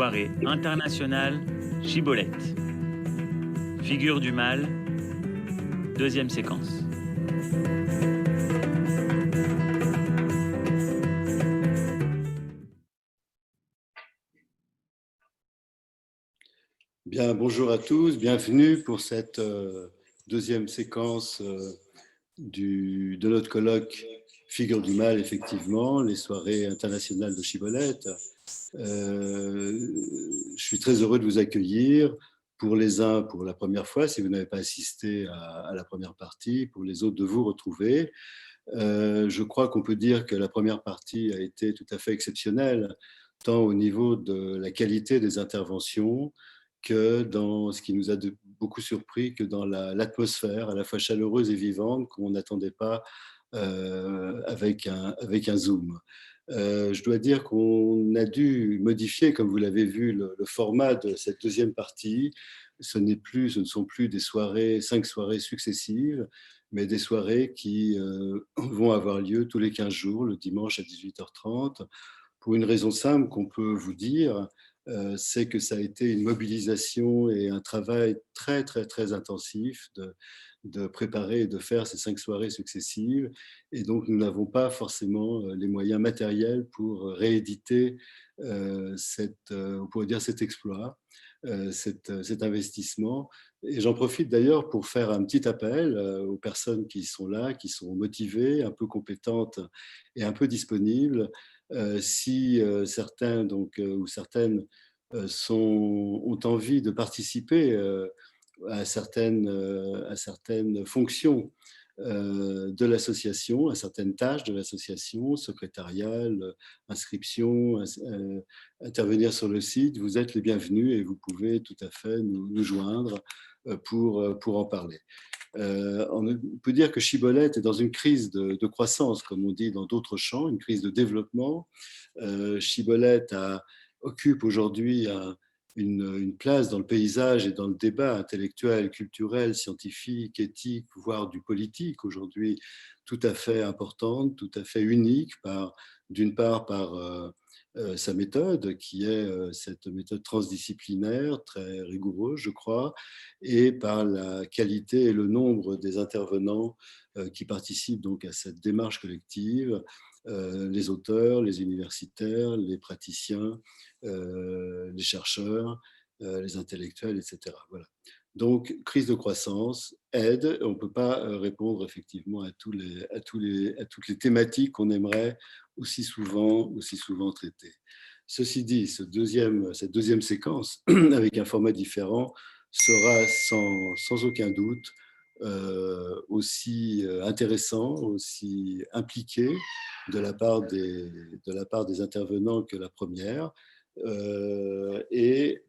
soirée internationale Chibolette. Figure du mal, deuxième séquence. Bien, bonjour à tous, bienvenue pour cette deuxième séquence de notre colloque Figure du mal, effectivement, les soirées internationales de Chibolette. Je suis très heureux de vous accueillir, pour les uns pour la première fois, si vous n'avez pas assisté à la première partie, pour les autres de vous retrouver. Je crois qu'on peut dire que la première partie a été tout à fait exceptionnelle, tant au niveau de la qualité des interventions que dans ce qui nous a beaucoup surpris, que dans l'atmosphère à la fois chaleureuse et vivante qu'on n'attendait pas avec un Zoom. Je dois dire qu'on a dû modifier, comme vous l'avez vu, le format de cette deuxième partie. Ce ne sont plus des soirées, 5 soirées successives, mais des soirées qui vont avoir lieu tous les 15 jours, le dimanche à 18h30, pour une raison simple qu'on peut vous dire, c'est que ça a été une mobilisation et un travail très, très, très intensif de préparer et de faire ces 5 soirées successives. Et donc, nous n'avons pas forcément les moyens matériels pour rééditer on pourrait dire cet exploit, cet investissement. Et j'en profite d'ailleurs pour faire un petit appel aux personnes qui sont là, qui sont motivées, un peu compétentes et un peu disponibles. Si certains ou certaines ont envie de participer à certaines fonctions de l'association, à certaines tâches de l'association, secrétariale, inscription, intervenir sur le site, vous êtes les bienvenus et vous pouvez tout à fait nous joindre pour en parler. On peut dire que Chibolette est dans une crise de croissance, comme on dit dans d'autres champs, une crise de développement. Chibolette occupe aujourd'hui une place dans le paysage et dans le débat intellectuel, culturel, scientifique, éthique, voire du politique aujourd'hui, tout à fait importante, tout à fait unique, d'une part par sa méthode, qui est cette méthode transdisciplinaire, très rigoureuse, je crois, et par la qualité et le nombre des intervenants qui participent donc à cette démarche collective, les auteurs, les universitaires, les praticiens, les chercheurs, les intellectuels, etc. Voilà. Donc, crise de croissance, aide, on ne peut pas répondre effectivement à toutes les thématiques qu'on aimerait aussi souvent traiter. Ceci dit, cette deuxième séquence, avec un format différent, sera sans aucun doute aussi intéressant, aussi impliqué de la part des intervenants que la première. Et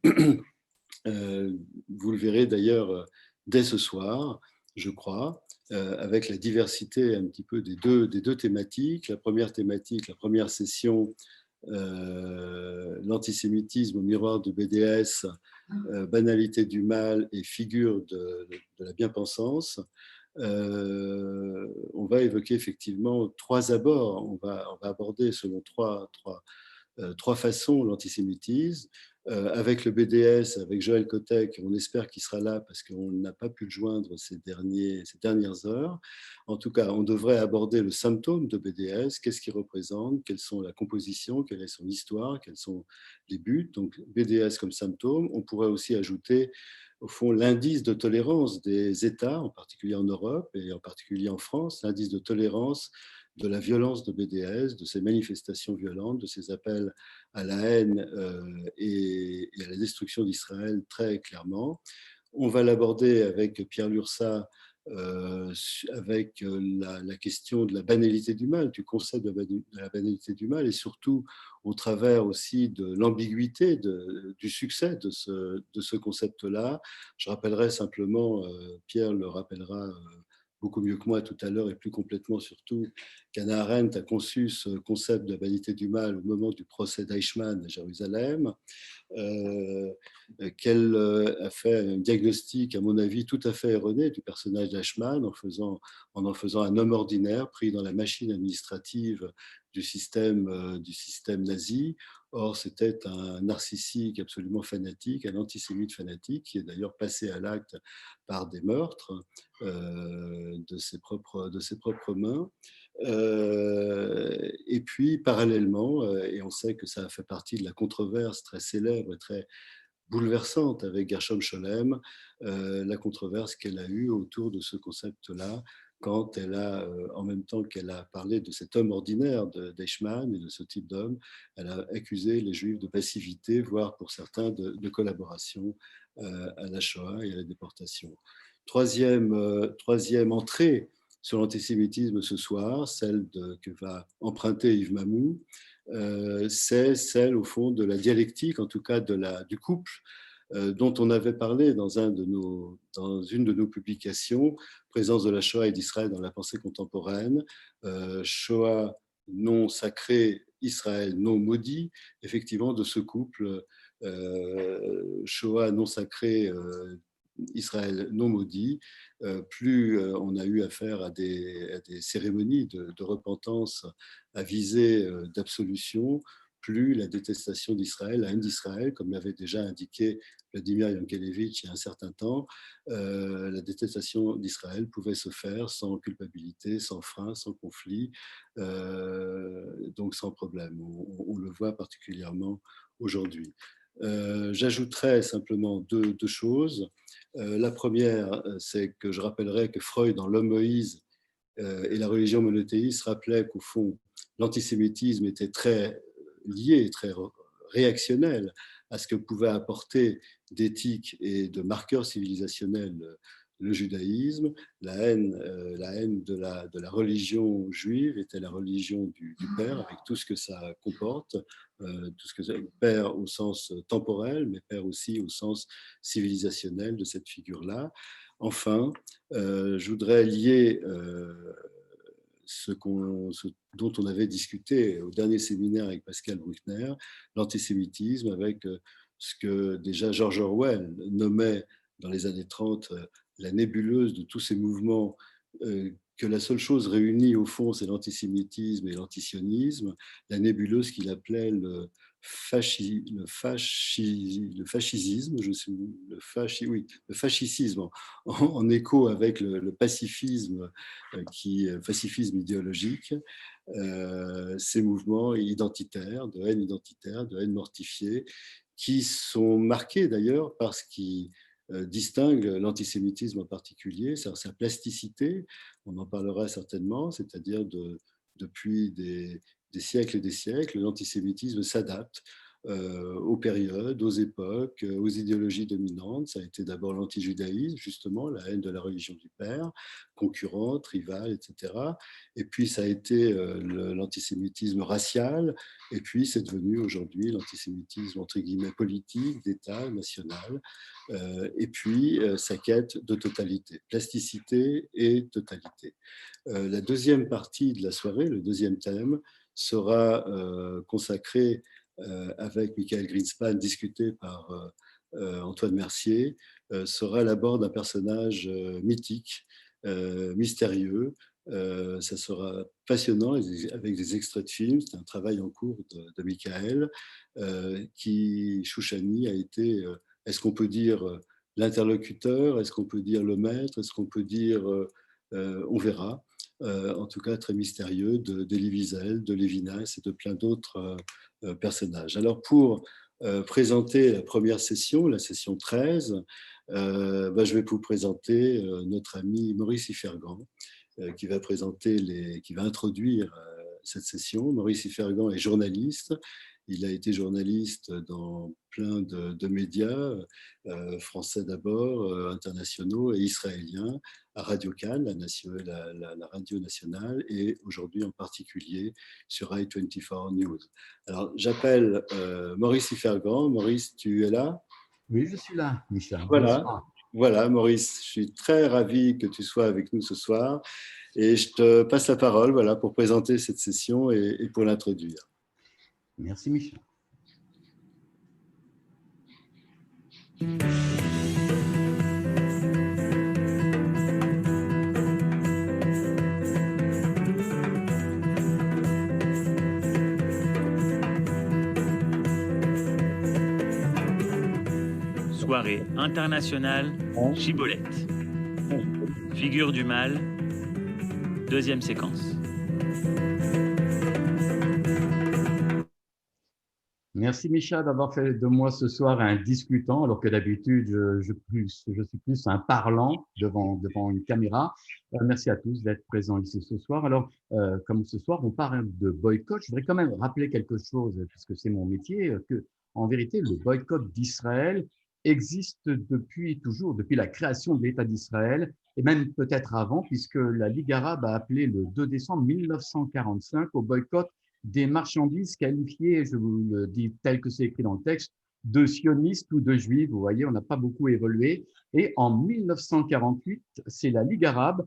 vous le verrez d'ailleurs dès ce soir, je crois, avec la diversité un petit peu des deux thématiques. La première session, l'antisémitisme au miroir de BDS, banalité du mal et figure de la bien-pensance. On va évoquer effectivement 3 abords. On va aborder selon trois façons l'antisémitisme. Avec le BDS, avec Joël Kotek, on espère qu'il sera là parce qu'on n'a pas pu le joindre ces dernières heures. En tout cas, on devrait aborder le symptôme de BDS, qu'est-ce qu'il représente, quelles sont la composition, quelle est son histoire, quels sont les buts. Donc BDS comme symptôme. On pourrait aussi ajouter au fond l'indice de tolérance des États, en particulier en Europe et en particulier en France, l'indice de tolérance de la violence de BDS, de ces manifestations violentes, de ces appels à la haine et à la destruction d'Israël très clairement. On va l'aborder avec Pierre Lursa, avec la question de la banalité du mal, du concept de la banalité du mal, et surtout au travers aussi de l'ambiguïté du succès de ce concept-là. Je rappellerai simplement, Pierre le rappellera beaucoup mieux que moi tout à l'heure et plus complètement surtout, qu'Hannah Arendt a conçu ce concept de la banalité du mal au moment du procès d'Eichmann à Jérusalem, qu'elle a fait un diagnostic, à mon avis, tout à fait erroné du personnage d'Eichmann en en faisant un homme ordinaire pris dans la machine administrative du système nazi. Or, c'était un narcissique absolument fanatique, un antisémite fanatique, qui est d'ailleurs passé à l'acte par des meurtres de ses propres mains. Et puis, parallèlement, et on sait que ça a fait partie de la controverse très célèbre et très bouleversante avec Gershom Scholem, la controverse qu'elle a eue autour de ce concept-là, quand elle a, en même temps qu'elle a parlé de cet homme ordinaire d'Eichmann et de ce type d'homme, elle a accusé les Juifs de passivité, voire pour certains de collaboration à la Shoah et à la déportation. Troisième entrée sur l'antisémitisme ce soir, celle que va emprunter Yves Mamou, c'est celle, au fond, de la dialectique, en tout cas du couple, dont on avait parlé dans une de nos publications, Présence de la Shoah et d'Israël dans la pensée contemporaine, Shoah non sacré, Israël non maudit, effectivement, de ce couple Shoah non sacré, Israël non maudit. Plus on a eu affaire à des cérémonies de repentance à visée d'absolution, plus la détestation d'Israël, la haine d'Israël, comme l'avait déjà indiqué Vladimir Yankelevitch il y a un certain temps, la détestation d'Israël pouvait se faire sans culpabilité, sans frein, sans conflit, donc sans problème. On le voit particulièrement aujourd'hui. J'ajouterais simplement deux choses. La première, c'est que je rappellerai que Freud, dans L'homme Moïse et la religion monothéiste, rappelait qu'au fond, l'antisémitisme était très lié, très réactionnel à ce que pouvait apporter d'éthique et de marqueurs civilisationnels le judaïsme. La haine de la religion juive était la religion du père, avec tout ce que ça comporte, tout ce que ça, père au sens temporel, mais père aussi au sens civilisationnel de cette figure-là. Enfin, je voudrais lier ce dont on avait discuté au dernier séminaire avec Pascal Bruckner, l'antisémitisme, avec ce que déjà George Orwell nommait dans les années 30 la nébuleuse de tous ces mouvements, que la seule chose réunie au fond, c'est l'antisémitisme et l'antisionisme, la nébuleuse qu'il appelait le fascisme, le fascisme, en écho avec le pacifisme, pacifisme idéologique, ces mouvements identitaires, de haine mortifiée, qui sont marqués d'ailleurs par ce qui distingue l'antisémitisme en particulier, c'est sa plasticité, on en parlera certainement, c'est-à-dire depuis des siècles et des siècles, l'antisémitisme s'adapte aux périodes, aux époques, aux idéologies dominantes. Ça a été d'abord l'antijudaïsme, justement, la haine de la religion du père, concurrente, rivale, etc. Et puis ça a été l'antisémitisme racial, et puis c'est devenu aujourd'hui l'antisémitisme, entre guillemets, politique, d'État, national, et puis sa quête de totalité, plasticité et totalité. La deuxième partie de la soirée, le deuxième thème, sera consacré avec Michael Greenspan, discuté par Antoine Mercier, sera l'abord d'un personnage mythique, mystérieux. Ça sera passionnant avec des extraits de films. C'est un travail en cours de Michael, qui, Chouchani, a été, est-ce qu'on peut dire l'interlocuteur, est-ce qu'on peut dire le maître, est-ce qu'on peut dire, on verra, en tout cas très mystérieux, d'Elie Wiesel, de Lévinas et de plein d'autres personnages. Alors pour présenter la première session, la session 13, je vais vous présenter notre ami Maurice Yfergan, qui va introduire cette session. Maurice Yfergan est journaliste. Il a été journaliste dans plein de médias, français d'abord, internationaux et israéliens, à Radio Cannes, la radio nationale, et aujourd'hui en particulier sur i24 News. Alors, j'appelle Maurice Yfergan. Maurice, tu es là? Oui, je suis là, Michel. Voilà. Bonsoir. Voilà, Maurice, je suis très ravi que tu sois avec nous ce soir, et je te passe la parole, voilà, pour présenter cette session et pour l'introduire. Merci, Michel. Soirée internationale Chibolette. Figure du mal, deuxième séquence. Merci Micha d'avoir fait de moi ce soir un discutant, alors que d'habitude je suis plus un parlant devant une caméra. Merci à tous d'être présents ici ce soir. Alors, comme ce soir on parle de boycott, je voudrais quand même rappeler quelque chose, puisque c'est mon métier, que en vérité le boycott d'Israël existe depuis toujours, depuis la création de l'État d'Israël, et même peut-être avant, puisque la Ligue arabe a appelé le 2 décembre 1945 au boycott des marchandises qualifiées, je vous le dis tel que c'est écrit dans le texte, de sionistes ou de juifs. Vous voyez, on n'a pas beaucoup évolué. Et en 1948, c'est la Ligue arabe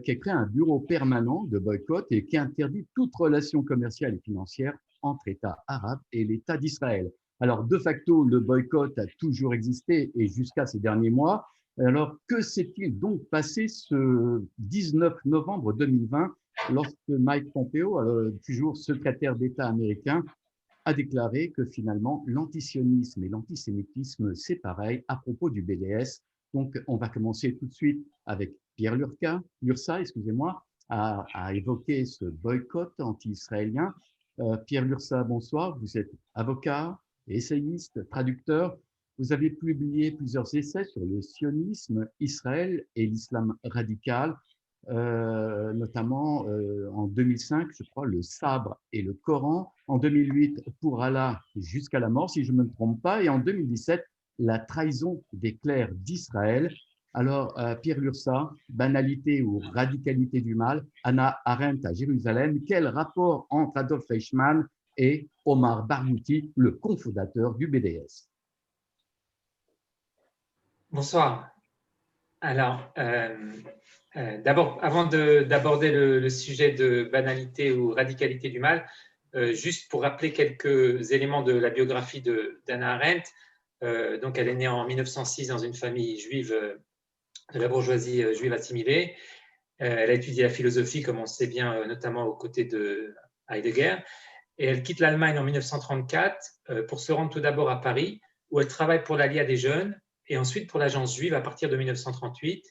qui a créé un bureau permanent de boycott et qui interdit toute relation commerciale et financière entre États arabes et l'État d'Israël. Alors, de facto, le boycott a toujours existé et jusqu'à ces derniers mois. Alors, que s'est-il donc passé ce 19 novembre 2020 lorsque Mike Pompeo, toujours secrétaire d'État américain, a déclaré que finalement l'antisionisme et l'antisémitisme, c'est pareil à propos du BDS. Donc, on va commencer tout de suite avec Pierre Lursa, à évoquer ce boycott anti-israélien. Pierre Lursa, bonsoir. Vous êtes avocat, essayiste, traducteur. Vous avez publié plusieurs essais sur le sionisme, Israël et l'islam radical. Notamment en 2005, je crois, le sabre et le Coran. En 2008, pour Allah jusqu'à la mort, si je ne me trompe pas. Et en 2017, la trahison des clercs d'Israël. Alors, Pierre Lursa, banalité ou radicalité du mal, Hannah Arendt à Jérusalem, quel rapport entre Adolf Eichmann et Omar Barghouti, le cofondateur du BDS? Bonsoir. Alors, d'abord, avant d'aborder le sujet de banalité ou radicalité du mal, juste pour rappeler quelques éléments de la biographie d'Hannah Arendt. Donc, elle est née en 1906 dans une famille juive de la bourgeoisie juive assimilée. Elle a étudié la philosophie, comme on sait bien, notamment aux côtés de Heidegger. Et elle quitte l'Allemagne en 1934 pour se rendre tout d'abord à Paris, où elle travaille pour l'Alia des jeunes et ensuite pour l'agence juive à partir de 1938.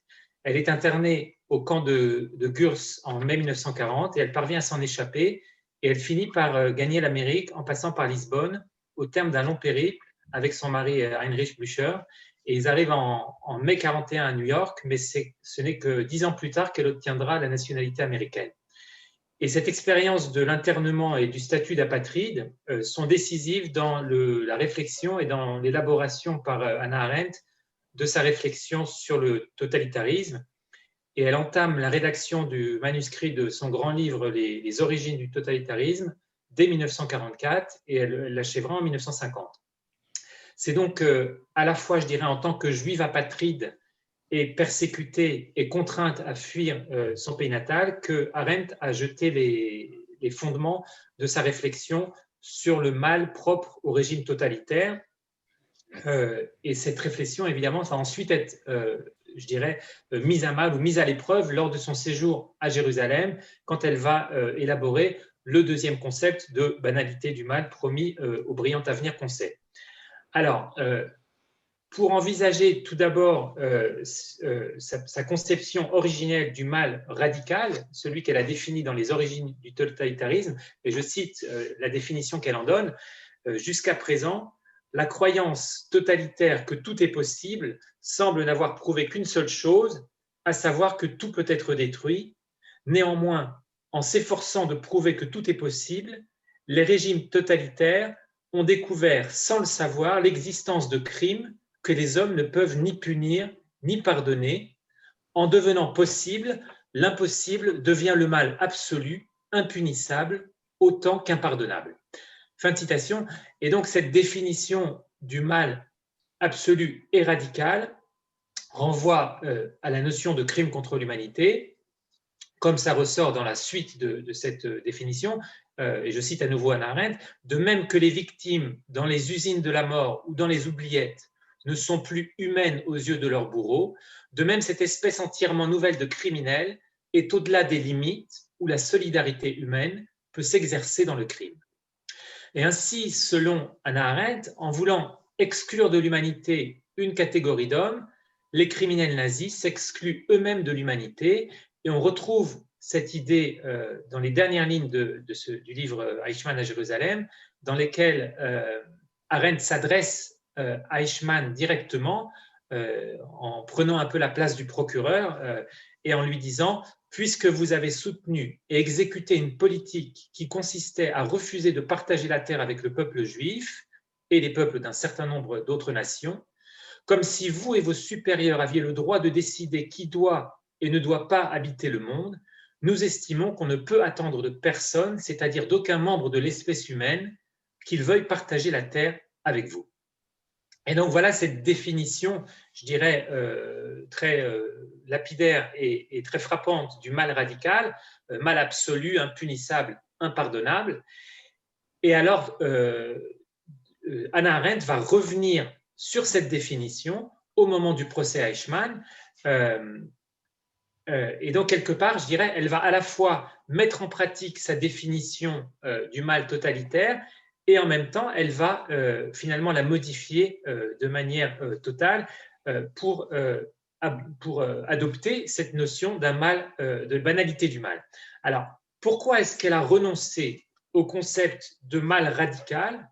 Elle est internée au camp de Gurs en mai 1940 et elle parvient à s'en échapper et elle finit par gagner l'Amérique en passant par Lisbonne au terme d'un long périple avec son mari Heinrich Blücher. Et ils arrivent en mai 1941 à New York, mais ce n'est que 10 ans plus tard qu'elle obtiendra la nationalité américaine. Et cette expérience de l'internement et du statut d'apatride sont décisives dans la réflexion et dans l'élaboration par Hannah Arendt de sa réflexion sur le totalitarisme. Et elle entame la rédaction du manuscrit de son grand livre « Les origines du totalitarisme » dès 1944 et elle l'achèvera en 1950. C'est donc à la fois, je dirais, en tant que juive apatride et persécutée et contrainte à fuir son pays natal que Arendt a jeté les fondements de sa réflexion sur le mal propre au régime totalitaire. Et cette réflexion, évidemment, va ensuite être, je dirais, mise à mal ou mise à l'épreuve lors de son séjour à Jérusalem, quand elle va élaborer le deuxième concept de banalité du mal promis au brillant avenir qu'on sait. Alors, pour envisager tout d'abord sa conception originelle du mal radical, celui qu'elle a défini dans les origines du totalitarisme, et je cite la définition qu'elle en donne, jusqu'à présent, la croyance totalitaire que tout est possible semble n'avoir prouvé qu'une seule chose, à savoir que tout peut être détruit. Néanmoins, en s'efforçant de prouver que tout est possible, les régimes totalitaires ont découvert, sans le savoir, l'existence de crimes que les hommes ne peuvent ni punir ni pardonner. En devenant possible, l'impossible devient le mal absolu, impunissable, autant qu'impardonnable. Fin de citation. Et donc cette définition du mal absolu et radical renvoie à la notion de crime contre l'humanité, comme ça ressort dans la suite de cette définition. Et je cite à nouveau Hannah Arendt, de même que les victimes dans les usines de la mort ou dans les oubliettes ne sont plus humaines aux yeux de leurs bourreaux, de même cette espèce entièrement nouvelle de criminels est au-delà des limites où la solidarité humaine peut s'exercer dans le crime. Et ainsi, selon Hannah Arendt, en voulant exclure de l'humanité une catégorie d'hommes, les criminels nazis s'excluent eux-mêmes de l'humanité, et on retrouve cette idée dans les dernières lignes du livre Eichmann à Jérusalem, dans lesquelles Arendt s'adresse à Eichmann directement, en prenant un peu la place du procureur et en lui disant « Puisque vous avez soutenu et exécuté une politique qui consistait à refuser de partager la terre avec le peuple juif et les peuples d'un certain nombre d'autres nations, comme si vous et vos supérieurs aviez le droit de décider qui doit et ne doit pas habiter le monde, nous estimons qu'on ne peut attendre de personne, c'est-à-dire d'aucun membre de l'espèce humaine, qu'il veuille partager la terre avec vous. » Et donc voilà cette définition, je dirais, très lapidaire et très frappante du mal radical, mal absolu, impunissable, impardonnable. Et alors, Hannah Arendt va revenir sur cette définition au moment du procès à Eichmann. Et donc, quelque part, je dirais, elle va à la fois mettre en pratique sa définition du mal totalitaire et en même temps, elle va finalement la modifier de manière totale pour adopter cette notion d'un mal, de banalité du mal. Alors, pourquoi est-ce qu'elle a renoncé au concept de mal radical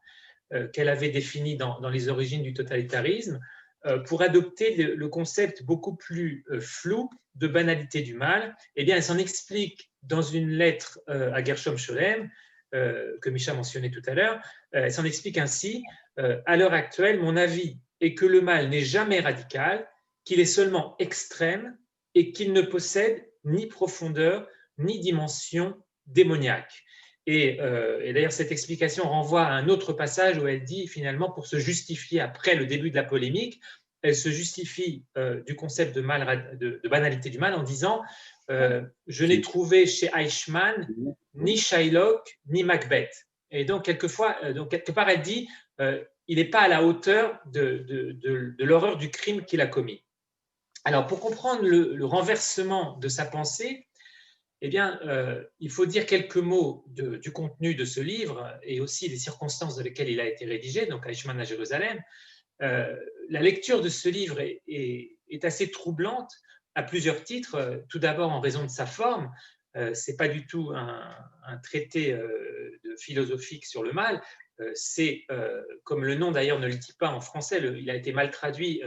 qu'elle avait défini dans les origines du totalitarisme pour adopter le concept beaucoup plus flou de banalité du mal? Eh bien, elle s'en explique dans une lettre à Gershom Scholem, que Micha mentionnait tout à l'heure. Elle s'en explique ainsi: à l'heure actuelle, mon avis est que le mal n'est jamais radical, qu'il est seulement extrême et qu'il ne possède ni profondeur ni dimension démoniaque. Et d'ailleurs, cette explication renvoie à un autre passage où elle dit finalement, pour se justifier après le début de la polémique, elle se justifie du concept de banalité du mal en disant je n'ai trouvé chez Eichmann ni Shylock ni Macbeth. Et donc, quelque part, elle dit il n'est pas à la hauteur de l'horreur du crime qu'il a commis. Alors, pour comprendre le renversement de sa pensée, eh bien, il faut dire quelques mots du contenu de ce livre et aussi des circonstances dans lesquelles il a été rédigé, donc Eichmann à Jérusalem. La lecture de ce livre est assez troublante à plusieurs titres. Tout d'abord en raison de sa forme. Ce n'est pas du tout un traité philosophique sur le mal. C'est, comme le nom d'ailleurs ne le dit pas en français, il a été mal traduit.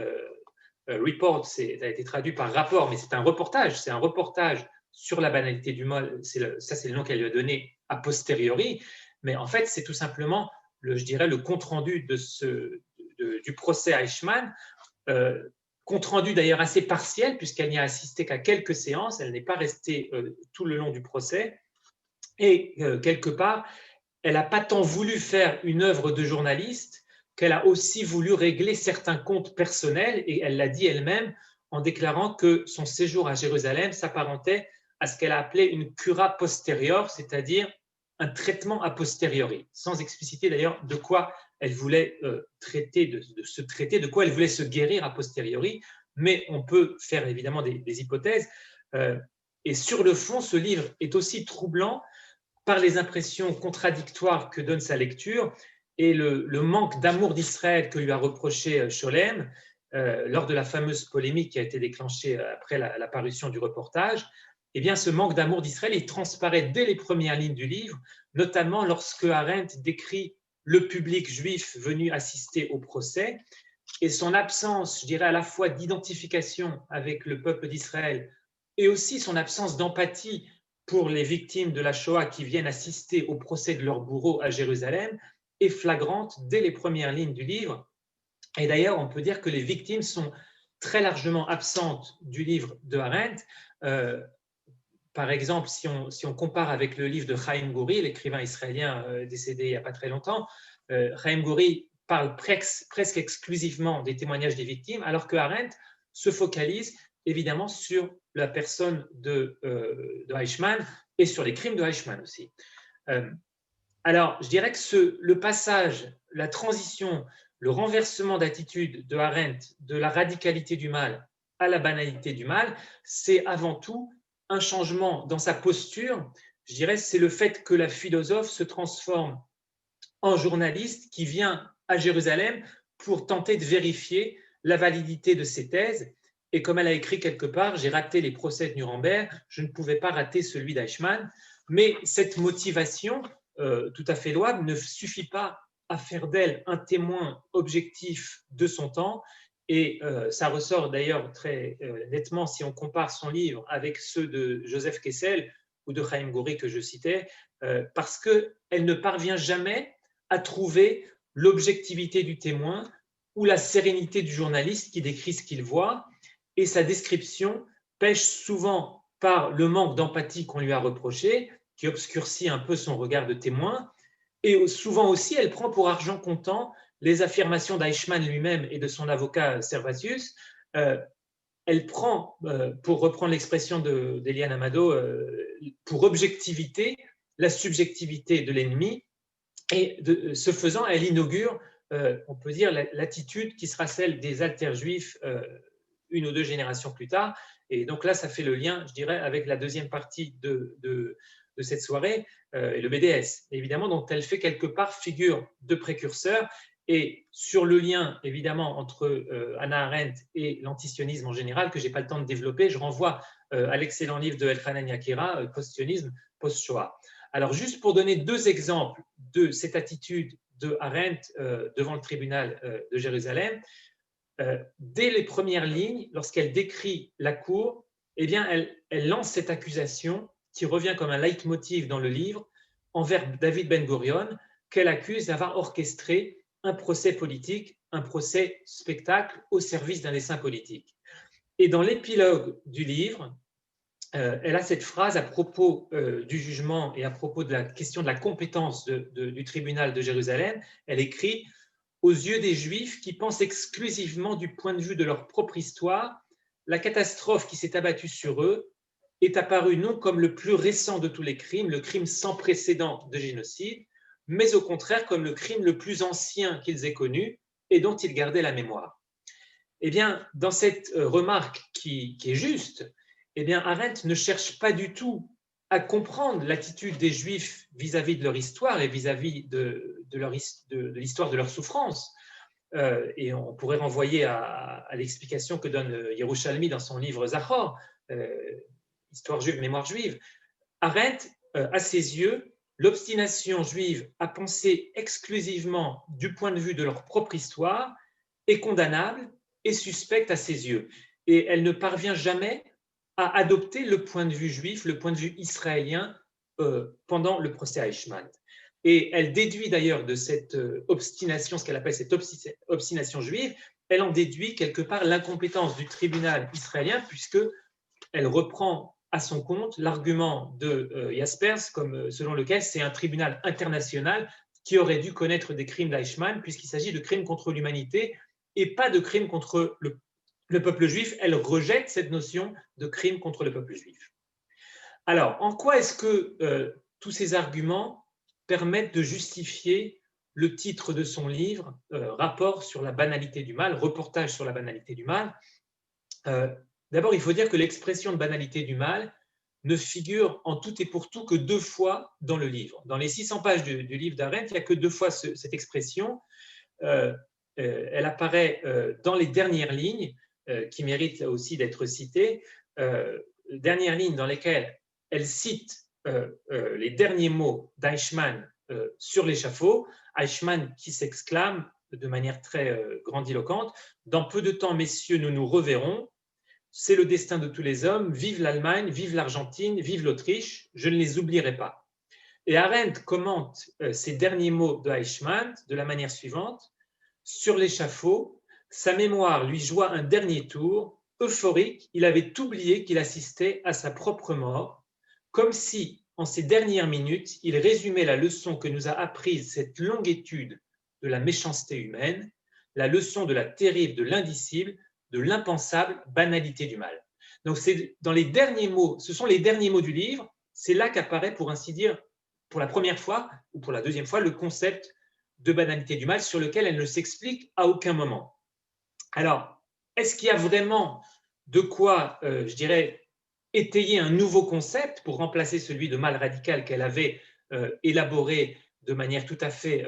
Report, ça a été traduit par rapport, mais c'est un reportage. C'est un reportage sur la banalité du mal. Ça, c'est le nom qu'elle lui a donné a posteriori. Mais en fait, c'est tout simplement, je dirais, le compte-rendu du procès à Eichmann, compte-rendu d'ailleurs assez partiel, puisqu'elle n'y a assisté qu'à quelques séances, elle n'est pas restée tout le long du procès, et quelque part, elle n'a pas tant voulu faire une œuvre de journaliste qu'elle a aussi voulu régler certains comptes personnels, et elle l'a dit elle-même en déclarant que son séjour à Jérusalem s'apparentait à ce qu'elle a appelé une cura posterior, c'est-à-dire un traitement a posteriori, sans expliciter d'ailleurs de quoi elle voulait se traiter, de quoi elle voulait se guérir a posteriori, mais on peut faire évidemment des hypothèses. Et sur le fond, ce livre est aussi troublant par les impressions contradictoires que donne sa lecture et le manque d'amour d'Israël que lui a reproché Scholem lors de la fameuse polémique qui a été déclenchée après la parution du reportage. Eh bien, ce manque d'amour d'Israël, il transparaît dès les premières lignes du livre, notamment lorsque Arendt décrit le public juif venu assister au procès et son absence, je dirais, à la fois d'identification avec le peuple d'Israël et aussi son absence d'empathie pour les victimes de la Shoah qui viennent assister au procès de leur bourreau à Jérusalem est flagrante dès les premières lignes du livre. Et d'ailleurs, on peut dire que les victimes sont très largement absentes du livre de Arendt. Par exemple, si on compare avec le livre de Chaim Guri, l'écrivain israélien décédé il n'y a pas très longtemps, Chaim Guri parle presque exclusivement des témoignages des victimes, alors que Arendt se focalise évidemment sur la personne de Eichmann et sur les crimes de Eichmann aussi. Alors, je dirais que le passage, la transition, le renversement d'attitude de Arendt de la radicalité du mal à la banalité du mal, c'est avant tout un changement dans sa posture. Je dirais c'est le fait que la philosophe se transforme en journaliste qui vient à Jérusalem pour tenter de vérifier la validité de ses thèses. Et comme elle a écrit quelque part, j'ai raté les procès de Nuremberg, je ne pouvais pas rater celui d'Eichmann. Mais cette motivation, tout à fait louable, ne suffit pas à faire d'elle un témoin objectif de son temps. Et ça ressort d'ailleurs très nettement si on compare son livre avec ceux de Joseph Kessel ou de Chaim Gori que je citais, parce qu'elle ne parvient jamais à trouver l'objectivité du témoin ou la sérénité du journaliste qui décrit ce qu'il voit, et sa description pêche souvent par le manque d'empathie qu'on lui a reproché, qui obscurcit un peu son regard de témoin, et souvent aussi elle prend pour argent comptant les affirmations d'Eichmann lui-même et de son avocat Servatius. Elle prend, pour reprendre l'expression d'Eliane Amado, pour objectivité la subjectivité de l'ennemi, et ce faisant, elle inaugure, on peut dire, l'attitude qui sera celle des alterjuifs une ou deux générations plus tard. Et donc là, ça fait le lien, je dirais, avec la deuxième partie de cette soirée, et le BDS, évidemment, dont elle fait quelque part figure de précurseur. Et sur le lien, évidemment, entre Hannah Arendt et l'antisionisme en général, que je n'ai pas le temps de développer, je renvoie à l'excellent livre de Elchanan Yakira, Post-sionisme, post-Shoah. Alors, juste pour donner deux exemples de cette attitude de Arendt devant le tribunal de Jérusalem, dès les premières lignes, lorsqu'elle décrit la cour, eh bien, elle lance cette accusation qui revient comme un leitmotiv dans le livre envers David Ben Gurion, qu'elle accuse d'avoir orchestré un procès politique, un procès spectacle au service d'un dessein politique. Et dans l'épilogue du livre, elle a cette phrase à propos du jugement et à propos de la question de la compétence du tribunal de Jérusalem. Elle écrit « Aux yeux des Juifs qui pensent exclusivement du point de vue de leur propre histoire, la catastrophe qui s'est abattue sur eux est apparue non comme le plus récent de tous les crimes, le crime sans précédent de génocide, mais au contraire comme le crime le plus ancien qu'ils aient connu et dont ils gardaient la mémoire. » Eh bien, dans cette remarque qui est juste, eh bien, Arendt ne cherche pas du tout à comprendre l'attitude des Juifs vis-à-vis de leur histoire et vis-à-vis de l'histoire de leur souffrance. Et on pourrait renvoyer à l'explication que donne Yerushalmi dans son livre Zachor, Histoire juive, mémoire juive. Arendt, à ses yeux, l'obstination juive à penser exclusivement du point de vue de leur propre histoire est condamnable et suspecte à ses yeux. Et elle ne parvient jamais à adopter le point de vue juif, le point de vue israélien pendant le procès Eichmann. Et elle déduit d'ailleurs de cette obstination, ce qu'elle appelle cette obstination juive, elle en déduit quelque part l'incompétence du tribunal israélien, puisqu'elle reprend à son compte l'argument de Jaspers, selon lequel c'est un tribunal international qui aurait dû connaître des crimes d'Eichmann, puisqu'il s'agit de crimes contre l'humanité et pas de crimes contre le peuple juif. Elle rejette cette notion de crime contre le peuple juif. Alors, en quoi est-ce que tous ces arguments permettent de justifier le titre de son livre, Rapport sur la banalité du mal, reportage sur la banalité du mal? D'abord, il faut dire que l'expression de banalité du mal ne figure en tout et pour tout que 2 fois dans le livre. Dans les 600 pages du livre d'Arendt, il n'y a que 2 fois cette expression. Elle apparaît dans les dernières lignes, qui méritent aussi d'être citées, dernières lignes dans lesquelles elle cite les derniers mots d'Eichmann sur l'échafaud, Eichmann qui s'exclame de manière très grandiloquente « Dans peu de temps, messieurs, nous nous reverrons. C'est le destin de tous les hommes. Vive l'Allemagne, vive l'Argentine, vive l'Autriche. Je ne les oublierai pas. » Et Arendt commente ces derniers mots de Eichmann de la manière suivante. Sur l'échafaud, sa mémoire lui joua un dernier tour. Euphorique, il avait oublié qu'il assistait à sa propre mort, comme si, en ces dernières minutes, il résumait la leçon que nous a apprise cette longue étude de la méchanceté humaine, la leçon de la terrible, de l'indicible, de l'impensable banalité du mal. Donc, c'est dans les derniers mots, ce sont les derniers mots du livre, c'est là qu'apparaît, pour ainsi dire, pour la première fois ou pour la deuxième fois, le concept de banalité du mal sur lequel elle ne s'explique à aucun moment. Alors, est-ce qu'il y a vraiment de quoi, je dirais, étayer un nouveau concept pour remplacer celui de mal radical qu'elle avait élaboré de manière tout à fait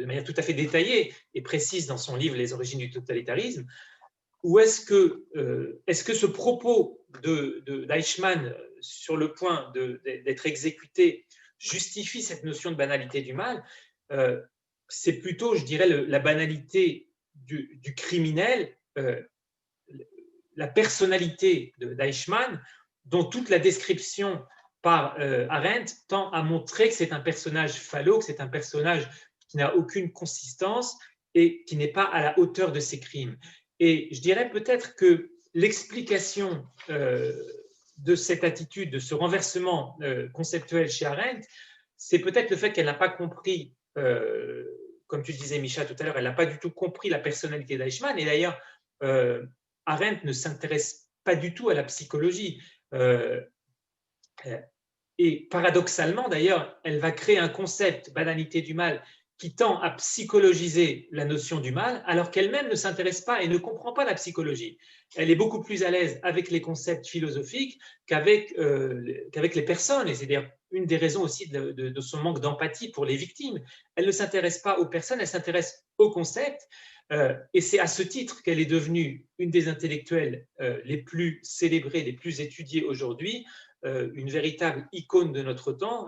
de manière tout à fait détaillée et précise dans son livre Les origines du totalitarisme, ou est-ce que ce propos d'Eichmann sur le point d'être exécuté justifie cette notion de banalité du mal? C'est plutôt, je dirais, la banalité du criminel, la personnalité d'Eichmann, dont toute la description par Arendt tend à montrer que c'est un personnage falot, que c'est un personnage qui n'a aucune consistance et qui n'est pas à la hauteur de ses crimes. Et je dirais peut-être que l'explication de cette attitude, de ce renversement conceptuel chez Arendt, c'est peut-être le fait qu'elle n'a pas compris, comme tu disais Micha tout à l'heure, elle n'a pas du tout compris la personnalité d'Eichmann. Et d'ailleurs, Arendt ne s'intéresse pas du tout à la psychologie. Et paradoxalement, d'ailleurs, elle va créer un concept, banalité du mal, qui tend à psychologiser la notion du mal, alors qu'elle-même ne s'intéresse pas et ne comprend pas la psychologie. Elle est beaucoup plus à l'aise avec les concepts philosophiques qu'avec les personnes, et c'est d'ailleurs une des raisons aussi de son manque d'empathie pour les victimes. Elle ne s'intéresse pas aux personnes, elle s'intéresse aux concepts, et c'est à ce titre qu'elle est devenue une des intellectuelles les plus célébrées, les plus étudiées aujourd'hui, une véritable icône de notre temps,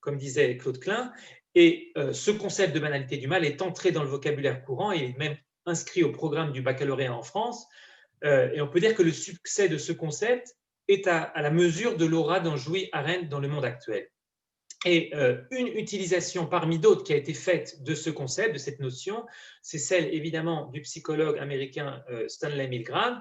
comme disait Claude Klein. Et ce concept de banalité du mal est entré dans le vocabulaire courant et est même inscrit au programme du baccalauréat en France. Et on peut dire que le succès de ce concept est à la mesure de l'aura dont jouit Arendt dans le monde actuel. Et une utilisation parmi d'autres qui a été faite de ce concept, de cette notion, c'est celle évidemment du psychologue américain Stanley Milgram,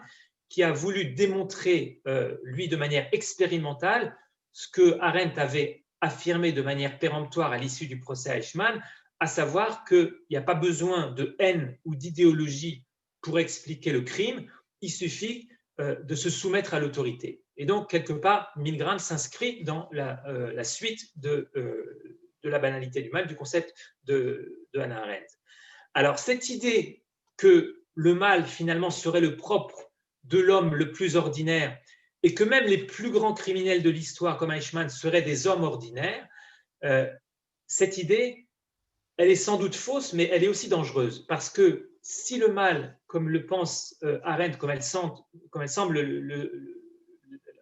qui a voulu démontrer, lui, de manière expérimentale, ce que Arendt avait affirmé de manière péremptoire à l'issue du procès Eichmann, à savoir qu'il n'y a pas besoin de haine ou d'idéologie pour expliquer le crime, il suffit de se soumettre à l'autorité. Et donc, quelque part, Milgram s'inscrit dans la suite de la banalité du mal, du concept de Hannah Arendt. Alors, cette idée que le mal, finalement, serait le propre de l'homme le plus ordinaire et que même les plus grands criminels de l'histoire, comme Eichmann, seraient des hommes ordinaires, cette idée, elle est sans doute fausse, mais elle est aussi dangereuse, parce que si le mal, comme le pense Arendt, comme elle semble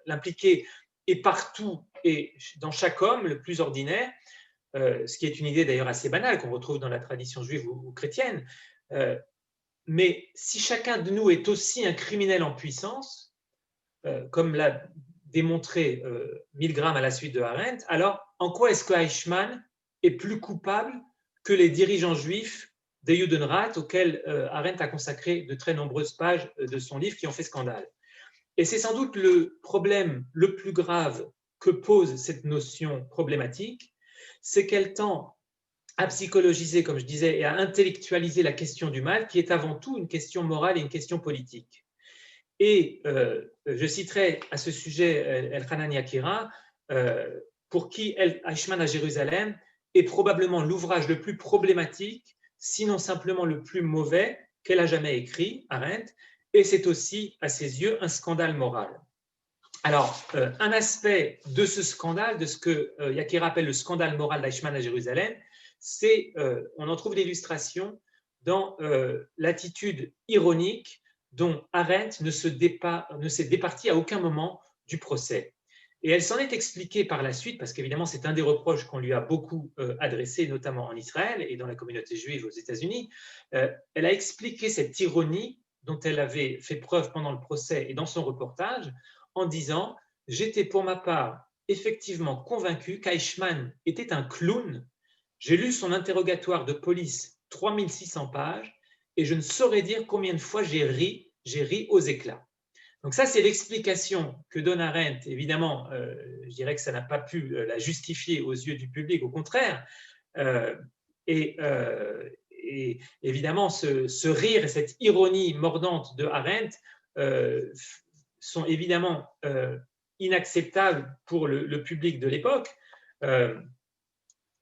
l'impliquer, est partout et dans chaque homme le plus ordinaire, ce qui est une idée d'ailleurs assez banale qu'on retrouve dans la tradition juive ou chrétienne, mais si chacun de nous est aussi un criminel en puissance, comme l'a démontré Milgram à la suite de Arendt, alors en quoi est-ce que Eichmann est plus coupable que les dirigeants juifs des Judenrat, auxquels Arendt a consacré de très nombreuses pages de son livre qui ont fait scandale? Et c'est sans doute le problème le plus grave que pose cette notion problématique, c'est qu'elle tend à psychologiser, comme je disais, et à intellectualiser la question du mal, qui est avant tout une question morale et une question politique. Et je citerai à ce sujet Elchanan Yakira, pour qui Eichmann à Jérusalem est probablement l'ouvrage le plus problématique, sinon simplement le plus mauvais qu'elle a jamais écrit, Arendt, et c'est aussi, à ses yeux, un scandale moral. Alors, un aspect de ce scandale, de ce que Yakira appelle le scandale moral d'Eichmann à Jérusalem, c'est, on en trouve l'illustration dans l'attitude ironique dont Arendt ne s'est départie à aucun moment du procès. Et elle s'en est expliquée par la suite, parce qu'évidemment, c'est un des reproches qu'on lui a beaucoup adressé, notamment en Israël et dans la communauté juive aux États-Unis. Elle a expliqué cette ironie dont elle avait fait preuve pendant le procès et dans son reportage, en disant « J'étais pour ma part effectivement convaincu qu'Eichmann était un clown. J'ai lu son interrogatoire de police, 3600 pages, et je ne saurais dire combien de fois j'ai ri aux éclats. » Donc ça, c'est l'explication que donne Arendt. Évidemment, je dirais que ça n'a pas pu la justifier aux yeux du public, au contraire. Et évidemment, ce rire et cette ironie mordante de Arendt sont évidemment inacceptables pour le public de l'époque,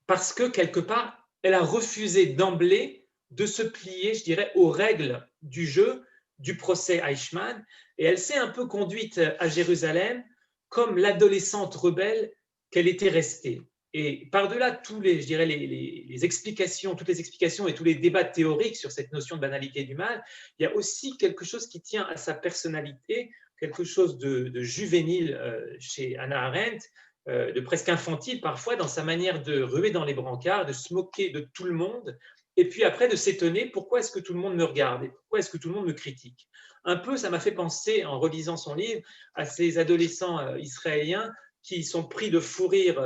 parce que, quelque part, elle a refusé d'emblée de se plier, je dirais, aux règles du jeu du procès Eichmann, et elle s'est un peu conduite à Jérusalem comme l'adolescente rebelle qu'elle était restée. Et par-delà tous les, je dirais, les explications, toutes les explications et tous les débats théoriques sur cette notion de banalité du mal, il y a aussi quelque chose qui tient à sa personnalité, quelque chose de juvénile chez Hannah Arendt, de presque infantile parfois dans sa manière de ruer dans les brancards, de se moquer de tout le monde, et puis après de s'étonner pourquoi est-ce que tout le monde me regarde et pourquoi est-ce que tout le monde me critique. Un peu, ça m'a fait penser, en relisant son livre, à ces adolescents israéliens qui sont pris de fou rire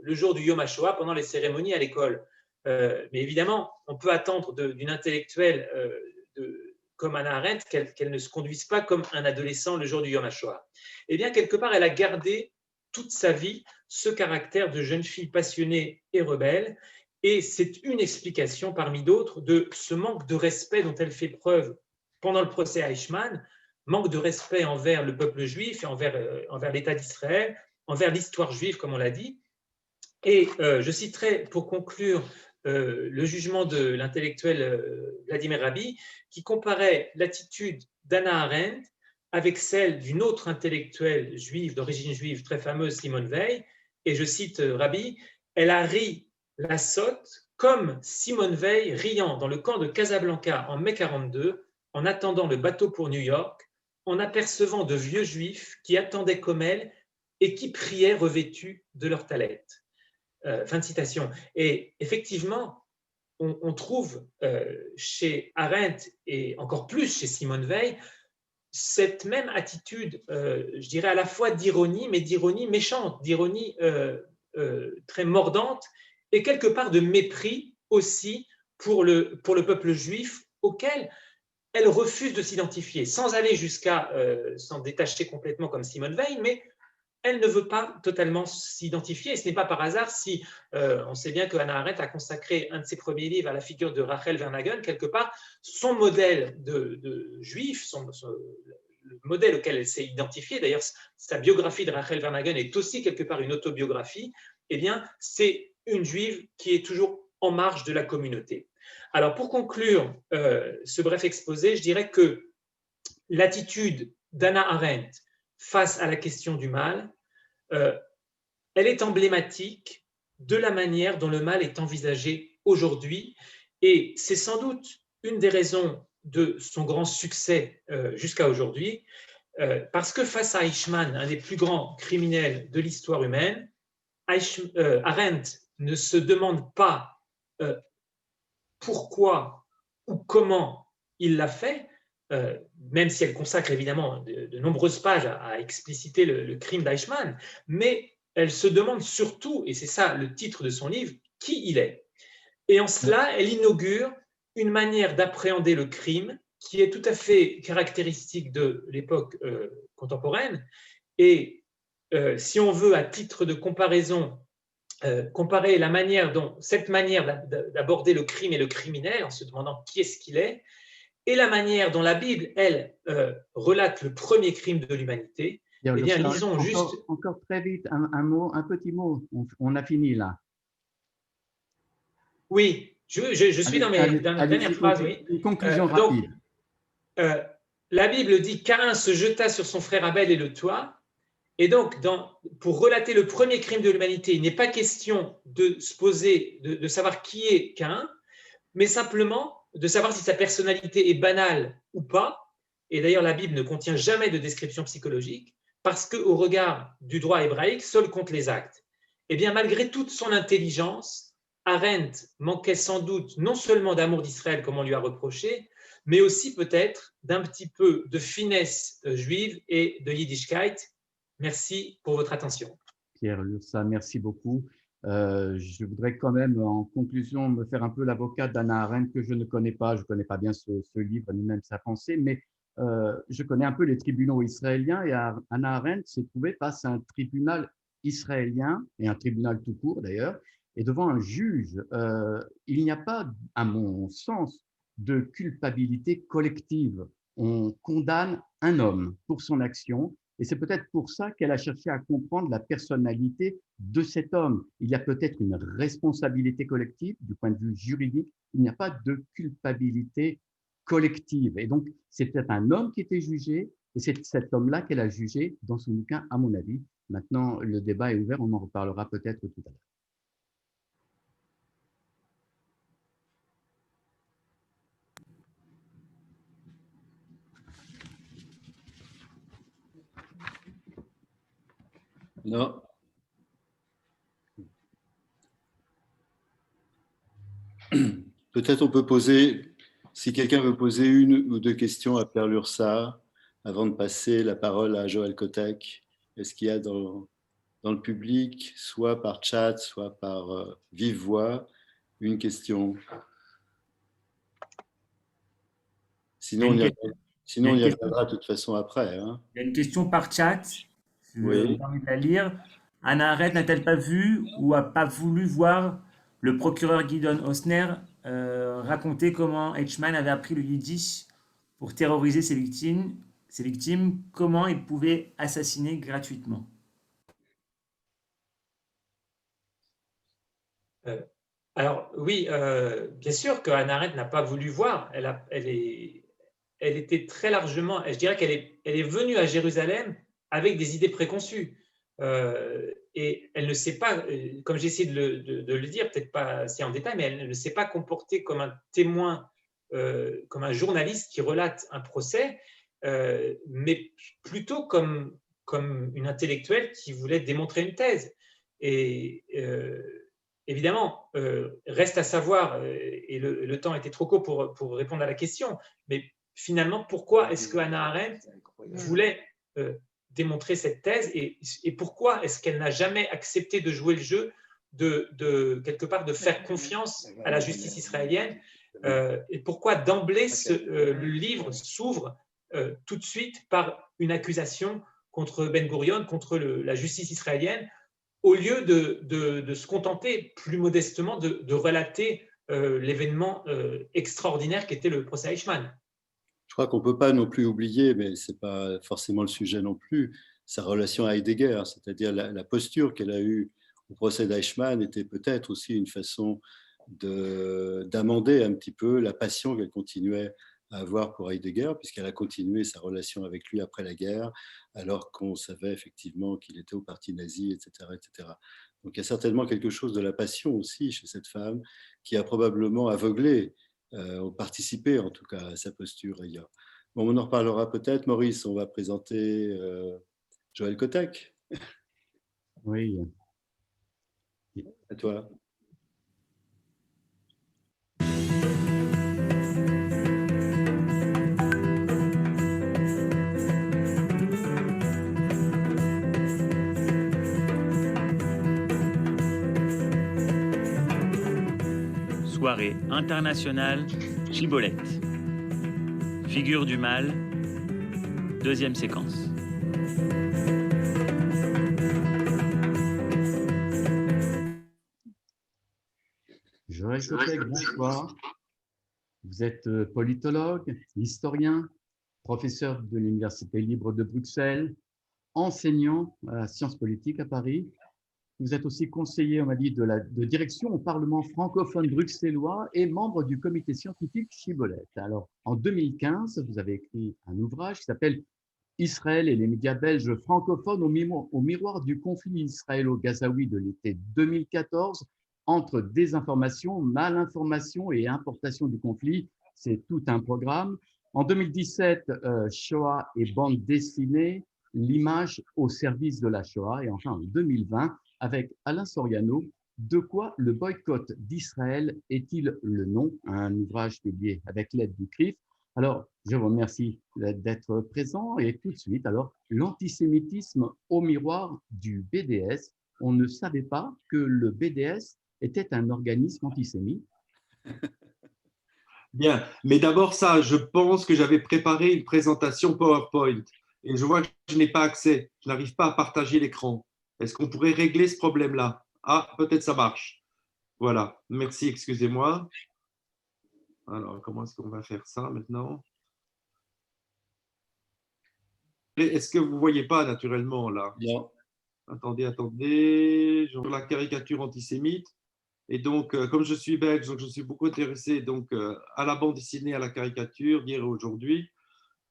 le jour du Yom HaShoah pendant les cérémonies à l'école. Mais évidemment, on peut attendre d'une intellectuelle comme Hannah Arendt qu'elle ne se conduise pas comme un adolescent le jour du Yom HaShoah. Eh bien, quelque part, elle a gardé toute sa vie ce caractère de jeune fille passionnée et rebelle. Et c'est une explication parmi d'autres de ce manque de respect dont elle fait preuve pendant le procès Eichmann, manque de respect envers le peuple juif et envers l'État d'Israël, envers l'histoire juive, comme on l'a dit. Et je citerai pour conclure le jugement de l'intellectuel Vladimir Rabbi, qui comparait l'attitude d'Hannah Arendt avec celle d'une autre intellectuelle juive, d'origine juive très fameuse, Simone Veil. Et je cite Rabbi, elle a ri la sotte comme Simone Veil riant dans le camp de Casablanca en mai 42, en attendant le bateau pour New York, en apercevant de vieux juifs qui attendaient comme elle et qui priaient revêtus de leur talet. Fin de citation. Et effectivement, on trouve chez Arendt et encore plus chez Simone Veil cette même attitude, je dirais à la fois d'ironie, mais d'ironie méchante, d'ironie très mordante et quelque part de mépris aussi pour le peuple juif auquel elle refuse de s'identifier, sans aller jusqu'à s'en détacher complètement comme Simone Veil, mais elle ne veut pas totalement s'identifier. Et ce n'est pas par hasard si on sait bien que Hannah Arendt a consacré un de ses premiers livres à la figure de Rachel Vernagen, quelque part, son modèle de juif, le modèle auquel elle s'est identifiée, d'ailleurs sa biographie de Rachel Vernagen est aussi quelque part une autobiographie, eh bien c'est une juive qui est toujours en marge de la communauté. Alors pour conclure ce bref exposé, je dirais que l'attitude d'Hannah Arendt face à la question du mal, elle est emblématique de la manière dont le mal est envisagé aujourd'hui et c'est sans doute une des raisons de son grand succès jusqu'à aujourd'hui, parce que face à Eichmann, un des plus grands criminels de l'histoire humaine, Arendt ne se demande pas pourquoi ou comment il l'a fait, même si elle consacre évidemment de nombreuses pages à expliciter le crime d'Eichmann, mais elle se demande surtout, et c'est ça le titre de son livre, qui il est. Et en cela, elle inaugure une manière d'appréhender le crime qui est tout à fait caractéristique de l'époque contemporaine. Et si on veut, à titre de comparaison, comparer la manière dont cette manière d'aborder le crime et le criminel, en se demandant qui est-ce qu'il est, et la manière dont la Bible, elle, relate le premier crime de l'humanité, eh bien, lisons juste… Encore très vite, un petit mot, on a fini là. Oui, je suis dans mes dernières phrases. Oui. Une conclusion rapide. La Bible dit qu'Caïn se jeta sur son frère Abel et le tua. Et donc, pour relater le premier crime de l'humanité, il n'est pas question de se poser, de savoir qui est Caïn, mais simplement de savoir si sa personnalité est banale ou pas. Et d'ailleurs, la Bible ne contient jamais de description psychologique, parce qu'au regard du droit hébraïque, seul comptent les actes. Eh bien, malgré toute son intelligence, Arendt manquait sans doute non seulement d'amour d'Israël, comme on lui a reproché, mais aussi peut-être d'un petit peu de finesse juive et de Yiddishkeit. Merci pour votre attention. Pierre Lursa, merci beaucoup. Je voudrais quand même, en conclusion, me faire un peu l'avocat d'Hannah Arendt, que je ne connais pas. Je ne connais pas bien ce livre, ni même sa pensée, mais je connais un peu les tribunaux israéliens et Hannah Arendt s'est trouvée face à un tribunal israélien, et un tribunal tout court d'ailleurs, et devant un juge. Il n'y a pas, à mon sens, de culpabilité collective. On condamne un homme pour son action, et c'est peut-être pour ça qu'elle a cherché à comprendre la personnalité de cet homme. Il y a peut-être une responsabilité collective du point de vue juridique, il n'y a pas de culpabilité collective. Et donc, c'était un homme qui était jugé, et c'est cet homme-là qu'elle a jugé dans son bouquin, à mon avis. Maintenant, le débat est ouvert, on en reparlera peut-être tout à l'heure. Non. Peut-être on peut poser, si quelqu'un veut poser une ou deux questions à Pierre Lursa, avant de passer la parole à Joël Kotek. Est-ce qu'il y a dans le public, soit par chat, soit par vive voix, une question? Sinon, on y reviendra de toute façon après. Hein. Il y a une question par chat. Oui. J'ai envie de la lire. Anna Arendt n'a-t-elle pas vu ou a pas voulu voir le procureur Gideon Hausner raconter comment Eichmann avait appris le yiddish pour terroriser ses victimes, comment il pouvait assassiner gratuitement? Alors oui, bien sûr que Hannah Arendt n'a pas voulu voir. Elle était très largement, je dirais qu'elle est venue à Jérusalem avec des idées préconçues. Et elle ne s'est pas, comme j'ai essayé de le dire, peut-être pas assez en détail, mais elle ne s'est pas comportée comme un témoin, comme un journaliste qui relate un procès, mais plutôt comme une intellectuelle qui voulait démontrer une thèse. Et évidemment, reste à savoir, et le temps était trop court pour répondre à la question, mais finalement, pourquoi est-ce que Hannah Arendt voulait démontrer cette thèse et pourquoi est-ce qu'elle n'a jamais accepté de jouer le jeu quelque part de faire confiance à la justice israélienne et pourquoi d'emblée le livre s'ouvre tout de suite par une accusation contre Ben Gurion, contre la justice israélienne, au lieu de se contenter plus modestement de relater l'événement extraordinaire qu'était le procès Eichmann. Je crois qu'on ne peut pas non plus oublier, mais ce n'est pas forcément le sujet non plus, sa relation à Heidegger, c'est-à-dire la posture qu'elle a eue au procès d'Eichmann était peut-être aussi une façon d'amender un petit peu la passion qu'elle continuait à avoir pour Heidegger, puisqu'elle a continué sa relation avec lui après la guerre, alors qu'on savait effectivement qu'il était au parti nazi, etc., etc. Donc il y a certainement quelque chose de la passion aussi chez cette femme qui a probablement aveuglé ont participé en tout cas à sa posture ailleurs. Bon, on en reparlera peut-être. Maurice, on va présenter Joël Kotek. Oui. À toi. Soirée internationale Chibolette. Figure du mal, deuxième séquence. Joël Kotek, bonsoir. Vous êtes politologue, historien, professeur de l'Université libre de Bruxelles, enseignant à sciences politiques à Paris. Vous êtes aussi conseiller, on m'a dit, de direction au Parlement francophone bruxellois et membre du comité scientifique Chibolette. Alors, en 2015, vous avez écrit un ouvrage qui s'appelle « Israël et les médias belges francophones au miroir du conflit israélo-gazaoui de l'été 2014 entre désinformation, malinformation et importation du conflit ». C'est tout un programme. En 2017, Shoah et bande dessinée, l'image au service de la Shoah. Et enfin, en 2020, avec Alain Soriano, de quoi le boycott d'Israël est-il le nom? Un ouvrage publié avec l'aide du CRIF. Alors, je vous remercie d'être présent et tout de suite, alors, l'antisémitisme au miroir du BDS. On ne savait pas que le BDS était un organisme antisémite. Bien, mais d'abord ça, je pense que j'avais préparé une présentation PowerPoint et je vois que je n'ai pas accès, je n'arrive pas à partager l'écran. Est-ce qu'on pourrait régler ce problème-là? Ah, peut-être ça marche. Voilà, merci, excusez-moi. Alors, comment est-ce qu'on va faire ça maintenant? Est-ce que vous ne voyez pas naturellement là? Non. Attendez, sur la caricature antisémite. Et donc, comme je suis belge, donc je suis beaucoup intéressé donc, à la bande dessinée, à la caricature d'hier et aujourd'hui.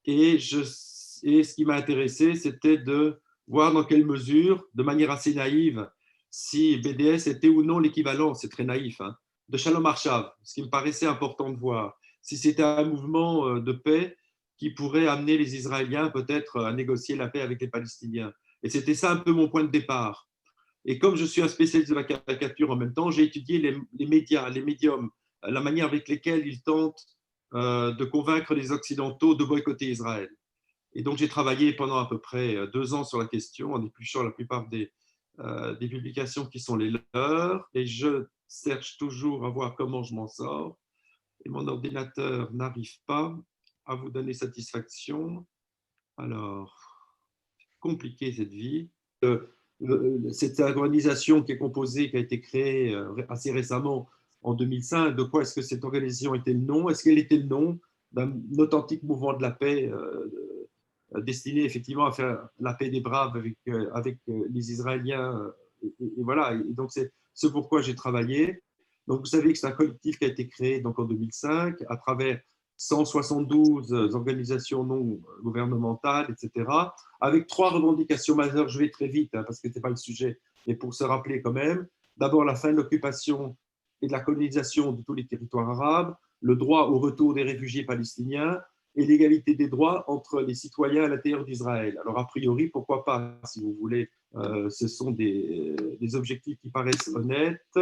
Et ce qui m'a intéressé, c'était de voir dans quelle mesure, de manière assez naïve, si BDS était ou non l'équivalent, c'est très naïf, hein, de Shalom Arshav, ce qui me paraissait important de voir. Si c'était un mouvement de paix qui pourrait amener les Israéliens peut-être à négocier la paix avec les Palestiniens. Et c'était ça un peu mon point de départ. Et comme je suis un spécialiste de la caricature en même temps, j'ai étudié les médias, les médiums, la manière avec lesquels ils tentent de convaincre les Occidentaux de boycotter Israël. Et donc, j'ai travaillé pendant à peu près 2 ans sur la question, en épluchant la plupart des publications qui sont les leurs. Et je cherche toujours à voir comment je m'en sors. Et mon ordinateur n'arrive pas à vous donner satisfaction. Alors, compliqué cette vie. Cette organisation qui est composée, qui a été créée assez récemment, en 2005, de quoi est-ce que cette organisation était le nom? Est-ce qu'elle était le nom d'un authentique mouvement de la paix destiné effectivement à faire la paix des braves avec les Israéliens? Et voilà, et donc c'est ce pourquoi j'ai travaillé. Donc vous savez que c'est un collectif qui a été créé donc en 2005 à travers 172 organisations non gouvernementales, etc., avec 3 revendications majeures. Je vais très vite parce que ce n'est pas le sujet, mais pour se rappeler quand même. D'abord, la fin de l'occupation et de la colonisation de tous les territoires arabes, le droit au retour des réfugiés palestiniens et l'égalité des droits entre les citoyens à l'intérieur d'Israël. Alors, a priori, pourquoi pas, si vous voulez, ce sont des objectifs qui paraissent honnêtes.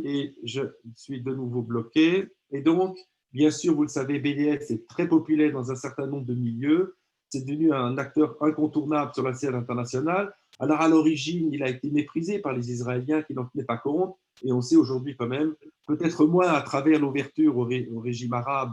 Et je suis de nouveau bloqué. Et donc, bien sûr, vous le savez, BDS est très populaire dans un certain nombre de milieux. C'est devenu un acteur incontournable sur la scène internationale. Alors, à l'origine, il a été méprisé par les Israéliens qui n'en tenaient pas compte. Et on sait aujourd'hui quand même, peut-être moins à travers l'ouverture au régime arabe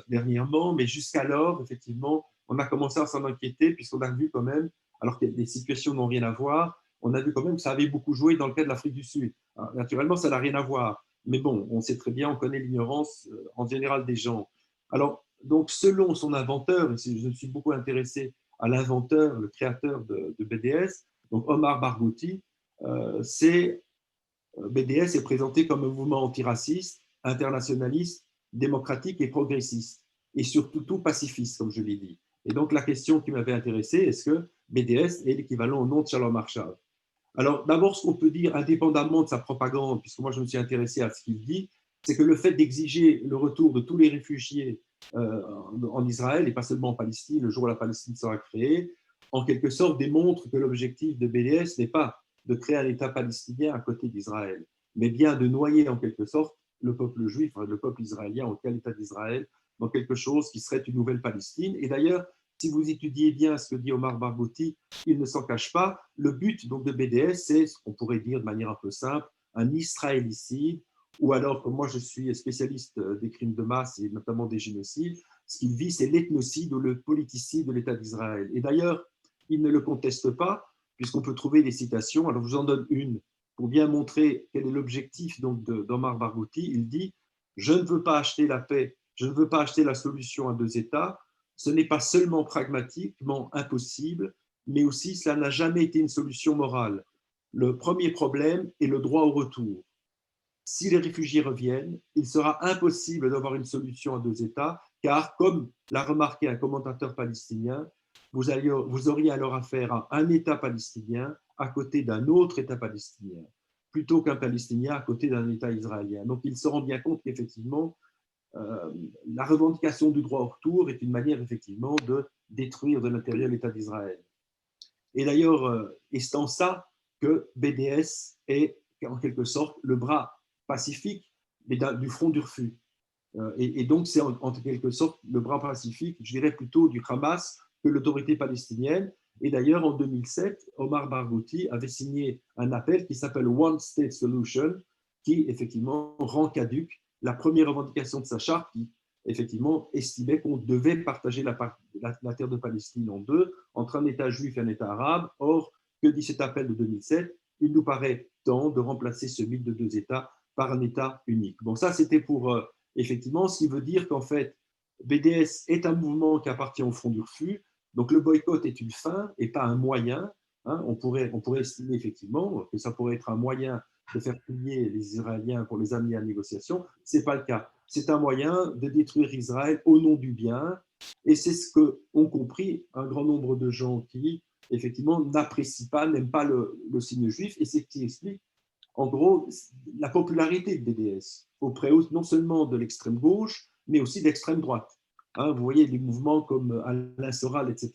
dernièrement, mais jusqu'alors, effectivement, on a commencé à s'en inquiéter puisqu'on a vu quand même, alors que les situations n'ont rien à voir, on a vu quand même que ça avait beaucoup joué dans le cas de l'Afrique du Sud. Alors, naturellement, ça n'a rien à voir. Mais bon, on sait très bien, on connaît l'ignorance en général des gens. Alors, donc, selon son inventeur, et je me suis beaucoup intéressé à l'inventeur, le créateur de BDS, donc Omar Barghouti, BDS est présenté comme un mouvement antiraciste, internationaliste, démocratique et progressiste, et surtout tout pacifiste, comme je l'ai dit. Et donc, la question qui m'avait intéressé, est-ce que BDS est l'équivalent au nom de Shalom Marshall? Alors, d'abord, ce qu'on peut dire, indépendamment de sa propagande, puisque moi je me suis intéressé à ce qu'il dit, c'est que le fait d'exiger le retour de tous les réfugiés en Israël, et pas seulement en Palestine, le jour où la Palestine sera créée, en quelque sorte démontre que l'objectif de BDS n'est pas de créer un État palestinien à côté d'Israël, mais bien de noyer en quelque sorte le peuple juif, le peuple israélien, en quel État d'Israël, dans quelque chose qui serait une nouvelle Palestine. Et d'ailleurs, si vous étudiez bien ce que dit Omar Barghouti, il ne s'en cache pas. Le but donc, de BDS, c'est ce qu'on pourrait dire de manière un peu simple, un israélicide, ou alors, comme moi je suis spécialiste des crimes de masse et notamment des génocides, ce qu'il vit, c'est l'ethnocide ou le politicide de l'État d'Israël. Et d'ailleurs, il ne le conteste pas, puisqu'on peut trouver des citations. Alors, je vous en donne une pour bien montrer quel est l'objectif d'Omar Barghouti. Il dit « Je ne veux pas acheter la paix, je ne veux pas acheter la solution à 2 États. Ce n'est pas seulement pragmatiquement impossible, mais aussi cela n'a jamais été une solution morale. Le premier problème est le droit au retour. Si les réfugiés reviennent, il sera impossible d'avoir une solution à 2 États, car, comme l'a remarqué un commentateur palestinien, vous auriez alors affaire à un État palestinien à côté d'un autre État palestinien, plutôt qu'un Palestinien à côté d'un État israélien. Donc, il se rend bien compte qu'effectivement, la revendication du droit au retour est une manière effectivement de détruire de l'intérieur l'État d'Israël. Et d'ailleurs, c'est en ça que BDS est en quelque sorte le bras pacifique du front d'Urfu. Et donc c'est en quelque sorte le bras pacifique, je dirais plutôt du Hamas que l'autorité palestinienne. Et d'ailleurs, en 2007, Omar Barghouti avait signé un appel qui s'appelle One State Solution, qui effectivement rend caduque la première revendication de sa charte, qui effectivement estimait qu'on devait partager la terre de Palestine en 2, entre un État juif et un État arabe. Or, que dit cet appel de 2007? Il nous paraît temps de remplacer ce mythe de 2 États par un État unique. Bon, ça c'était pour effectivement, ce qui veut dire qu'en fait, BDS est un mouvement qui appartient au front d'Urfu, donc le boycott est une fin et pas un moyen. Hein, on pourrait estimer effectivement que ça pourrait être un moyen de faire plier les Israéliens pour les amener à la négociation. Ce n'est pas le cas. C'est un moyen de détruire Israël au nom du bien, et c'est ce qu'ont compris un grand nombre de gens qui, effectivement, n'apprécient pas, n'aiment pas le signe juif, et c'est ce qui explique, en gros, la popularité de BDS auprès non seulement de l'extrême gauche, mais aussi de l'extrême droite. Hein, vous voyez des mouvements comme Alain Soral, etc.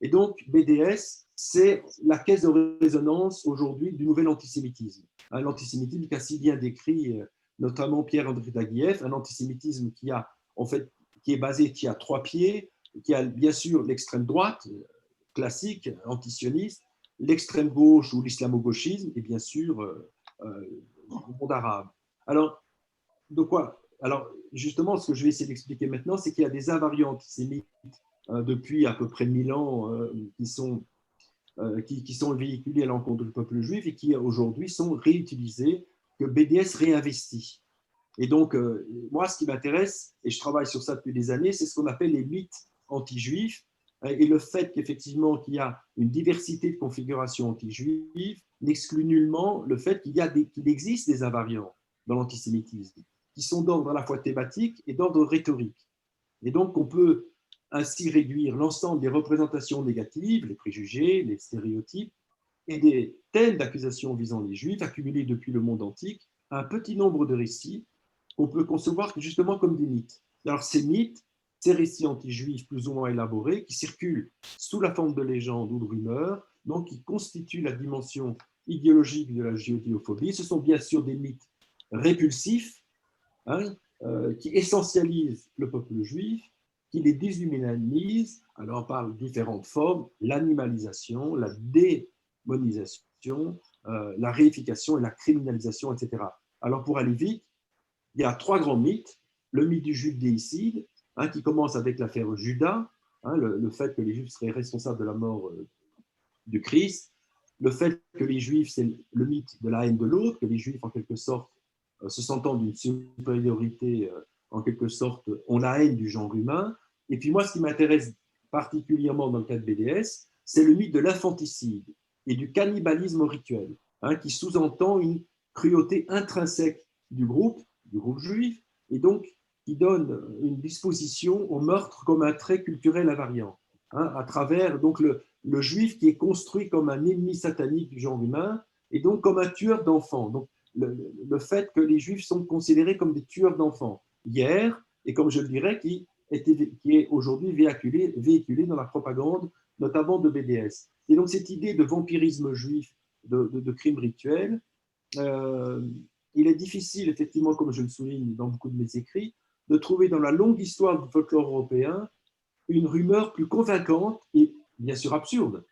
Et donc, BDS c'est la caisse de résonance aujourd'hui du nouvel antisémitisme. L'antisémitisme qu'a si bien décrit notamment Pierre-André Taguieff, un antisémitisme qui est basé, qui a 3 pieds, qui a bien sûr l'extrême droite, classique, antisioniste, l'extrême gauche ou l'islamo-gauchisme, et bien sûr le monde arabe. Alors, de quoi? Alors, justement, ce que je vais essayer d'expliquer maintenant, c'est qu'il y a des invariants antisémites depuis à peu près 1000 ans qui sont véhiculés à l'encontre du peuple juif et qui aujourd'hui sont réutilisés, que BDS réinvestit. Et donc, moi, ce qui m'intéresse, et je travaille sur ça depuis des années, c'est ce qu'on appelle les mythes anti-juifs, et le fait qu'effectivement qu'il y a une diversité de configurations anti-juives n'exclut nullement le fait qu'il existe des invariants dans l'antisémitisme, qui sont d'ordre à la fois thématique et d'ordre rhétorique. Et donc, on peut ainsi réduire l'ensemble des représentations négatives, les préjugés, les stéréotypes, et des thèmes d'accusation visant les Juifs, accumulés depuis le monde antique, à un petit nombre de récits qu'on peut concevoir justement comme des mythes. Alors, ces mythes, ces récits anti-juifs plus ou moins élaborés, qui circulent sous la forme de légendes ou de rumeurs, donc qui constituent la dimension idéologique de la judéophobie, ce sont bien sûr des mythes répulsifs, qui essentialisent le peuple juif, qui les déshumanisent. Alors on parle de différentes formes, l'animalisation, la démonisation, la réification et la criminalisation, etc. Alors pour aller vite, il y a 3 grands mythes. Le mythe du juif déicide, qui commence avec l'affaire Judas, le fait que les Juifs seraient responsables de la mort du Christ, le fait que les Juifs, c'est le mythe de la haine de l'autre, que les Juifs, en quelque sorte, se sentant d'une supériorité, en quelque sorte, ont la haine du genre humain. Et puis moi, ce qui m'intéresse particulièrement dans le cas de BDS, c'est le mythe de l'infanticide et du cannibalisme rituel, qui sous-entend une cruauté intrinsèque du groupe juif, et donc qui donne une disposition au meurtre comme un trait culturel invariant, à travers donc le juif qui est construit comme un ennemi satanique du genre humain, et donc comme un tueur d'enfants. Donc le fait que les juifs sont considérés comme des tueurs d'enfants hier, et comme je le dirais, qui est aujourd'hui véhiculé dans la propagande, notamment de BDS. Et donc cette idée de vampirisme juif, de crime rituel, il est difficile, effectivement, comme je le souligne dans beaucoup de mes écrits, de trouver dans la longue histoire du folklore européen une rumeur plus convaincante et bien sûr absurde,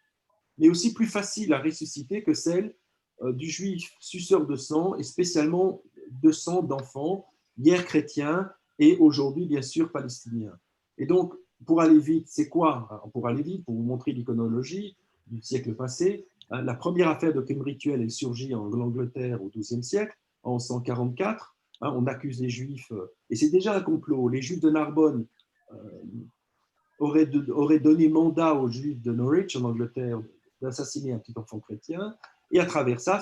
mais aussi plus facile à ressusciter que celle du juif suceur de sang, et spécialement de sang d'enfants, hier chrétiens et aujourd'hui bien sûr palestiniens. Et donc, pour aller vite, c'est quoi? Pour aller vite, pour vous montrer l'iconologie du siècle passé, la première affaire de crime rituel, elle surgit en Angleterre au XIIe siècle, en 144. On accuse les Juifs, et c'est déjà un complot. Les Juifs de Narbonne auraient donné mandat aux Juifs de Norwich, en Angleterre, d'assassiner un petit enfant chrétien. Et à travers ça,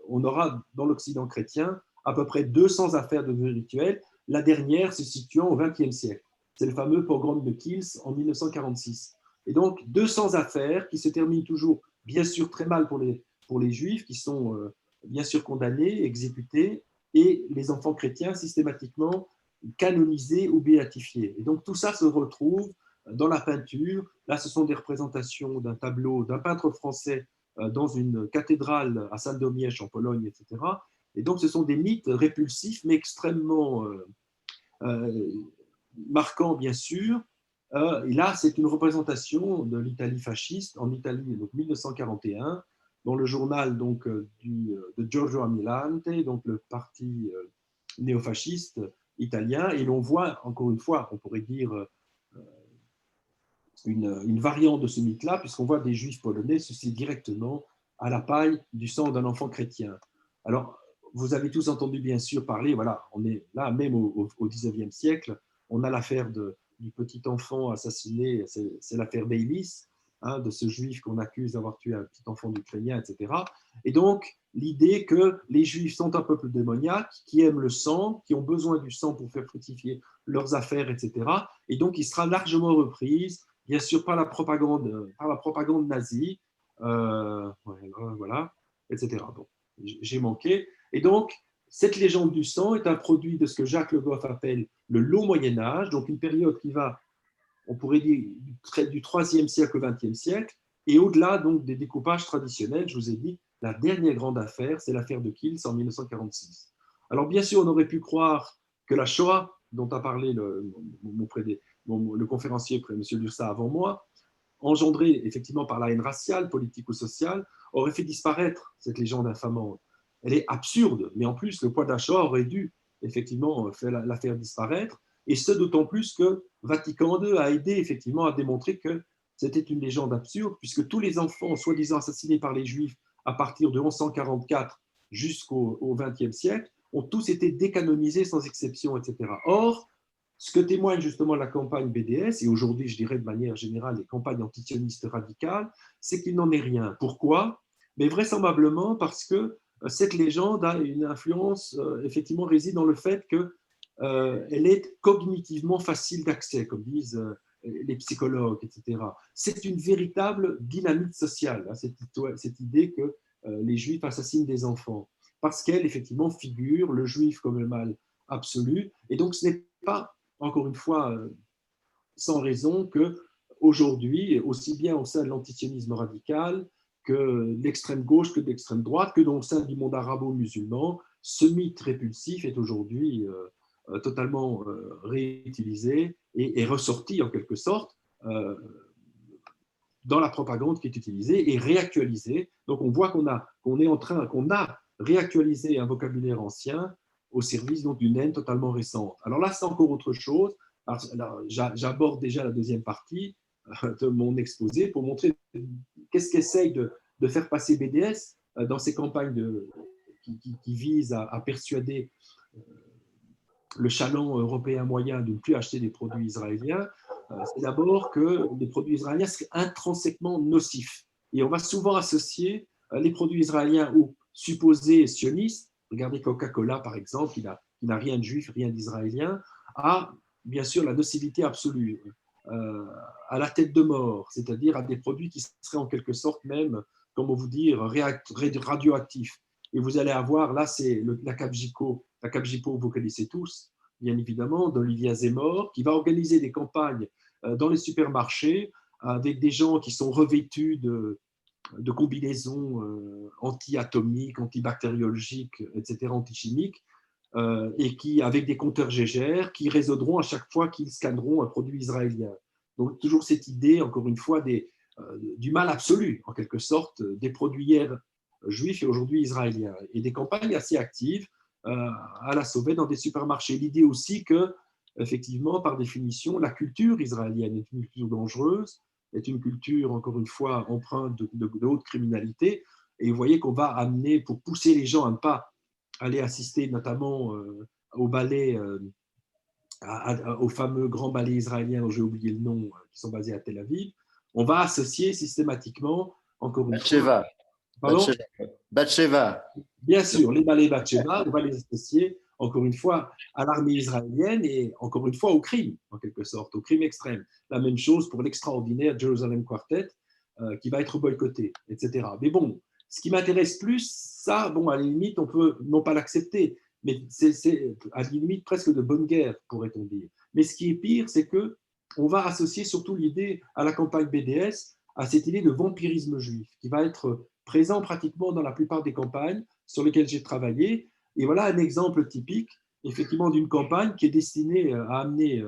on aura dans l'Occident chrétien à peu près 200 affaires de rituels, la dernière se situant au XXe siècle. C'est le fameux pogrom de Kielce en 1946. Et donc, 200 affaires qui se terminent toujours, bien sûr, très mal pour les Juifs, qui sont bien sûr condamnés, exécutés, et les enfants chrétiens systématiquement canonisés ou béatifiés. Et donc, tout ça se retrouve dans la peinture. Là, ce sont des représentations d'un tableau d'un peintre français dans une cathédrale à Sandomierz en Pologne, etc. Et donc, ce sont des mythes répulsifs, mais extrêmement marquants, bien sûr. Et là, c'est une représentation de l'Italie fasciste en Italie, donc 1941, dans le journal donc, de Giorgio Almirante, donc le parti néofasciste italien. Et l'on voit, encore une fois, on pourrait dire une variante de ce mythe-là, puisqu'on voit des juifs polonais ceci directement à la paille du sang d'un enfant chrétien. Alors, vous avez tous entendu bien sûr parler, voilà, on est là même au XIXe siècle, on a l'affaire du petit enfant assassiné, c'est l'affaire Baylis, de ce juif qu'on accuse d'avoir tué un petit enfant ukrainien, etc. Et donc, l'idée que les juifs sont un peuple démoniaque, qui aiment le sang, qui ont besoin du sang pour faire fructifier leurs affaires, etc. Et donc, il sera largement reprise, bien sûr, par la propagande nazie, voilà, etc. Bon, j'ai manqué. Et donc, cette légende du sang est un produit de ce que Jacques Le Goff appelle le long Moyen-Âge, donc une période qui va, on pourrait dire, du IIIe siècle au XXe siècle, Et au-delà donc des découpages traditionnels, je vous ai dit, la dernière grande affaire, c'est l'affaire de Kiels en 1946. Alors bien sûr, on aurait pu croire que la Shoah, dont a parlé le conférencier, M. Lussa, avant moi, engendrée effectivement par la haine raciale, politique ou sociale, aurait fait disparaître cette légende infamante. Elle est absurde, mais en plus, le poids de la Shoah aurait dû effectivement la faire disparaître, et ce d'autant plus que Vatican II a aidé effectivement à démontrer que c'était une légende absurde, puisque tous les enfants soi-disant assassinés par les Juifs à partir de 1144 jusqu'au XXe siècle ont tous été décanonisés sans exception, etc. Or, ce que témoigne justement la campagne BDS, et aujourd'hui je dirais de manière générale les campagnes antisionistes radicales, c'est qu'il n'en est rien. Pourquoi? Mais vraisemblablement parce que cette légende a une influence, effectivement, réside dans le fait qu'elle est cognitivement facile d'accès, comme disent les psychologues, etc. C'est une véritable dynamique sociale, hein, cette idée que les Juifs assassinent des enfants, parce qu'elle, effectivement, figure le Juif comme le mal absolu. Et donc, ce n'est pas, encore une fois, sans raison qu'aujourd'hui, aussi bien au sein de l'antisionisme radical que l'extrême gauche, que de l'extrême droite, que dans le sein du monde arabo-musulman, ce mythe répulsif est aujourd'hui totalement réutilisé et ressorti en quelque sorte dans la propagande qui est utilisée et réactualisée. Donc on voit qu'on a réactualisé un vocabulaire ancien au service d'une haine totalement récente. Alors là, c'est encore autre chose. J'aborde déjà la deuxième partie de mon exposé pour montrer qu'est-ce qu'essaye de faire passer BDS dans ces campagnes qui visent à persuader le chaland européen moyen de ne plus acheter des produits israéliens. C'est d'abord que les produits israéliens seraient intrinsèquement nocifs. Et on va souvent associer les produits israéliens aux supposés sionistes, regardez Coca-Cola par exemple, qui n'a rien de juif, rien d'israélien, à bien sûr la nocivité absolue, à la tête de mort, c'est-à-dire à des produits qui seraient en quelque sorte même, comment vous dire, radioactifs. Et vous allez avoir, là c'est la Capgico, vous connaissez tous, bien évidemment, d'Olivia Zemmour, qui va organiser des campagnes dans les supermarchés avec des gens qui sont revêtus de combinaisons anti-atomiques, antibactériologiques, etc., antichimiques, et qui, avec des compteurs Gégère, qui résonneront à chaque fois qu'ils scanneront un produit israélien. Donc, toujours cette idée, encore une fois, du mal absolu, en quelque sorte, des produits hier juifs et aujourd'hui israéliens. Et des campagnes assez actives à la sauver dans des supermarchés. L'idée aussi que, effectivement, par définition, la culture israélienne est une culture dangereuse, est une culture, encore une fois, empreinte de haute criminalité. Et vous voyez qu'on va amener, pour pousser les gens à ne pas aller assister notamment au ballet, au fameux grand ballet israélien dont j'ai oublié le nom, qui sont basés à Tel Aviv, on va associer systématiquement, encore une fois… Batsheva. Bien sûr, les ballets Batsheva, on va les associer, encore une fois, à l'armée israélienne et encore une fois au crime, en quelque sorte, au crime extrême. La même chose pour l'extraordinaire Jerusalem Quartet, qui va être boycotté, etc. Mais bon, ce qui m'intéresse plus, ça, bon, à la limite, on peut non pas l'accepter, mais c'est à la limite presque de bonne guerre, pourrait-on dire. Mais ce qui est pire, c'est qu'on va associer surtout l'idée à la campagne BDS, à cette idée de vampirisme juif, qui va être présent pratiquement dans la plupart des campagnes sur lesquelles j'ai travaillé. Et voilà un exemple typique, effectivement, d'une campagne qui est destinée à amener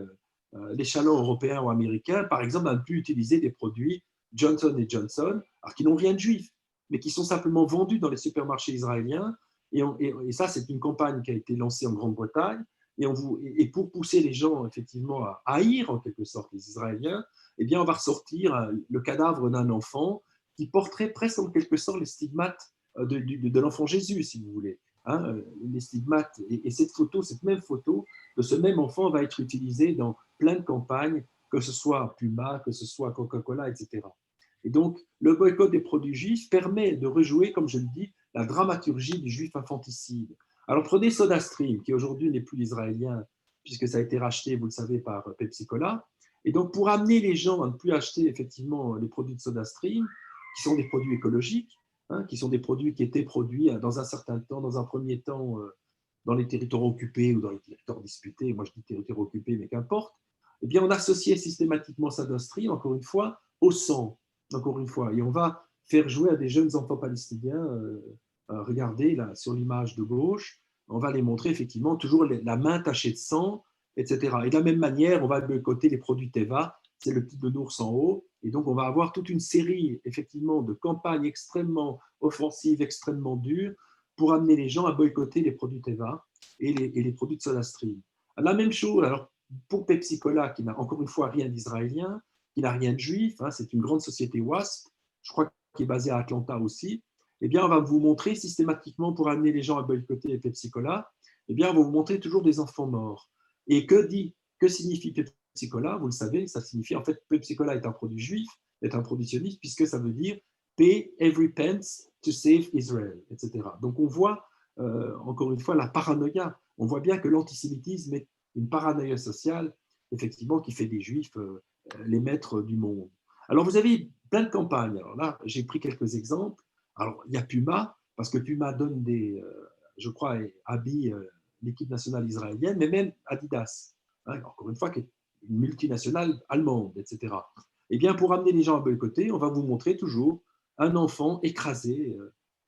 les chalands européens ou américains, par exemple, à ne plus utiliser des produits Johnson & Johnson, alors qui n'ont rien de juif, mais qui sont simplement vendus dans les supermarchés israéliens. Et ça, c'est une campagne qui a été lancée en Grande-Bretagne. Et pour pousser les gens, effectivement, à haïr, en quelque sorte, les Israéliens, eh bien, on va ressortir le cadavre d'un enfant qui porterait presque, en quelque sorte, les stigmates de l'enfant Jésus, si vous voulez. Hein, les stigmates. Et cette même photo de ce même enfant va être utilisée dans plein de campagnes, que ce soit Puma, que ce soit Coca-Cola, etc. Et donc, le boycott des produits juifs permet de rejouer, comme je le dis, la dramaturgie du juif infanticide. Alors, prenez SodaStream, qui aujourd'hui n'est plus israélien, puisque ça a été racheté, vous le savez, par Pepsi-Cola. Et donc, pour amener les gens à ne plus acheter effectivement les produits de SodaStream, qui sont des produits écologiques, hein, qui sont des produits qui étaient produits dans un certain temps, dans un premier temps, dans les territoires occupés ou dans les territoires disputés, moi je dis territoires occupés, mais qu'importe, eh bien, on associait systématiquement SodaStream, encore une fois, au sang. encore une fois. Et on va faire jouer à des jeunes enfants palestiniens. Regardez là sur l'image de gauche, on va les montrer effectivement toujours la main tachée de sang, etc. Et de la même manière, on va boycotter les produits Teva, c'est le petit nounours en haut. Et donc, on va avoir toute une série effectivement de campagnes extrêmement offensives, extrêmement dures, pour amener les gens à boycotter les produits Teva et les produits de SodaStream. La même chose, alors pour Pepsi Cola, qui n'a encore une fois rien d'israélien, qui n'a rien de juif, hein, c'est une grande société WASP, je crois qui est basée à Atlanta aussi, eh bien, on va vous montrer systématiquement, pour amener les gens à boycotter Pepsi Cola, eh bien, on va vous montrer toujours des enfants morts. Et que signifie Pepsi Cola? Vous le savez, ça signifie, en fait, Pepsi Cola est un produit juif, est un produit sioniste, puisque ça veut dire pay every pence to save Israel, etc. Donc, on voit, encore une fois, la paranoïa. On voit bien que l'antisémitisme est une paranoïa sociale, effectivement, qui fait des juifs les maîtres du monde. Alors, vous avez plein de campagnes. Alors là, j'ai pris quelques exemples. Alors, il y a Puma, parce que Puma donne je crois, habille l'équipe nationale israélienne, mais même Adidas, hein, encore une fois, qui est une multinationale allemande, etc. Eh bien, pour amener les gens à boycotter, on va vous montrer toujours un enfant écrasé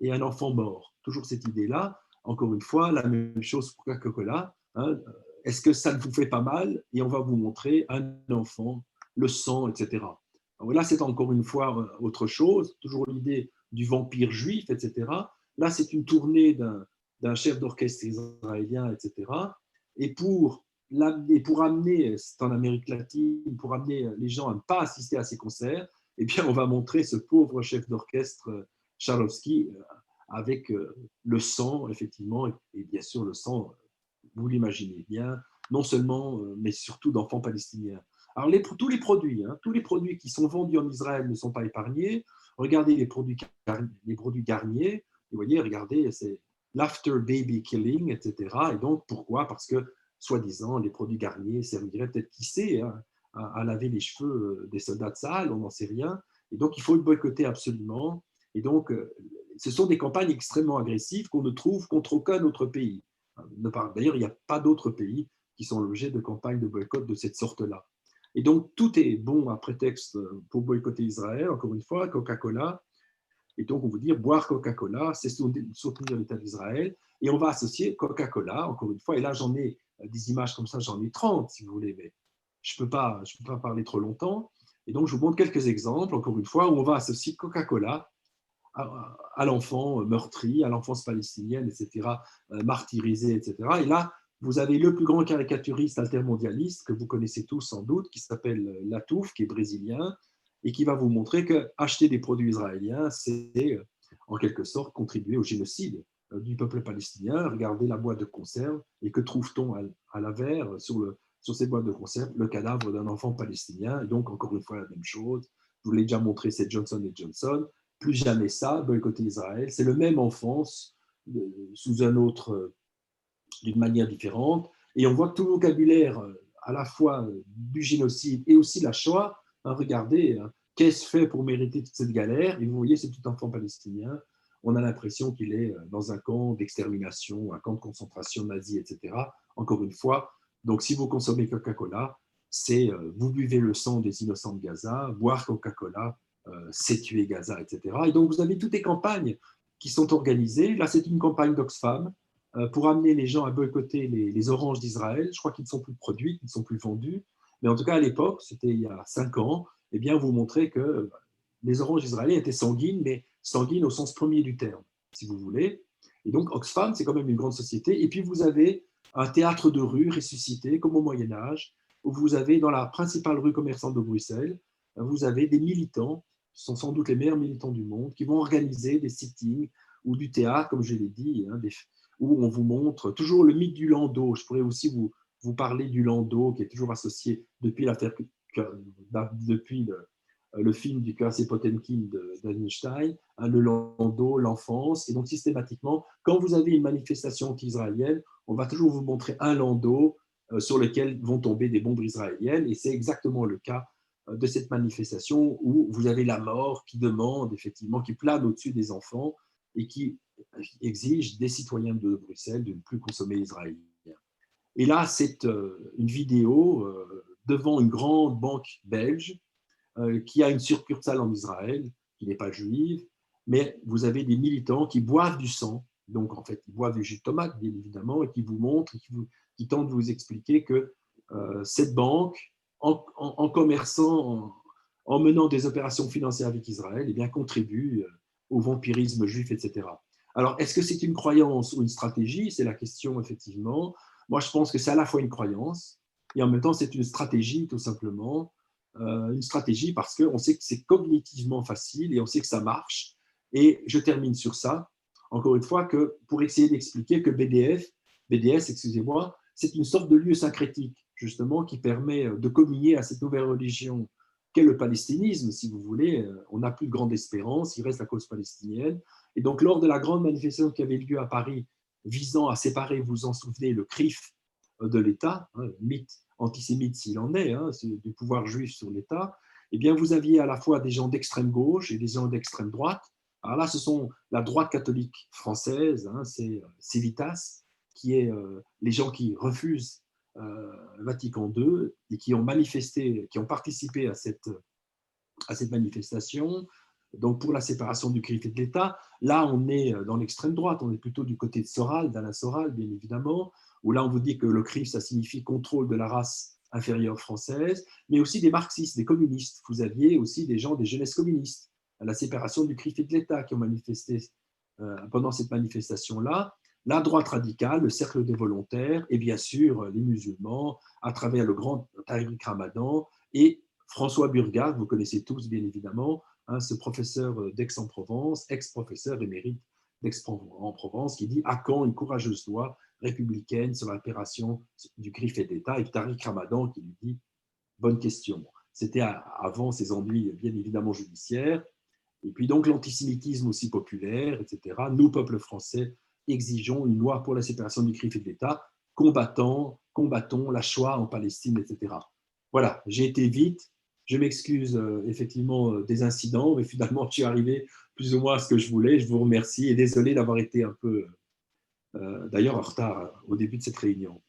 et un enfant mort. Toujours cette idée-là. Encore une fois, la même chose pour Coca-Cola. Hein, est-ce que ça ne vous fait pas mal? Et on va vous montrer un enfant, le sang, etc. Donc là, c'est encore une fois autre chose. Toujours l'idée du vampire juif, etc. Là, c'est une tournée d'un chef d'orchestre israélien, etc. Et pour amener, c'est en Amérique latine, pour amener les gens à ne pas assister à ces concerts, eh bien, on va montrer ce pauvre chef d'orchestre, Charlovski, avec le sang, effectivement, et bien sûr le sang, vous l'imaginez bien, non seulement, mais surtout d'enfants palestiniens. Alors, tous les produits, hein, tous les produits qui sont vendus en Israël ne sont pas épargnés. Regardez les produits Garnier. Vous voyez, regardez, c'est l'after baby killing, etc. Et donc, pourquoi? Parce que, soi-disant, les produits Garnier serviraient peut-être, qui sait, hein, à laver les cheveux des soldats de Tsahal, on n'en sait rien. Et donc, il faut le boycotter absolument. Et donc, ce sont des campagnes extrêmement agressives qu'on ne trouve contre aucun autre pays. D'ailleurs, il n'y a pas d'autres pays qui sont l'objet de campagnes de boycott de cette sorte-là. Et donc, tout est bon à prétexte pour boycotter Israël, encore une fois, Coca-Cola. Et donc, on veut dire boire Coca-Cola, c'est soutenir l'État d'Israël. Et on va associer Coca-Cola, encore une fois, et là, j'en ai des images comme ça, j'en ai 30, si vous voulez, mais je ne peux pas parler trop longtemps. Et donc, je vous montre quelques exemples, encore une fois, où on va associer Coca-Cola à l'enfant meurtri, à l'enfance palestinienne, etc., martyrisée, etc. Et là, vous avez le plus grand caricaturiste altermondialiste que vous connaissez tous sans doute, qui s'appelle Latouf, qui est brésilien, et qui va vous montrer que acheter des produits israéliens, c'est en quelque sorte contribuer au génocide du peuple palestinien. Regardez la boîte de conserve, et que trouve-t-on à l'avers sur ces boîtes de conserve? Le cadavre d'un enfant palestinien. Et donc, encore une fois, la même chose. Je vous l'ai déjà montré, c'est Johnson & Johnson. Plus jamais ça, boycotter Israël. C'est le même enfance, sous un autre, d'une manière différente. Et on voit tout le vocabulaire, à la fois du génocide et aussi la Shoah. Hein, regardez, qu'est-ce fait pour mériter toute cette galère? Et vous voyez, c'est tout enfant palestinien. On a l'impression qu'il est dans un camp d'extermination, un camp de concentration nazi, etc. Encore une fois, donc si vous consommez Coca-Cola, c'est vous buvez le sang des innocents de Gaza, boire Coca-Cola, c'est tuer Gaza, etc. Et donc, vous avez toutes les campagnes qui sont organisées. Là, c'est une campagne d'Oxfam pour amener les gens à boycotter les oranges d'Israël. Je crois qu'ils ne sont plus produits, qu'ils ne sont plus vendus. Mais en tout cas, à l'époque, c'était il y a 5 ans, eh bien, vous montrez que les oranges israéliennes étaient sanguines, mais sanguines au sens premier du terme, si vous voulez. Et donc, Oxfam, c'est quand même une grande société. Et puis, vous avez un théâtre de rue ressuscité, comme au Moyen-Âge, où vous avez, dans la principale rue commerçante de Bruxelles, vous avez des militants, qui sont sans doute les meilleurs militants du monde, qui vont organiser des sittings ou du théâtre, comme je l'ai dit, hein, où on vous montre toujours le mythe du landau. Je pourrais aussi vous parler du landau, qui est toujours associé depuis le film du Curse Potemkin d'Einstein, hein, le landau, l'enfance. Et donc, systématiquement, quand vous avez une manifestation anti-israélienne, on va toujours vous montrer un landau sur lequel vont tomber des bombes israéliennes. Et c'est exactement le cas de cette manifestation où vous avez la mort qui demande, effectivement, qui plane au-dessus des enfants et qui exige des citoyens de Bruxelles de ne plus consommer israélien. Et là, c'est une vidéo devant une grande banque belge qui a une succursale en Israël, qui n'est pas juive, mais vous avez des militants qui boivent du sang, donc en fait, ils boivent du jus de tomate, bien évidemment, et qui vous montrent, qui tentent de vous expliquer que cette banque, en commerçant, en menant des opérations financières avec Israël, eh bien, contribue au vampirisme juif, etc. Alors, est-ce que c'est une croyance ou une stratégie? C'est la question, effectivement. Moi, je pense que c'est à la fois une croyance et en même temps, c'est une stratégie, tout simplement. Une stratégie parce qu'on sait que c'est cognitivement facile et on sait que ça marche. Et je termine sur ça, encore une fois, que pour essayer d'expliquer que BDS, excusez-moi, c'est une sorte de lieu syncrétique, justement, qui permet de communier à cette nouvelle religion qu'est le palestinisme, si vous voulez. On n'a plus de grande espérance, il reste la cause palestinienne. Et donc, lors de la grande manifestation qui avait lieu à Paris, visant à séparer, vous vous en souvenez, le CRIF de l'État, mythe antisémite s'il en est, du pouvoir juif sur l'État, eh bien, vous aviez à la fois des gens d'extrême gauche et des gens d'extrême droite. Alors là, ce sont la droite catholique française, c'est Civitas, qui est les gens qui refusent Vatican II et qui ont manifesté, qui ont participé à cette manifestation, donc pour la séparation du CRIF et de l'État. Là, on est dans l'extrême droite, on est plutôt du côté de Soral, d'Alain Soral, bien évidemment, où là, on vous dit que le CRIF, ça signifie contrôle de la race inférieure française, mais aussi des marxistes, des communistes. Vous aviez aussi des gens des jeunesses communistes, à la séparation du CRIF et de l'État, qui ont manifesté pendant cette manifestation-là. La droite radicale, le cercle des volontaires, et bien sûr les musulmans, à travers le grand Tariq Ramadan, et François Burgard, vous connaissez tous bien évidemment, ce professeur d'Aix-en-Provence, ex-professeur émérite d'Aix-en-Provence, qui dit « À quand une courageuse loi républicaine sur l'opération du CRIF et d'État ?» Et Tariq Ramadan qui lui dit « Bonne question ». C'était avant ces ennuis bien évidemment judiciaires. Et puis donc l'antisémitisme aussi populaire, etc. Nous, peuple français, exigeons une loi pour la séparation du CRIF et de l'État, combattons la Shoah en Palestine, etc. Voilà, j'ai été vite. Je m'excuse effectivement des incidents, mais finalement, je suis arrivé plus ou moins à ce que je voulais. Je vous remercie et désolé d'avoir été un peu, d'ailleurs, en retard au début de cette réunion.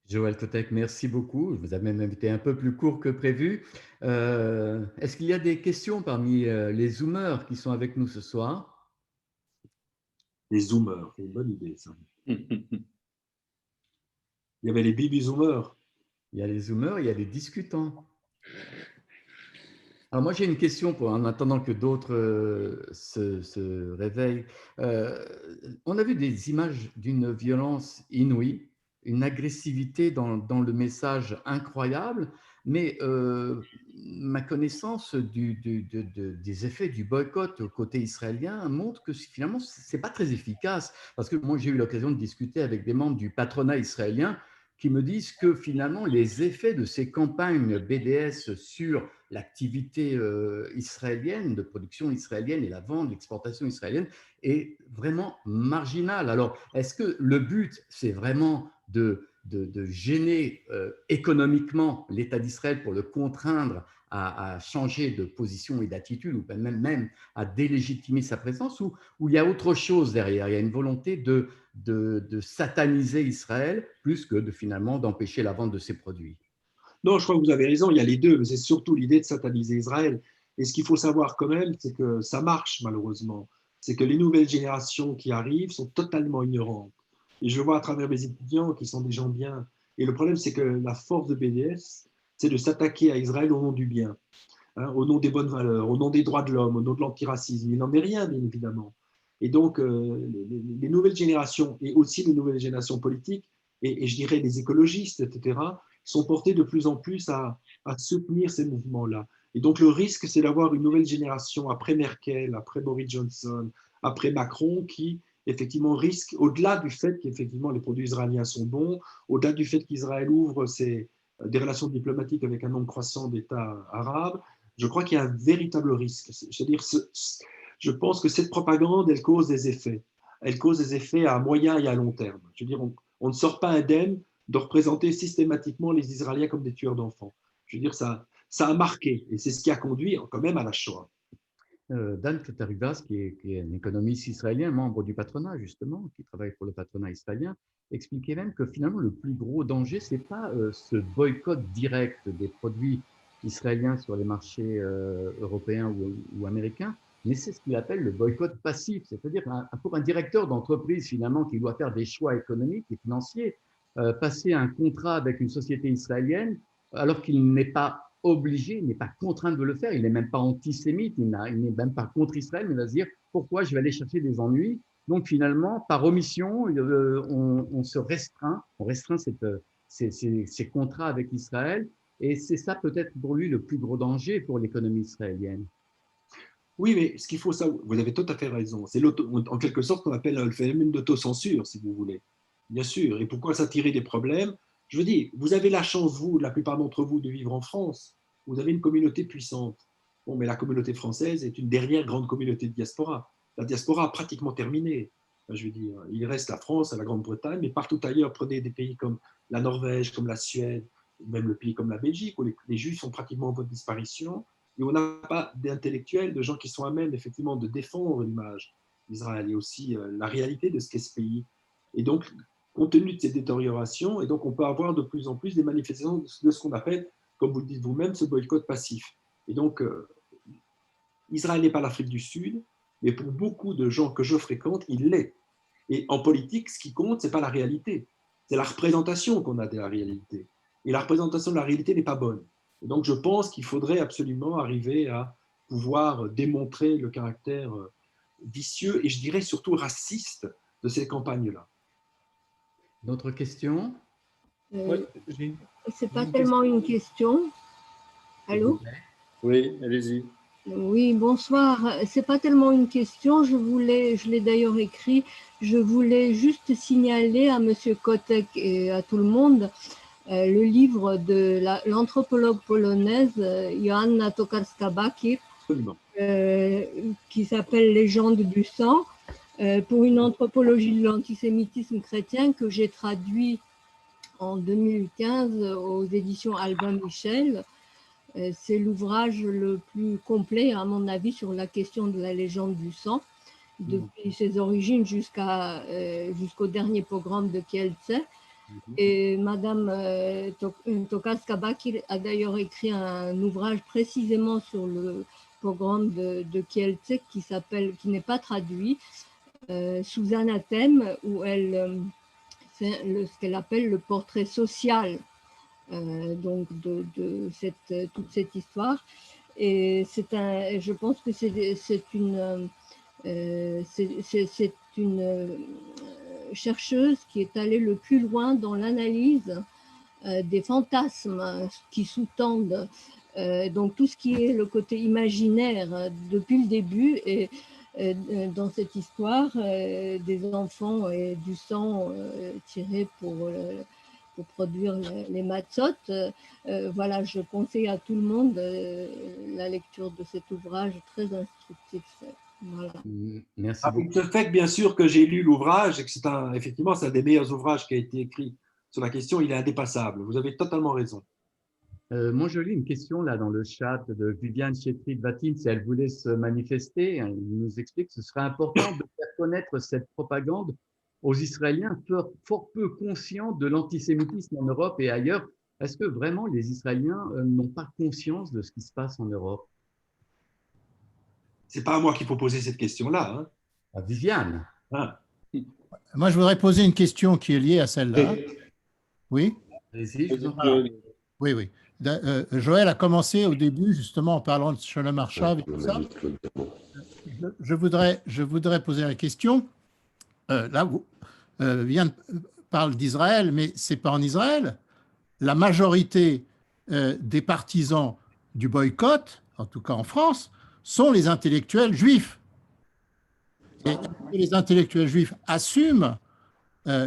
Joël Kotek, merci beaucoup. Vous avez même été un peu plus court que prévu. Est-ce qu'il y a des questions parmi les Zoomers qui sont avec nous ce soir? Les Zoomers, c'est une bonne idée, ça. Il y avait les Bibi Zoomers. Il y a les Zoomers, il y a les discutants. Alors moi, j'ai une question en attendant que d'autres se réveillent. On a vu des images d'une violence inouïe, une agressivité dans le message incroyable, mais ma connaissance des effets du boycott au côté israélien montre que finalement, ce n'est pas très efficace. Parce que moi, j'ai eu l'occasion de discuter avec des membres du patronat israélien qui me disent que finalement, les effets de ces campagnes BDS sur l'activité israélienne, de production israélienne et la vente, l'exportation israélienne est vraiment marginale. Alors, est-ce que le but, c'est vraiment de gêner économiquement l'État d'Israël pour le contraindre à changer de position et d'attitude, ou même à délégitimer sa présence, ou il y a autre chose derrière? Il y a une volonté de sataniser Israël plus que finalement d'empêcher la vente de ses produits. Non, je crois que vous avez raison, il y a les deux, mais c'est surtout l'idée de sataniser Israël. Et ce qu'il faut savoir quand même, c'est que ça marche malheureusement. C'est que les nouvelles générations qui arrivent sont totalement ignorantes. Et je vois à travers mes étudiants qui sont des gens bien. Et le problème, c'est que la force de BDS, c'est de s'attaquer à Israël au nom du bien, au nom des bonnes valeurs, au nom des droits de l'homme, au nom de l'antiracisme. Il n'en est rien, bien évidemment. Et donc, les nouvelles générations, et aussi les nouvelles générations politiques, et je dirais les écologistes, etc., sont portés de plus en plus à soutenir ces mouvements-là. Et donc, le risque, c'est d'avoir une nouvelle génération après Merkel, après Boris Johnson, après Macron, qui, effectivement, risque, au-delà du fait qu'effectivement les produits israéliens sont bons, au-delà du fait qu'Israël ouvre des relations diplomatiques avec un nombre croissant d'États arabes, je crois qu'il y a un véritable risque. C'est-à-dire, je pense que cette propagande, elle cause des effets. Elle cause des effets à moyen et à long terme. Je veux dire, on ne sort pas indemne de représenter systématiquement les Israéliens comme des tueurs d'enfants. Je veux dire, ça a marqué, et c'est ce qui a conduit quand même à la Shoah. Dan Katarivas, qui est un économiste israélien, membre du patronat justement, qui travaille pour le patronat israélien, expliquait même que finalement le plus gros danger, ce n'est pas ce boycott direct des produits israélien sur les marchés européens ou américains, mais c'est ce qu'il appelle le boycott passif, c'est-à-dire pour un directeur d'entreprise finalement qui doit faire des choix économiques et financiers, passer un contrat avec une société israélienne alors qu'il n'est pas obligé, il n'est pas contraint de le faire, il n'est même pas antisémite, il n'est même pas contre Israël, mais il va se dire pourquoi je vais aller chercher des ennuis. Donc finalement, par omission, on se restreint, on restreint ces contrats avec Israël, et c'est ça peut-être pour lui le plus gros danger pour l'économie israélienne. Oui, mais ce qu'il faut savoir, vous avez tout à fait raison, c'est en quelque sorte ce qu'on appelle le phénomène d'autocensure, si vous voulez. Bien sûr, et pourquoi s'attirer des problèmes? Je veux dire, vous avez la chance, vous, la plupart d'entre vous, de vivre en France. Vous avez une communauté puissante. Bon, mais la communauté française est une dernière grande communauté de diaspora. La diaspora a pratiquement terminé. Enfin, je veux dire, il reste la France, la Grande-Bretagne, mais partout ailleurs, prenez des pays comme la Norvège, comme la Suède, même le pays comme la Belgique, où les Juifs sont pratiquement en voie de disparition, et on n'a pas d'intellectuels, de gens qui sont à même effectivement de défendre l'image d'Israël et aussi la réalité de ce qu'est ce pays. Et donc, compte tenu de ces détériorations, et donc on peut avoir de plus en plus des manifestations de ce qu'on appelle, comme vous le dites vous-même, ce boycott passif. Et donc, Israël n'est pas l'Afrique du Sud, mais pour beaucoup de gens que je fréquente, il l'est. Et en politique, ce qui compte, ce n'est pas la réalité, c'est la représentation qu'on a de la réalité. Et la représentation de la réalité n'est pas bonne. Et donc, je pense qu'il faudrait absolument arriver à pouvoir démontrer le caractère vicieux et je dirais surtout raciste de ces campagnes-là. D'autres questions? C'est pas tellement une question. Allô? Oui, allez-y. Oui, bonsoir. C'est pas tellement une question. Je l'ai d'ailleurs écrit. Je voulais juste signaler à Monsieur Kotek et à tout le monde le livre de l'anthropologue polonaise Joanna Tokarska-Bakir qui s'appelle Légende du sang, pour une anthropologie de l'antisémitisme chrétien que j'ai traduit en 2015 aux éditions Albin Michel. C'est l'ouvrage le plus complet, à mon avis, sur la question de la légende du sang, depuis ses origines jusqu'au dernier pogrom de Kielce. Et Madame Tokarska-Bakir a d'ailleurs écrit un ouvrage précisément sur le pogrom de Kielce qui n'est pas traduit, sous anathème, où elle fait ce qu'elle appelle le portrait social donc de toute cette histoire. Et je pense que c'est une chercheuse qui est allée le plus loin dans l'analyse des fantasmes qui sous-tendent donc tout ce qui est le côté imaginaire depuis le début, et dans cette histoire des enfants et du sang tiré pour produire les matzot. Voilà, je conseille à tout le monde la lecture de cet ouvrage très instructif. Voilà. Merci Avec beaucoup. le fait, bien sûr, que j'ai lu l'ouvrage et que effectivement, c'est un des meilleurs ouvrages qui a été écrit sur la question, il est indépassable. Vous avez totalement raison. Moi, je lis une question là dans le chat de Viviane Chétrid-Vatine, si elle voulait se manifester. Il nous explique que ce serait important de faire connaître cette propagande aux Israéliens fort peu conscients de l'antisémitisme en Europe et ailleurs. Est-ce que vraiment les Israéliens n'ont pas conscience de ce qui se passe en Europe? C'est pas à moi qu'il faut poser cette question-là. Hein. À Viviane. Ah. Moi, je voudrais poser une question qui est liée à celle-là. Oui? Allez-y, Oui, oui. Joël a commencé au début justement en parlant de Sholom Arshav et tout ça. Je voudrais poser la question. Là, Viviane parle d'Israël, mais ce n'est pas en Israël. La majorité des partisans du boycott, en tout cas en France, sont les intellectuels juifs. Et les intellectuels juifs assument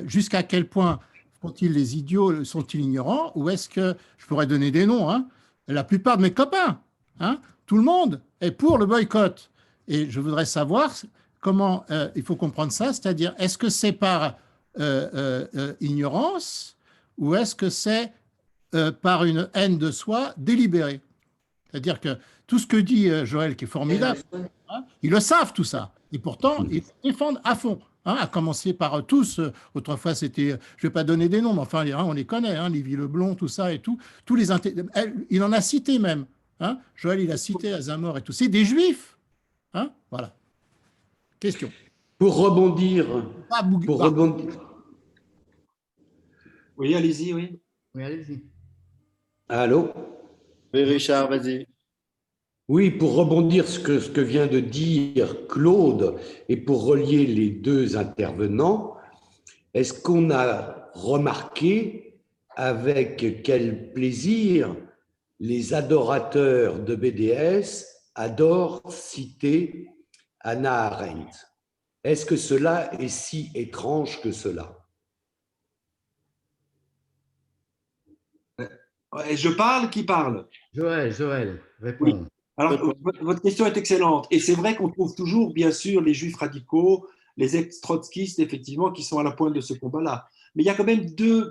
jusqu'à quel point sont-ils les idiots, sont-ils ignorants, ou est-ce que, je pourrais donner des noms, hein, la plupart de mes copains, hein, tout le monde est pour le boycott. Et je voudrais savoir comment il faut comprendre ça, c'est-à-dire est-ce que c'est par ignorance ou est-ce que c'est par une haine de soi délibérée? C'est-à-dire que tout ce que dit Joël, qui est formidable, hein, ils le savent tout ça, et pourtant ils défendent à fond. hein, à commencer par tous. Autrefois, c'était, je ne vais pas donner des noms, mais enfin, on les connaît, hein, Lévy Leblond, tout ça et tout. Tous les il en a cité même. Hein, Joël, il a cité Azamor et tout. C'est des juifs. Hein, voilà. Question. Pour rebondir, Oui, allez-y, oui. Oui, allez-y. Allô? Oui, Richard, vas-y. Oui, pour rebondir ce que vient de dire Claude et pour relier les deux intervenants, est-ce qu'on a remarqué avec quel plaisir les adorateurs de BDS adorent citer Hannah Arendt? Est-ce que cela est si étrange que cela? Je parle, qui parle? Joël, réponds. Oui. Alors, votre question est excellente. Et c'est vrai qu'on trouve toujours, bien sûr, les juifs radicaux, les ex-trotskistes, effectivement, qui sont à la pointe de ce combat-là. Mais il y a quand même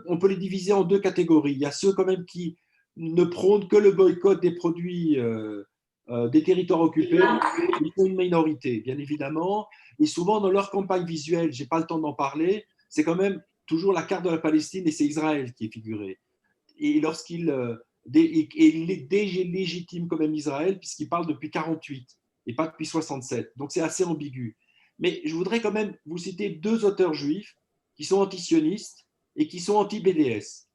on peut les diviser en deux catégories. Il y a ceux quand même qui ne prônent que le boycott des produits des territoires occupés. Ils sont une minorité, bien évidemment. Et souvent, dans leur campagne visuelle, je n'ai pas le temps d'en parler, c'est quand même toujours la carte de la Palestine et c'est Israël qui est figuré. Et lorsqu'il il légitime quand même Israël, puisqu'il parle depuis 48 et pas depuis 67. Donc c'est assez ambigu. Mais je voudrais quand même vous citer deux auteurs juifs qui sont antisionistes et qui sont anti-BDS.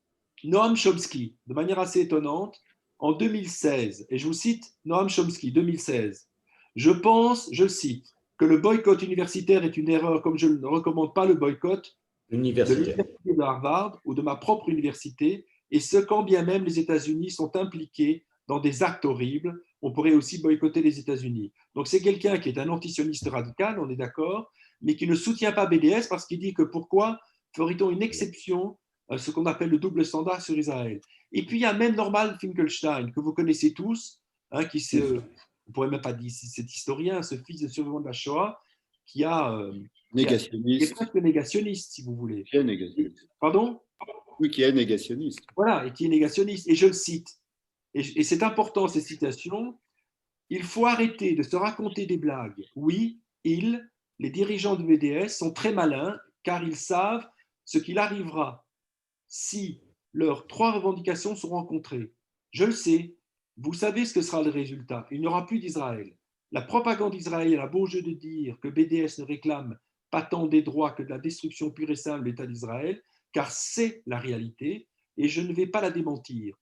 Noam Chomsky, de manière assez étonnante, en 2016, et je vous cite Noam Chomsky, 2016, je pense, je cite, que le boycott universitaire est une erreur, comme je ne recommande pas le boycott de l'université de Harvard ou de ma propre université, et ce, quand bien même les États-Unis sont impliqués dans des actes horribles, on pourrait aussi boycotter les États-Unis. Donc c'est quelqu'un qui est un antisioniste radical, on est d'accord, mais qui ne soutient pas BDS parce qu'il dit que pourquoi ferait-on une exception, ce qu'on appelle le double standard sur Israël. Et puis il y a même Norman Finkelstein, que vous connaissez tous, hein, qui on ne pourrait même pas dire, cet historien, ce fils de survivant de la Shoah, qui est presque négationniste, si vous voulez. Qui est négationniste. Pardon? Oui, qui est négationniste. Voilà, et qui est négationniste. Et je le cite. Et c'est important, ces citations. Il faut arrêter de se raconter des blagues. Oui, les dirigeants de BDS, sont très malins car ils savent ce qu'il arrivera si leurs trois revendications sont rencontrées. Je le sais. Vous savez ce que sera le résultat. Il n'y aura plus d'Israël. La propagande israélienne a beau jeu de dire que BDS ne réclame pas tant des droits que de la destruction pure et simple de l'État d'Israël, car c'est la réalité, et je ne vais pas la démentir.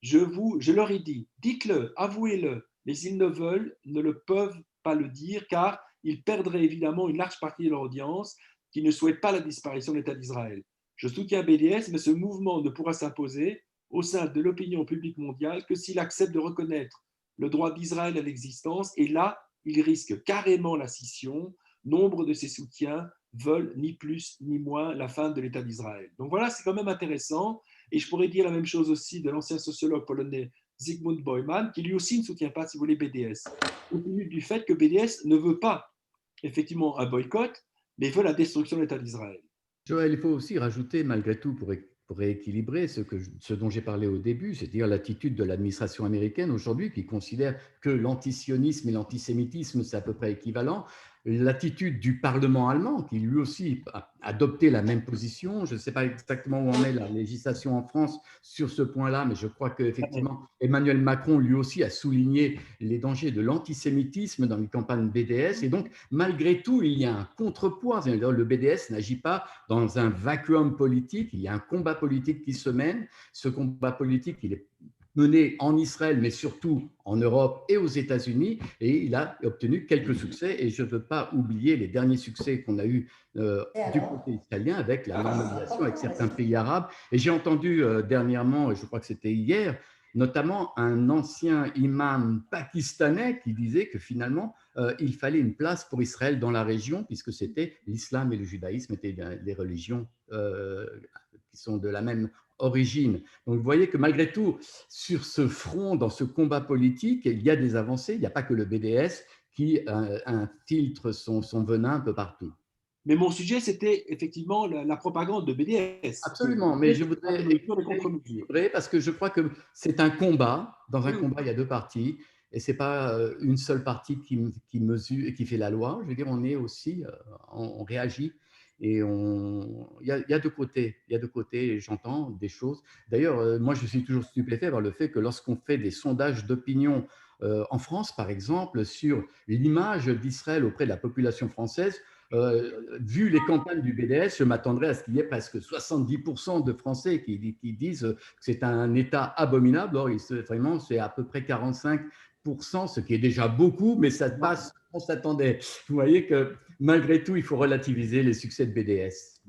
Je leur ai dit, dites-le, avouez-le, mais ils ne le peuvent pas le dire, car ils perdraient évidemment une large partie de leur audience qui ne souhaite pas la disparition de l'État d'Israël. Je soutiens BDS, mais ce mouvement ne pourra s'imposer au sein de l'opinion publique mondiale que s'il accepte de reconnaître le droit d'Israël à l'existence, et là, il risque carrément la scission. Nombre de ses soutiens veulent ni plus ni moins la fin de l'État d'Israël. Donc voilà, c'est quand même intéressant. Et je pourrais dire la même chose aussi de l'ancien sociologue polonais Zygmunt Bauman, qui lui aussi ne soutient pas, si vous voulez, BDS, au tenu du fait que BDS ne veut pas effectivement un boycott, mais veut la destruction de l'État d'Israël. Joël, il faut aussi rajouter, malgré tout, pour rééquilibrer ce dont j'ai parlé au début, c'est-à-dire l'attitude de l'administration américaine aujourd'hui qui considère que l'antisionisme et l'antisémitisme, c'est à peu près équivalent. L'attitude du Parlement allemand, qui lui aussi a adopté la même position. Je ne sais pas exactement où en est la législation en France sur ce point-là, mais je crois qu'effectivement, Emmanuel Macron, lui aussi, a souligné les dangers de l'antisémitisme dans les campagnes BDS. Et donc, malgré tout, il y a un contrepoids. Le BDS n'agit pas dans un vacuum politique. Il y a un combat politique qui se mène. Ce combat politique, il est mené en Israël, mais surtout en Europe et aux États-Unis, et il a obtenu quelques succès. Et je ne veux pas oublier les derniers succès qu'on a eus du côté israélien avec la normalisation avec certains pays arabes. Et j'ai entendu dernièrement, et je crois que c'était hier, notamment un ancien imam pakistanais qui disait que finalement, il fallait une place pour Israël dans la région, puisque c'était l'islam et le judaïsme étaient les religions qui sont de la même origine. Donc, vous voyez que malgré tout, sur ce front, dans ce combat politique, il y a des avancées. Il n'y a pas que le BDS qui infiltre son venin un peu partout. Mais mon sujet, c'était effectivement la propagande de BDS. Absolument, mais je voudrais parce que je crois que c'est un combat. Dans un combat, il y a deux parties. Et ce n'est pas une seule partie qui mesure et qui fait la loi. Je veux dire, on est aussi, on réagit. Et il y a deux côtés, et j'entends des choses. D'ailleurs, moi, je suis toujours stupéfait par le fait que lorsqu'on fait des sondages d'opinion en France, par exemple, sur l'image d'Israël auprès de la population française, vu les campagnes du BDS, je m'attendrais à ce qu'il y ait presque 70% de Français qui disent que c'est un État abominable. Or, vraiment, c'est à peu près 45%, ce qui est déjà beaucoup, mais ça passe, on s'attendait. Vous voyez que malgré tout, il faut relativiser les succès de BDS.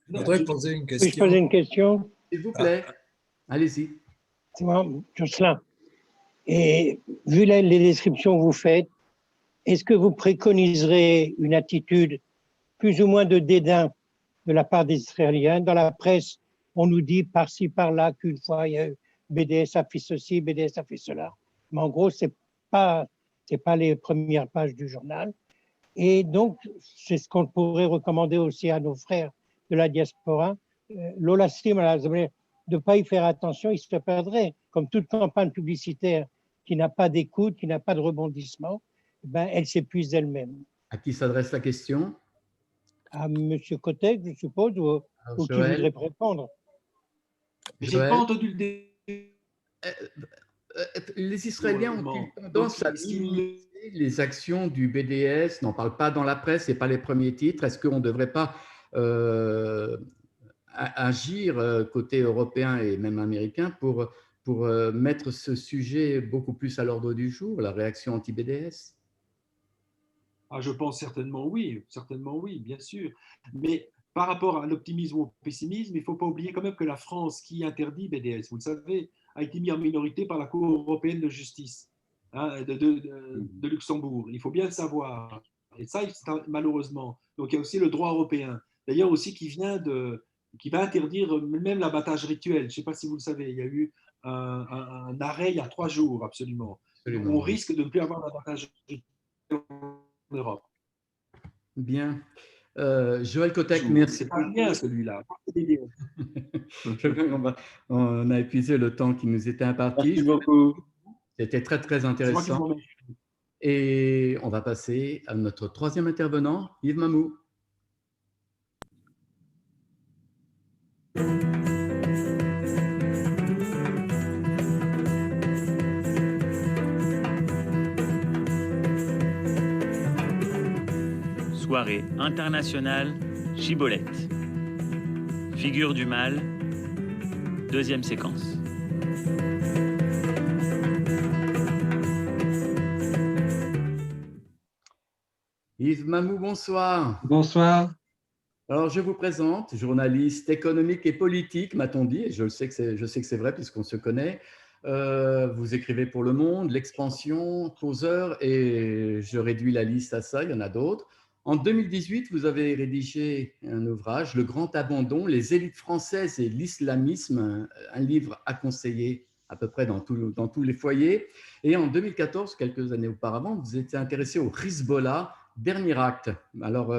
Je voudrais poser une question. Puis-je poser une question? S'il vous plaît, allez-y. C'est moi, Jocelyn. Et vu les descriptions que vous faites, est-ce que vous préconiserez une attitude plus ou moins de dédain de la part des Israéliens? Dans la presse, on nous dit par-ci, par-là qu'une fois, il y a eu BDS a fait ceci, BDS a fait cela. Mais en gros, c'est pas les premières pages du journal. Et donc, c'est ce qu'on pourrait recommander aussi à nos frères de la diaspora. L'Olastim, de ne pas y faire attention, ils se perdraient. Comme toute campagne publicitaire qui n'a pas d'écoute, qui n'a pas de rebondissement, ben, elle s'épuise d'elle-même. À qui s'adresse la question? À M. Kotek, je suppose, ou qui voudrait répondre. J'ai pas entendu le début. Les Israéliens ont-ils tendance à minimiser les actions du BDS? N'en parle pas dans la presse, ce n'est pas les premiers titres. Est-ce qu'on ne devrait pas agir côté européen et même américain pour mettre ce sujet beaucoup plus à l'ordre du jour, la réaction anti-BDS? Je pense certainement oui, bien sûr. Mais par rapport à l'optimisme ou au pessimisme, il ne faut pas oublier quand même que la France, qui interdit BDS, vous le savez, a été mise en minorité par la Cour européenne de justice de Luxembourg. Il faut bien le savoir. Et ça, malheureusement. Donc, il y a aussi le droit européen. D'ailleurs, aussi, qui va interdire même l'abattage rituel. Je ne sais pas si vous le savez. Il y a eu un arrêt il y a 3 jours, absolument. On risque de ne plus avoir d'abattage rituel en Europe. Bien. Joël Kotek, merci. C'est pas bien celui-là. On a épuisé le temps qui nous était imparti. Merci beaucoup. C'était très, très intéressant. Et on va passer à notre troisième intervenant, Yves Mamou. Soirée internationale Chibolette. Figure du mal, deuxième séquence. Yves Mamou, bonsoir. Bonsoir. Alors, je vous présente, journaliste économique et politique, m'a-t-on dit, et je sais que c'est vrai puisqu'on se connaît. Vous écrivez pour Le Monde, L'Expansion, Causeur, et je réduis la liste à ça, il y en a d'autres. En 2018, vous avez rédigé un ouvrage, Le Grand Abandon, les élites françaises et l'islamisme, un livre à conseiller à peu près dans tous les foyers. Et en 2014, quelques années auparavant, vous étiez intéressé au Hezbollah, dernier acte. Alors,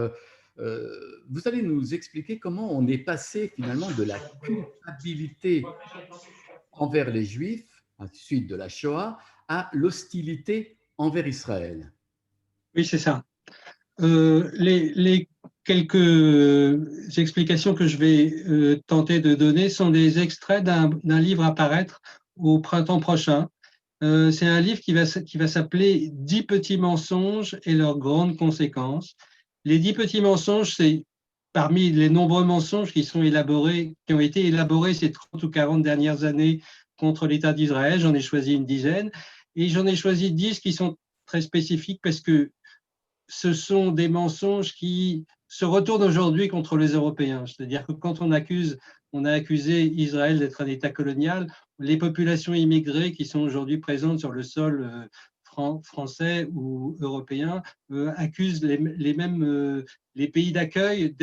vous allez nous expliquer comment on est passé finalement de la culpabilité envers les Juifs, à la suite de la Shoah, à l'hostilité envers Israël. Oui, c'est ça. Les quelques explications que je vais tenter de donner sont des extraits d'un livre à paraître au printemps prochain. C'est un livre qui va s'appeler « 10 petits mensonges et leurs grandes conséquences ». Les 10 petits mensonges, c'est parmi les nombreux mensonges qui ont été élaborés ces 30 ou 40 dernières années contre l'État d'Israël. J'en ai choisi une dizaine et j'en ai choisi 10 qui sont très spécifiques parce que ce sont des mensonges qui se retournent aujourd'hui contre les Européens. C'est-à-dire que quand on a accusé Israël d'être un État colonial, les populations immigrées qui sont aujourd'hui présentes sur le sol français ou européen accusent les pays d'accueil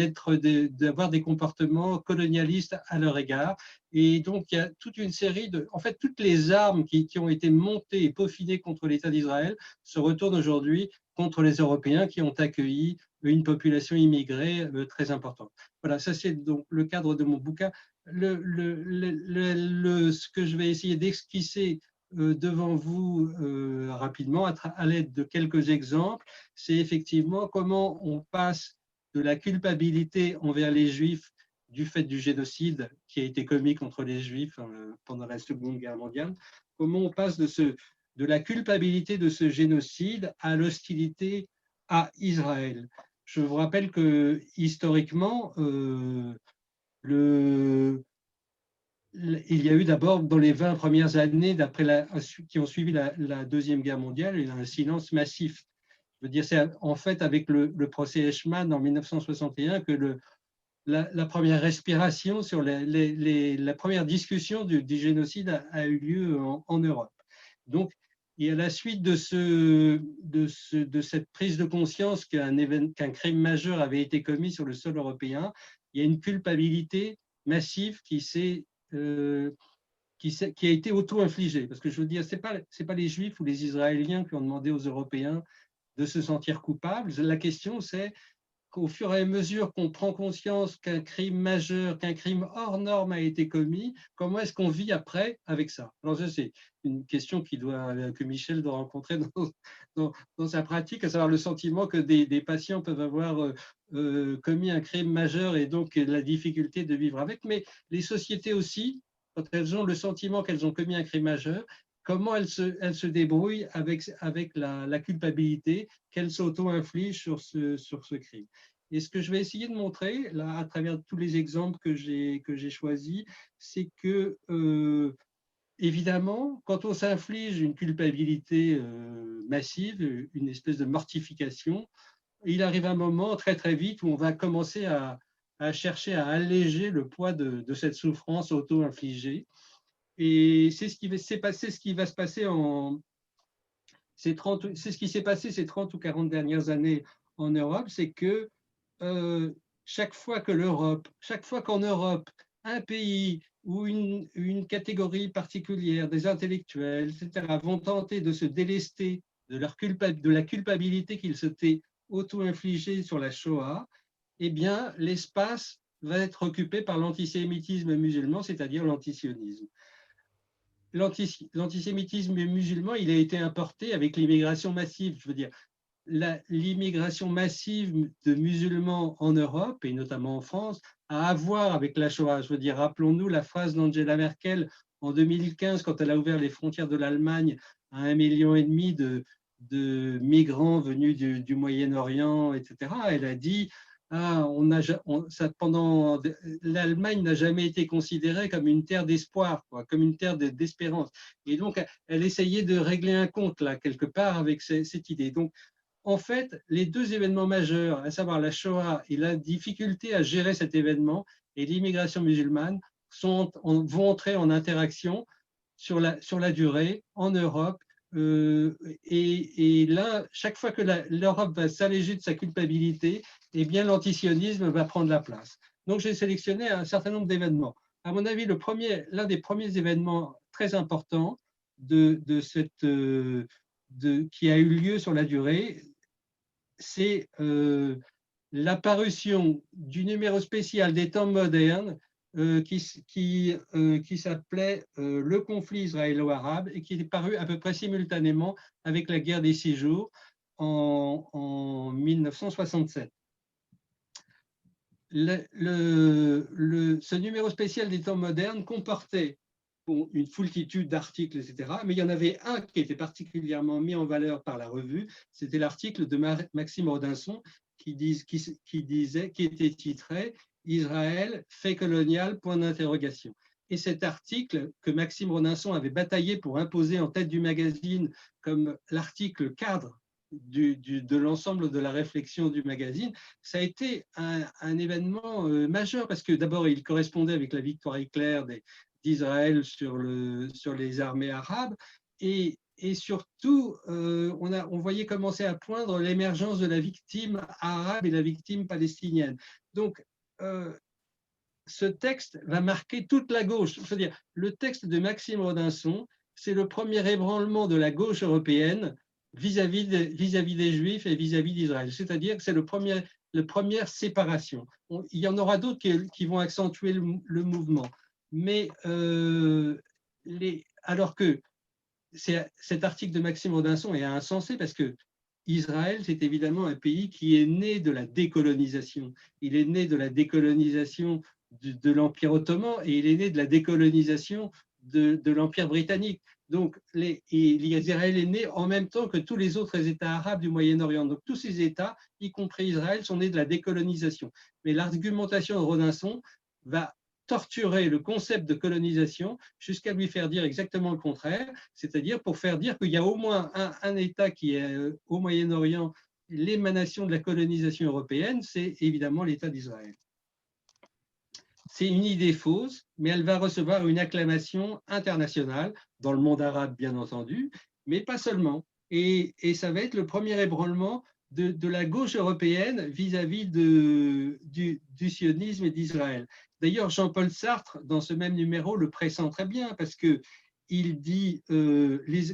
d'avoir des comportements colonialistes à leur égard. Et donc, il y a toute une série en fait, toutes les armes qui ont été montées et peaufinées contre l'État d'Israël se retournent aujourd'hui contre les Européens qui ont accueilli une population immigrée très importante. Voilà, ça c'est donc le cadre de mon bouquin. Ce que je vais essayer d'esquisser devant vous rapidement à l'aide de quelques exemples, c'est effectivement comment on passe la culpabilité envers les Juifs du fait du génocide qui a été commis contre les Juifs pendant la Seconde Guerre mondiale. Comment on passe de la culpabilité de ce génocide à l'hostilité à Israël. Je vous rappelle que historiquement, il y a eu d'abord, dans les 20 premières années qui ont suivi la Deuxième Guerre mondiale, il y a un silence massif. Je veux dire, c'est en fait avec le procès Eichmann en 1961 que la première respiration sur la première discussion du génocide a eu lieu en Europe. Donc, et à la suite de cette prise de conscience qu'un crime majeur avait été commis sur le sol européen, il y a une culpabilité massive qui a été auto-infligée. Parce que je veux dire, ce n'est pas les Juifs ou les Israéliens qui ont demandé aux Européens de se sentir coupables. La question, c'est qu'au fur et à mesure qu'on prend conscience qu'un crime majeur, qu'un crime hors norme a été commis, comment est-ce qu'on vit après avec ça? Alors ça, c'est une question que Michel doit rencontrer dans sa pratique, à savoir le sentiment que des patients peuvent avoir commis un crime majeur et donc la difficulté de vivre avec, mais les sociétés aussi, quand elles ont le sentiment qu'elles ont commis un crime majeur, comment elles se débrouillent avec la culpabilité qu'elles s'auto-infligent sur ce crime. Et ce que je vais essayer de montrer, là, à travers tous les exemples que j'ai choisis, c'est que, évidemment, quand on s'inflige une culpabilité massive, une espèce de mortification, il arrive un moment très très vite où on va commencer à chercher à alléger le poids de cette souffrance auto-infligée. Et c'est ce qui va se passer c'est ce qui s'est passé ces 30 ou 40 dernières années en Europe, c'est que chaque fois qu'en Europe, un pays ou une catégorie particulière, des intellectuels, etc., vont tenter de se délester de la culpabilité qu'ils s'étaient auto-infligée sur la Shoah, eh bien, l'espace va être occupé par l'antisémitisme musulman, c'est-à-dire l'antisionisme. L'antisémitisme musulman, il a été importé avec l'immigration massive. Je veux dire, l'immigration massive de musulmans en Europe, et notamment en France, a à voir avec la Shoah. Je veux dire, rappelons-nous la phrase d'Angela Merkel en 2015, quand elle a ouvert les frontières de l'Allemagne à 1,5 million de migrants venus du Moyen-Orient, etc. Elle a dit l'Allemagne n'a jamais été considérée comme une terre d'espoir, comme une terre d'espérance. Et donc, elle essayait de régler un compte, là, quelque part, avec cette idée. Donc, en fait, les deux événements majeurs, à savoir la Shoah et la difficulté à gérer cet événement et l'immigration musulmane, vont entrer en interaction sur la durée en Europe. Et là, chaque fois que l'Europe va s'alléger de sa culpabilité, eh bien, l'antisionisme va prendre la place. Donc, j'ai sélectionné un certain nombre d'événements. À mon avis, l'un des premiers événements très importants qui a eu lieu sur la durée, c'est l'apparition du numéro spécial des temps modernes qui s'appelait Le conflit israélo-arabe et qui est paru à peu près simultanément avec la guerre des 6 jours en 1967. Ce numéro spécial des temps modernes comportait une foultitude d'articles, etc. Mais il y en avait un qui était particulièrement mis en valeur par la revue, c'était l'article de Maxime Rodinson qui était titré « Israël, fait colonial, point d'interrogation ». Et cet article que Maxime Rodinson avait bataillé pour imposer en tête du magazine comme l'article cadre de l'ensemble de la réflexion du magazine, ça a été un événement majeur parce que d'abord, il correspondait avec la victoire éclair d'Israël sur les armées arabes et surtout, on voyait commencer à poindre l'émergence de la victime arabe et la victime palestinienne. Donc, ce texte va marquer toute la gauche. Je veux dire, le texte de Maxime Rodinson, c'est le premier ébranlement de la gauche européenne vis-à-vis des Juifs et vis-à-vis d'Israël. C'est-à-dire que c'est la première séparation. Il y en aura d'autres qui vont accentuer le mouvement. Mais alors que cet article de Maxime Rodinson est insensé parce que Israël, c'est évidemment un pays qui est né de la décolonisation. Il est né de la décolonisation de l'Empire ottoman et il est né de la décolonisation de l'Empire britannique. Donc, Israël est né en même temps que tous les autres États arabes du Moyen-Orient. Donc, tous ces États, y compris Israël, sont nés de la décolonisation. Mais l'argumentation de Rodinson va torturer le concept de colonisation jusqu'à lui faire dire exactement le contraire, c'est-à-dire pour faire dire qu'il y a au moins un État qui est au Moyen-Orient l'émanation de la colonisation européenne, c'est évidemment l'État d'Israël. C'est une idée fausse, mais elle va recevoir une acclamation internationale, dans le monde arabe bien entendu, mais pas seulement. Et ça va être le premier ébranlement de la gauche européenne vis-à-vis du sionisme et d'Israël. D'ailleurs, Jean-Paul Sartre, dans ce même numéro, le pressent très bien, parce qu'il dit,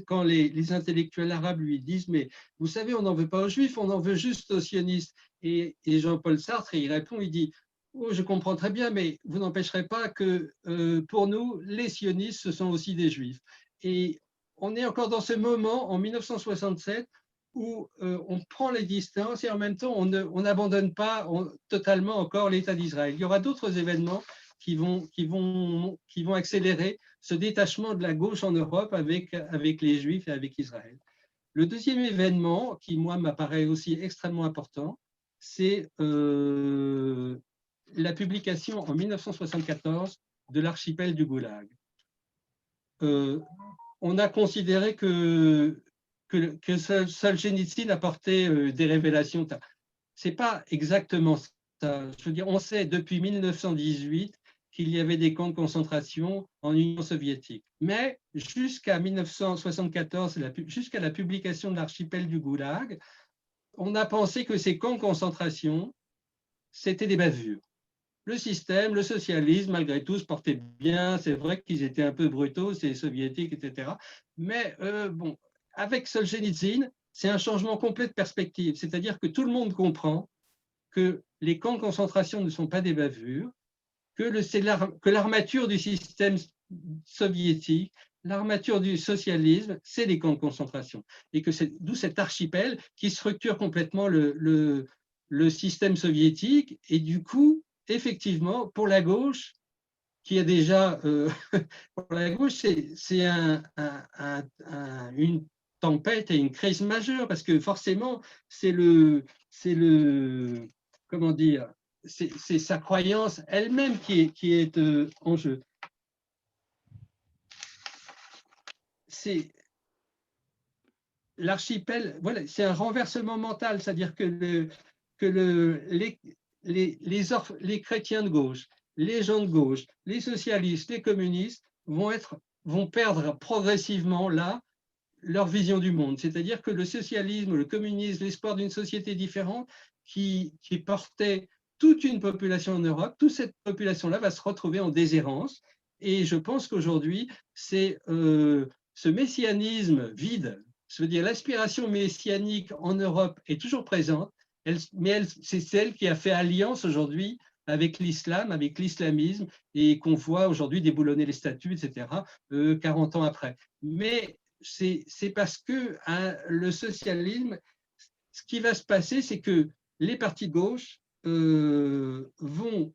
quand les intellectuels arabes lui disent « mais vous savez, on n'en veut pas aux Juifs, on en veut juste aux sionistes ». Et Jean-Paul Sartre, il répond, il dit « oh, je comprends très bien, mais vous n'empêcherez pas que pour nous, les sionistes, ce sont aussi des Juifs ». Et on est encore dans ce moment, en 1967, où on prend les distances et en même temps, on n'abandonne pas totalement encore l'État d'Israël. Il y aura d'autres événements qui vont accélérer ce détachement de la gauche en Europe avec les Juifs et avec Israël. Le deuxième événement, qui moi m'apparaît aussi extrêmement important, c'est la publication en 1974 de l'archipel du Goulag. On a considéré que Solzhenitsyn apportait des révélations. Ce n'est pas exactement ça. Je veux dire, on sait depuis 1918 qu'il y avait des camps de concentration en Union soviétique. Mais jusqu'à 1974, jusqu'à la publication de l'archipel du Goulag, on a pensé que ces camps de concentration, c'était des bavures. Le système, le socialisme, malgré tout, se portait bien. C'est vrai qu'ils étaient un peu brutaux, ces soviétiques, etc. Mais bon, avec Solzhenitsyn, c'est un changement complet de perspective. C'est-à-dire que tout le monde comprend que les camps de concentration ne sont pas des bavures, que l'armature du système soviétique, l'armature du socialisme, c'est les camps de concentration. Et que c'est d'où cet archipel qui structure complètement le système soviétique. Et du coup, effectivement, pour la gauche, qui a déjà, pour la gauche, c'est une tempête et une crise majeure, parce que forcément, c'est comment dire, c'est sa croyance elle-même qui est en jeu. C'est l'archipel, voilà, c'est un renversement mental, c'est-à-dire que les chrétiens de gauche, les gens de gauche, les socialistes, les communistes vont perdre progressivement là leur vision du monde. C'est-à-dire que le socialisme, le communisme, l'espoir d'une société différente qui portait toute une population en Europe, toute cette population-là va se retrouver en déshérence. Et je pense qu'aujourd'hui, c'est ce messianisme vide, je veux dire l'aspiration messianique en Europe est toujours présente, mais c'est celle qui a fait alliance aujourd'hui avec l'islam, avec l'islamisme, et qu'on voit aujourd'hui déboulonner les statues, etc., 40 ans après. Mais c'est parce que le socialisme, ce qui va se passer, c'est que les partis de gauche vont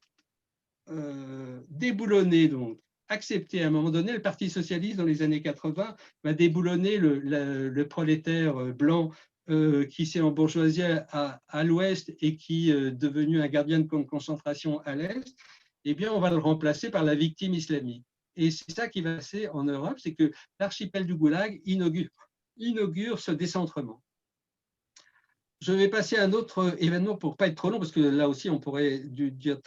déboulonner, donc accepter à un moment donné, le Parti socialiste dans les années 80 va déboulonner le prolétaire blanc qui s'est embourgeoisé à l'ouest et qui est devenu un gardien de camp de concentration à l'est. Eh bien, on va le remplacer par la victime islamique. Et c'est ça qui va se passer en Europe, c'est que l'archipel du Goulag inaugure ce décentrement. Je vais passer à un autre événement pour ne pas être trop long, parce que là aussi, on pourrait dire...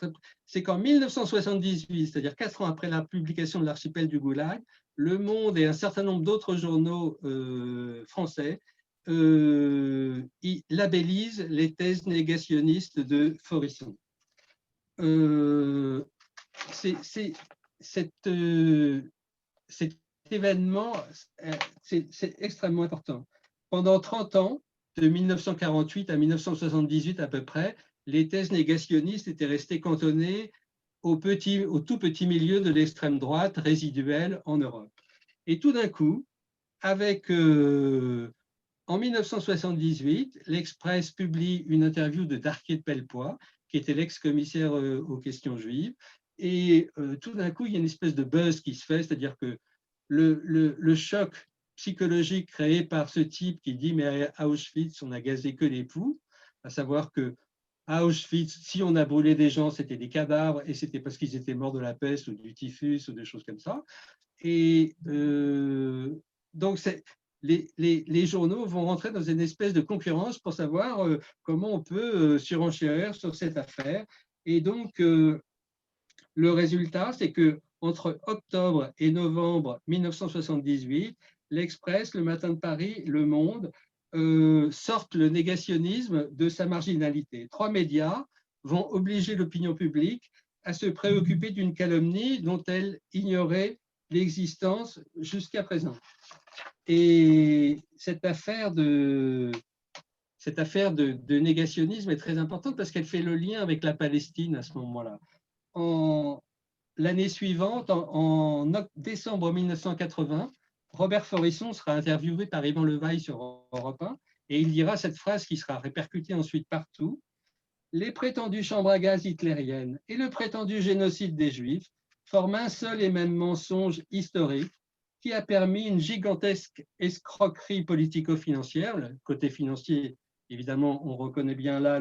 C'est qu'en 1978, c'est-à-dire 4 ans après la publication de l'archipel du Goulag, Le Monde et un certain nombre d'autres journaux français labellisent les thèses négationnistes de Faurisson. Cet événement, c'est extrêmement important. Pendant 30 ans, de 1948 à 1978 à peu près, les thèses négationnistes étaient restées cantonnées au tout petit milieu de l'extrême droite résiduelle en Europe. Et tout d'un coup, avec en 1978, l'Express publie une interview de Darquier de Pellepoix, qui était l'ex-commissaire aux questions juives. Et tout d'un coup, il y a une espèce de buzz qui se fait, c'est-à-dire que le choc psychologique créé par ce type qui dit « mais à Auschwitz, on n'a gazé que des poux », à savoir que à Auschwitz, si on a brûlé des gens, c'était des cadavres et c'était parce qu'ils étaient morts de la peste ou du typhus ou des choses comme ça. Et donc, les journaux vont rentrer dans une espèce de concurrence pour savoir comment on peut surenchérir sur cette affaire. Et donc, le résultat, c'est que entre octobre et novembre 1978, l'Express, Le Matin de Paris, Le Monde sortent le négationnisme de sa marginalité. 3 médias vont obliger l'opinion publique à se préoccuper d'une calomnie dont elle ignorait l'existence jusqu'à présent. Et cette affaire de négationnisme est très importante parce qu'elle fait le lien avec la Palestine à ce moment-là. L'année suivante, en décembre 1980, Robert Forisson sera interviewé par Yvan Levaille sur Europe 1 et il dira cette phrase qui sera répercutée ensuite partout. Les prétendues chambres à gaz hitlériennes et le prétendu génocide des Juifs forment un seul et même mensonge historique qui a permis une gigantesque escroquerie politico-financière. Le côté financier, évidemment, on reconnaît bien là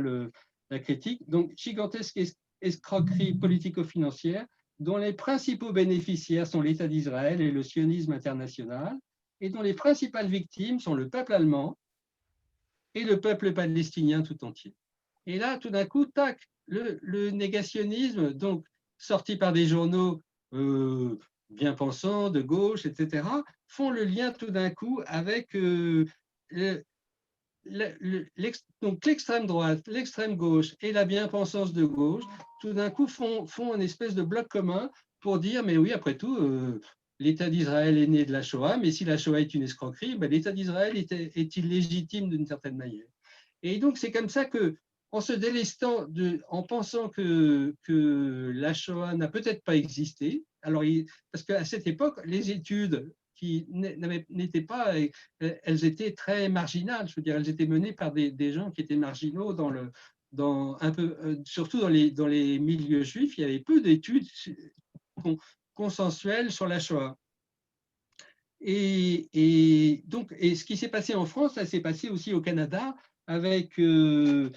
la critique. Donc, gigantesque escroquerie politico-financière dont les principaux bénéficiaires sont l'État d'Israël et le sionisme international, et dont les principales victimes sont le peuple allemand et le peuple palestinien tout entier. Et là, tout d'un coup, tac, le négationnisme, donc sorti par des journaux bien pensants, de gauche, etc., font le lien tout d'un coup avec donc l'extrême droite, l'extrême gauche et la bien-pensance de gauche, tout d'un coup font une espèce de bloc commun pour dire, mais oui, après tout, l'État d'Israël est né de la Shoah, mais si la Shoah est une escroquerie, ben, l'État d'Israël est illégitime d'une certaine manière. Et donc, c'est comme ça que, en se délestant, en pensant que la Shoah n'a peut-être pas existé, alors parce qu'à cette époque, les études qui n'étaient pas, elles étaient très marginales, je veux dire, elles étaient menées par des gens qui étaient marginaux surtout dans les milieux juifs, il y avait peu d'études consensuelles sur la Shoah. Et ce qui s'est passé en France, ça s'est passé aussi au Canada avec des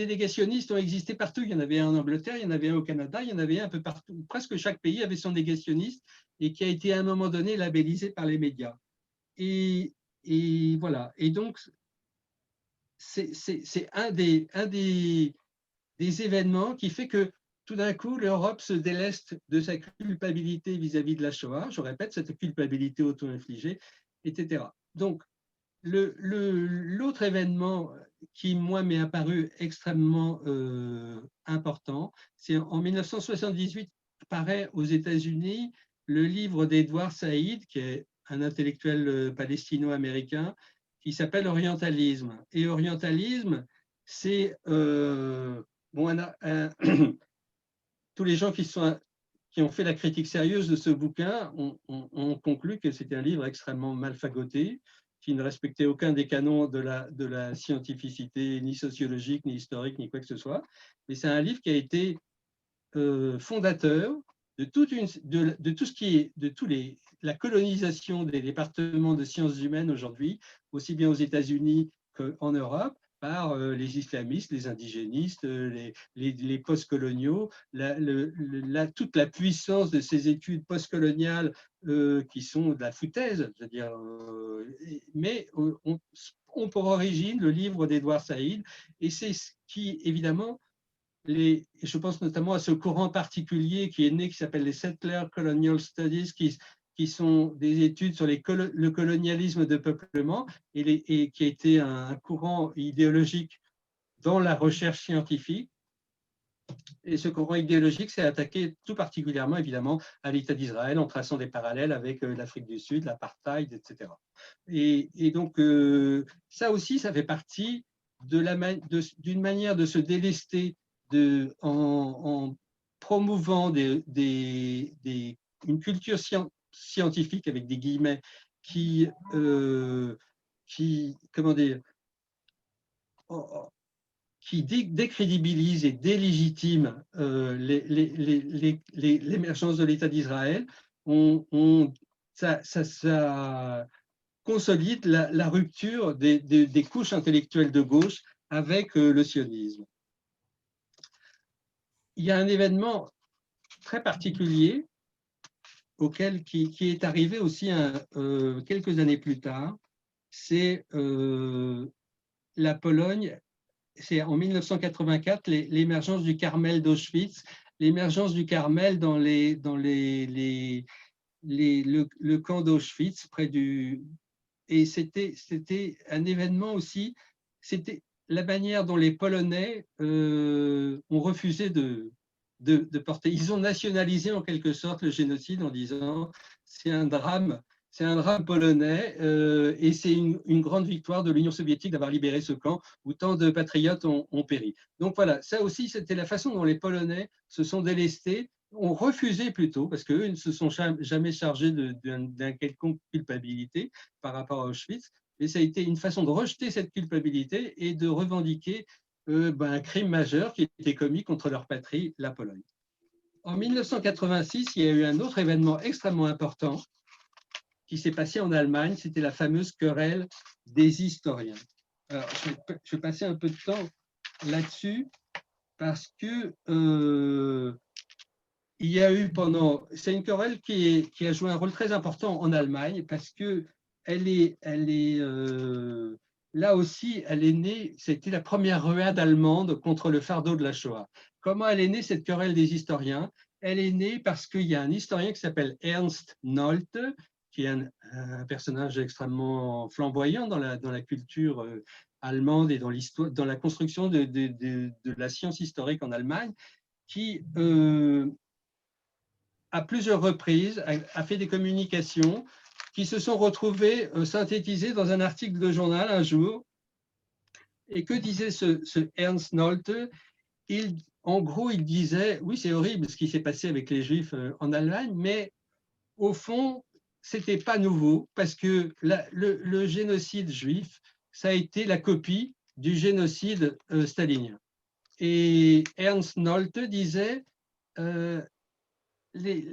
négationnistes ont existé partout. Il y en avait un en Angleterre, il y en avait un au Canada, il y en avait un peu partout. Presque chaque pays avait son négationniste et qui a été à un moment donné labellisé par les médias. Et voilà. Et donc, c'est un des événements qui fait que tout d'un coup, l'Europe se déleste de sa culpabilité vis-à-vis de la Shoah. Je répète, cette culpabilité auto-infligée, etc. Donc, l'autre événement qui, moi, m'est apparu extrêmement important, c'est en 1978, paraît aux États-Unis le livre d'Edward Said, qui est un intellectuel palestino-américain, qui s'appelle Orientalisme. Et Orientalisme, c'est tous les gens qui ont fait la critique sérieuse de ce bouquin ont conclu que c'était un livre extrêmement mal fagoté, qui ne respectait aucun des canons de la scientificité, ni sociologique, ni historique, ni quoi que ce soit. Mais c'est un livre qui a été fondateur de tout ce qui est, la colonisation des départements de sciences humaines aujourd'hui, aussi bien aux États-Unis qu'en Europe, par les islamistes, les indigénistes, les postcoloniaux, toute la puissance de ces études postcoloniales qui sont de la foutaise, c'est-à-dire, mais ont pour origine le livre d'Edward Said, et c'est ce qui, évidemment, je pense notamment à ce courant particulier qui est né, qui s'appelle les Settler Colonial Studies, qui sont des études sur le colonialisme de peuplement et qui a été un courant idéologique dans la recherche scientifique. Et ce courant idéologique s'est attaqué tout particulièrement, évidemment, à l'État d'Israël en traçant des parallèles avec l'Afrique du Sud, l'apartheid, etc. Et donc, ça aussi, ça fait partie d'une manière de se délester en promouvant une culture scientifique avec des guillemets comment dire, qui décrédibilise et délégitime l'émergence de l'État d'Israël, ça consolide la rupture des couches intellectuelles de gauche avec le sionisme. Il y a un événement très particulier qui est arrivé aussi quelques années plus tard, c'est la Pologne. C'est en 1984 l'émergence du Carmel d'Auschwitz, l'émergence du Carmel dans le camp d'Auschwitz et c'était un événement aussi. C'était la manière dont les Polonais ont refusé de porter. Ils ont nationalisé en quelque sorte le génocide en disant c'est un drame polonais et c'est une grande victoire de l'Union soviétique d'avoir libéré ce camp où tant de patriotes ont péri. Donc voilà, ça aussi c'était la façon dont les Polonais se sont délestés, ont refusé plutôt, parce qu'eux ne se sont jamais chargés d'un quelconque culpabilité par rapport à Auschwitz, mais ça a été une façon de rejeter cette culpabilité et de revendiquer un crime majeur qui était commis contre leur patrie, la Pologne. En 1986, il y a eu un autre événement extrêmement important qui s'est passé en Allemagne, c'était la fameuse querelle des historiens. Alors, je vais passer un peu de temps là-dessus parce que il y a eu c'est une querelle qui a joué un rôle très important en Allemagne parce que là aussi, elle est née, c'était la première ruade allemande contre le fardeau de la Shoah. Comment elle est née, cette querelle des historiens? Elle est née parce qu'il y a un historien qui s'appelle Ernst Nolte, qui est un personnage extrêmement flamboyant dans la culture allemande et dans la construction de la science historique en Allemagne, qui, à plusieurs reprises, a fait des communications qui se sont retrouvées synthétisées dans un article de journal un jour. Et que disait ce Ernst Nolte? En gros, il disait, oui, c'est horrible ce qui s'est passé avec les Juifs en Allemagne, mais au fond, c'était pas nouveau parce que le génocide juif, ça a été la copie du génocide stalinien. Et Ernst Nolte disait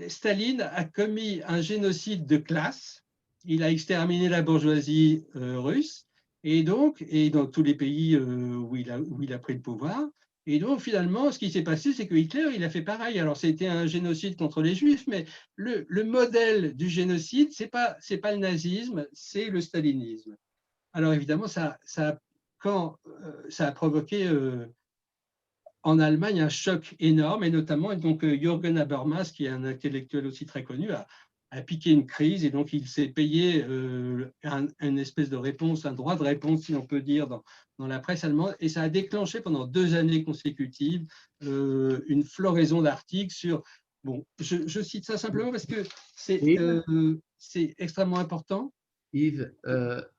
Staline a commis un génocide de classe, il a exterminé la bourgeoisie russe, et dans tous les pays où il a pris le pouvoir. Et donc, finalement, ce qui s'est passé, c'est que Hitler, il a fait pareil. Alors, c'était un génocide contre les Juifs, mais le modèle du génocide, c'est pas le nazisme, c'est le stalinisme. Alors, évidemment, ça a provoqué en Allemagne un choc énorme, et notamment donc Jürgen Habermas, qui est un intellectuel aussi très connu, a piqué une crise, et donc il s'est payé une espèce de réponse, un droit de réponse, si on peut dire, dans la presse allemande, et ça a déclenché pendant 2 années consécutives une floraison d'articles sur… Bon, je cite ça simplement parce que c'est extrêmement important. Yves,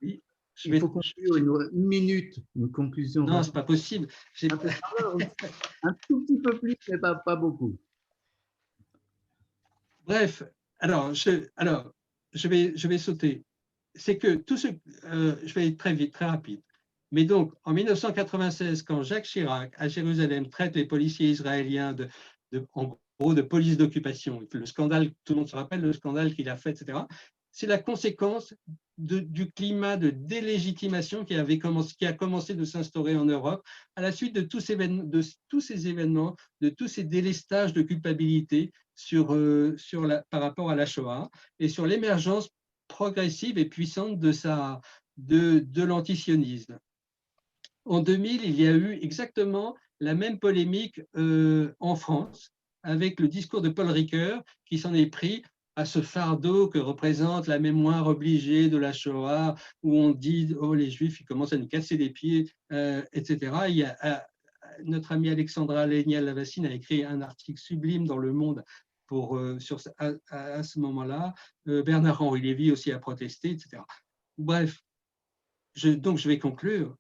oui. Il faut conclure une minute, une conclusion. Non, ce n'est pas possible. Un tout petit peu plus, mais pas beaucoup. Bref, alors je vais sauter. C'est que tout ce… je vais être très vite, très rapide. Mais donc, en 1996, quand Jacques Chirac, à Jérusalem, traite les policiers israéliens en gros de police d'occupation, le scandale, tout le monde se rappelle le scandale qu'il a fait, etc., c'est la conséquence du climat de délégitimation qui a commencé de s'instaurer en Europe à la suite de tous ces événements, de tous ces délestages de culpabilité par rapport à la Shoah et sur l'émergence progressive et puissante de l'antisionisme. En 2000, il y a eu exactement la même polémique en France avec le discours de Paul Ricoeur qui s'en est pris à ce fardeau que représente la mémoire obligée de la Shoah, où on dit « oh, les Juifs, ils commencent à nous casser les pieds etc. » Notre amie Alexandra Lénial-Lavassine a écrit un article sublime dans Le Monde à ce moment-là. Bernard-Henri Lévy aussi a protesté, etc. Bref, donc je vais conclure.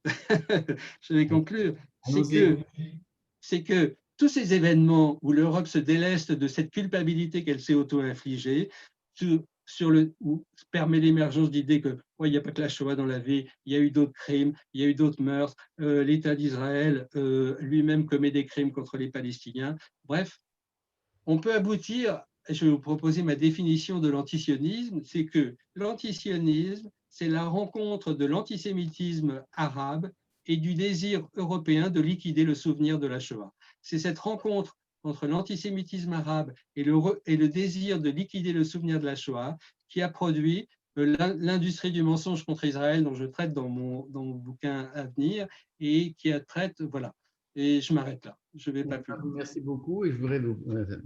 Je vais conclure. C'est que tous ces événements où l'Europe se déleste de cette culpabilité qu'elle s'est auto-infligée ou permet l'émergence d'idées que il n'y a pas que la Shoah dans la vie, il y a eu d'autres crimes, il y a eu d'autres meurtres, l'État d'Israël lui-même commet des crimes contre les Palestiniens. Bref, on peut aboutir, je vais vous proposer ma définition de l'antisionisme, c'est que l'antisionisme, c'est la rencontre de l'antisémitisme arabe et du désir européen de liquider le souvenir de la Shoah. C'est cette rencontre entre l'antisémitisme arabe et le désir de liquider le souvenir de la Shoah qui a produit l'industrie du mensonge contre Israël, dont je traite dans mon bouquin à venir, et qui traite, voilà. Et je m'arrête là, je ne vais pas plus loin. Merci beaucoup, et je voudrais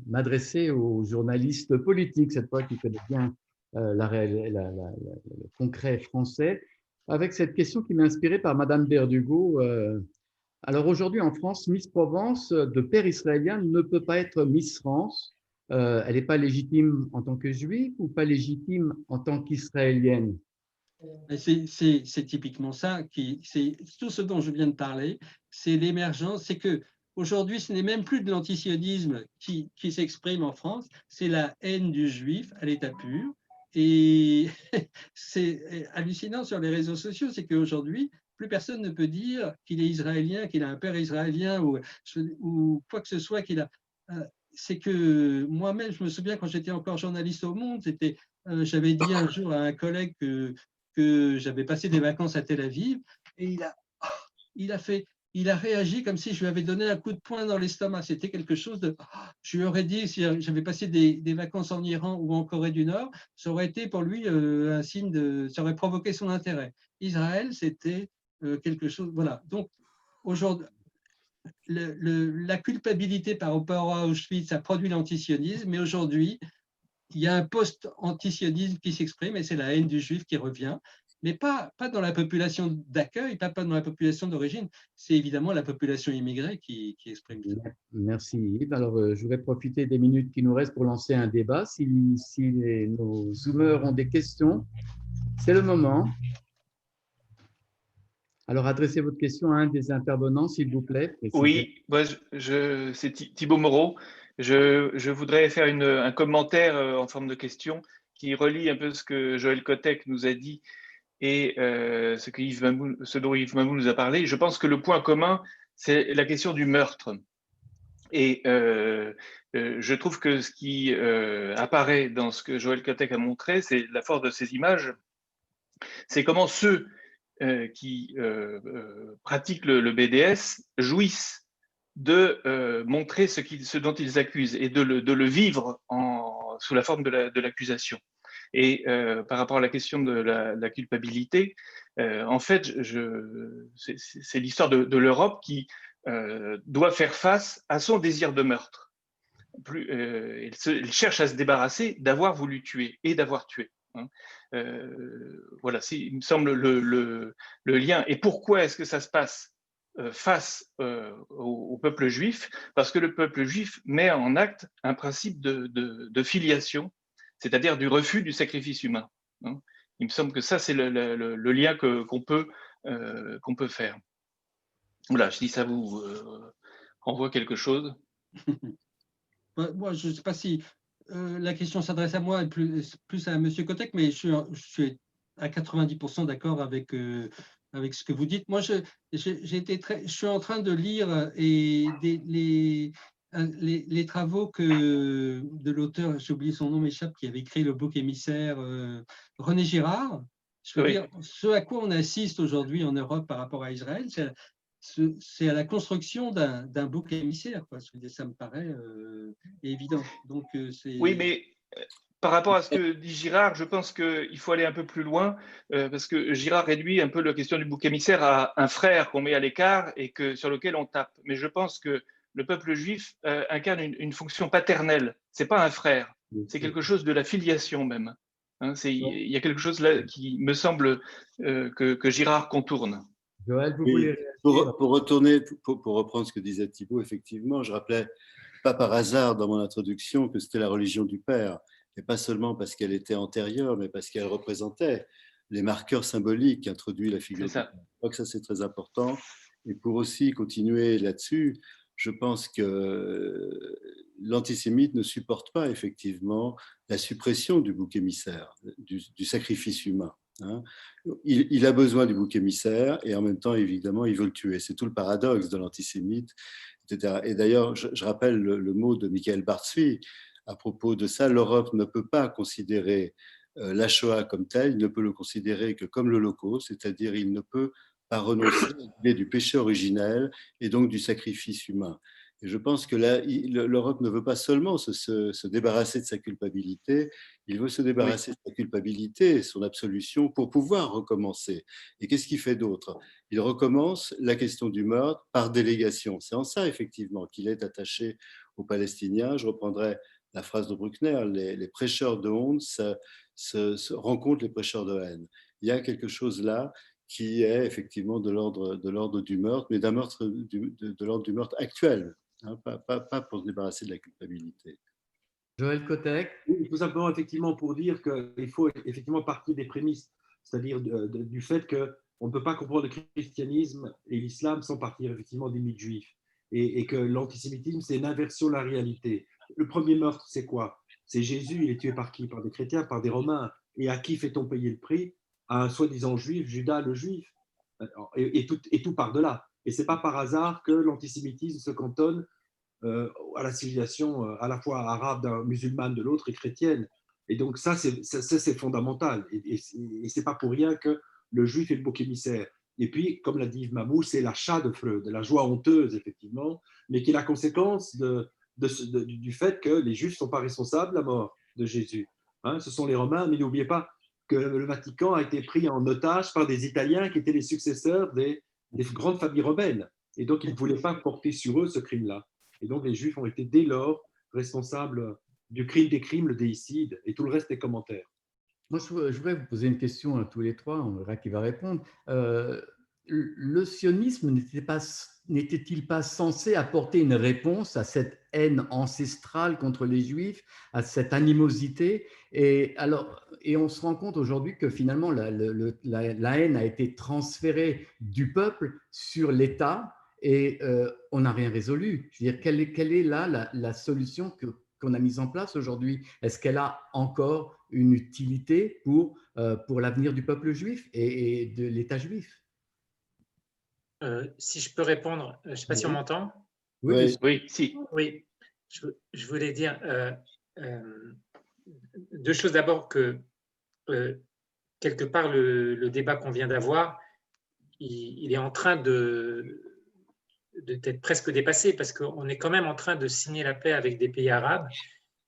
m'adresser aux journalistes politiques, cette fois qui connaissent bien le concret français, avec cette question qui m'est inspirée par Madame Berdugo. Alors aujourd'hui en France, Miss Provence de père israélien ne peut pas être Miss France. Elle n'est pas légitime en tant que juive ou pas légitime en tant qu'israélienne? C'est typiquement ça, c'est tout ce dont je viens de parler, c'est l'émergence, c'est que aujourd'hui ce n'est même plus de l'antisionisme qui s'exprime en France, c'est la haine du juif à l'état pur. Et c'est hallucinant sur les réseaux sociaux, c'est qu'aujourd'hui, plus personne ne peut dire qu'il est israélien, qu'il a un père israélien ou quoi que ce soit qu'il a. C'est que moi-même, je me souviens quand j'étais encore journaliste au Monde, j'avais dit un jour à un collègue que j'avais passé des vacances à Tel Aviv et il a réagi comme si je lui avais donné un coup de poing dans l'estomac. C'était quelque chose de… Je lui aurais dit, si j'avais passé des vacances en Iran ou en Corée du Nord, ça aurait été pour lui un signe ça aurait provoqué son intérêt. Israël, c'était quelque chose… Voilà. Donc, aujourd'hui, la culpabilité par rapport à Auschwitz, ça produit l'antisionisme, mais aujourd'hui, il y a un post-antisionisme qui s'exprime et c'est la haine du juif qui revient, mais pas dans la population d'accueil, pas dans la population d'origine, c'est évidemment la population immigrée qui exprime ça. Merci Yves. Alors, je voudrais profiter des minutes qui nous restent pour lancer un débat. Si nos zoomers ont des questions, c'est le moment. Alors, adressez votre question à un des intervenants, s'il vous plaît. Oui, moi, c'est Thibaut Moreau. Je voudrais faire un commentaire en forme de question qui relie un peu ce que Joël Kotek nous a dit et ce dont Yves Mamou nous a parlé. Je pense que le point commun, c'est la question du meurtre. Et je trouve que ce qui apparaît dans ce que Joël Kotek a montré, c'est la force de ces images, c'est comment ceux qui pratiquent le BDS jouissent de montrer ce dont ils accusent et de le vivre sous la forme de l'accusation. Et par rapport à la question de la culpabilité, en fait, c'est l'histoire de l'Europe qui doit faire face à son désir de meurtre. Il cherche à se débarrasser d'avoir voulu tuer et d'avoir tué. Voilà, il me semble le lien. Et pourquoi est-ce que ça se passe face au peuple juif? Parce que le peuple juif met en acte un principe de filiation, c'est-à-dire du refus du sacrifice humain. Il me semble que ça, c'est le lien qu'on peut faire. Voilà, si ça vous renvoie quelque chose. Moi, je ne sais pas si la question s'adresse à moi et plus à M. Kotek, mais je suis à 90% d'accord avec ce que vous dites. Moi, je suis en train de lire les travaux de l'auteur, j'ai oublié son nom, m'échappe, qui avait écrit le bouc émissaire, René Girard. Je veux dire, ce à quoi on assiste aujourd'hui en Europe par rapport à Israël, c'est à la construction d'un bouc émissaire, quoi. Ça me paraît évident. Donc, oui, mais par rapport à ce que dit Girard, je pense qu'il faut aller un peu plus loin, parce que Girard réduit un peu la question du bouc émissaire à un frère qu'on met à l'écart et sur lequel on tape. Mais je pense que le peuple juif incarne une fonction paternelle. Ce n'est pas un frère, c'est quelque chose de la filiation même. Il y a quelque chose là qui me semble que Girard contourne. Joël, vous voulez pour reprendre ce que disait Thibaut, effectivement, je rappelais, pas par hasard dans mon introduction, que c'était la religion du Père, et pas seulement parce qu'elle était antérieure, mais parce qu'elle représentait les marqueurs symboliques qu'introduit la figure du Père. Je crois que ça, c'est très important. Et pour aussi continuer là-dessus, je pense que l'antisémite ne supporte pas effectivement la suppression du bouc émissaire, du sacrifice humain. Hein. Il a besoin du bouc émissaire et en même temps, évidemment, il veut le tuer. C'est tout le paradoxe de l'antisémite, etc. Et d'ailleurs, je rappelle le mot de Michael Bartzwy à propos de ça. L'Europe ne peut pas considérer la Shoah comme telle, il ne peut le considérer que comme l'Holocauste, c'est-à-dire il ne peut pas renoncer à l'idée du péché originel et donc du sacrifice humain. Et je pense que là, l'Europe ne veut pas seulement se débarrasser de sa culpabilité, il veut se débarrasser de sa culpabilité et son absolution pour pouvoir recommencer. Et qu'est-ce qu'il fait d'autre? Il recommence la question du meurtre par délégation. C'est en ça, effectivement, qu'il est attaché aux Palestiniens. Je reprendrai la phrase de Bruckner, les prêcheurs de honte se rencontrent les prêcheurs de haine. Il y a quelque chose là qui est effectivement de l'ordre du meurtre, mais d'un meurtre de l'ordre du meurtre actuel, hein, pas pour se débarrasser de la culpabilité. Joël Kotek. Oui, tout simplement, effectivement, pour dire qu'il faut effectivement partir des prémices, c'est-à-dire du fait qu'on ne peut pas comprendre le christianisme et l'islam sans partir effectivement des mythes juifs, et que l'antisémitisme, c'est une inversion de la réalité. Le premier meurtre, c'est quoi? C'est Jésus, il est tué par qui? Par des chrétiens, par des Romains. Et à qui fait-on payer le prix? À un soi-disant juif, Judas le juif. Et tout part de là. Et ce n'est pas par hasard que l'antisémitisme se cantonne à la civilisation à la fois arabe musulmane de l'autre et chrétienne. Et donc ça, c'est fondamental. Et ce n'est pas pour rien que le juif est le bouc émissaire. Et puis, comme l'a dit Yves Mamou, c'est l'achat de Freud, de la joie honteuse, effectivement, mais qui est la conséquence du fait que les Juifs ne sont pas responsables de la mort de Jésus. Hein, ce sont les Romains, mais n'oubliez pas que le Vatican a été pris en otage par des Italiens qui étaient les successeurs des grandes familles rebelles. Et donc, ils ne voulaient pas porter sur eux ce crime-là. Et donc, les Juifs ont été dès lors responsables du crime des crimes, le déicide, et tout le reste des commentaires. Moi, je voudrais vous poser une question à tous les trois, on verra qui va répondre. Le sionisme n'était-il pas censé apporter une réponse à cette haine ancestrale contre les Juifs, à cette animosité? Et on se rend compte aujourd'hui que finalement la haine a été transférée du peuple sur l'État et on n'a rien résolu. Je veux dire, quelle est là la solution qu'on a mise en place aujourd'hui? Est-ce qu'elle a encore une utilité pour l'avenir du peuple juif et de l'État juif? Si je peux répondre, je ne sais pas si on m'entend. Oui, si. Oui, je voulais dire deux choses. D'abord que quelque part le débat qu'on vient d'avoir, il est en train d'être presque dépassé parce qu'on est quand même en train de signer la paix avec des pays arabes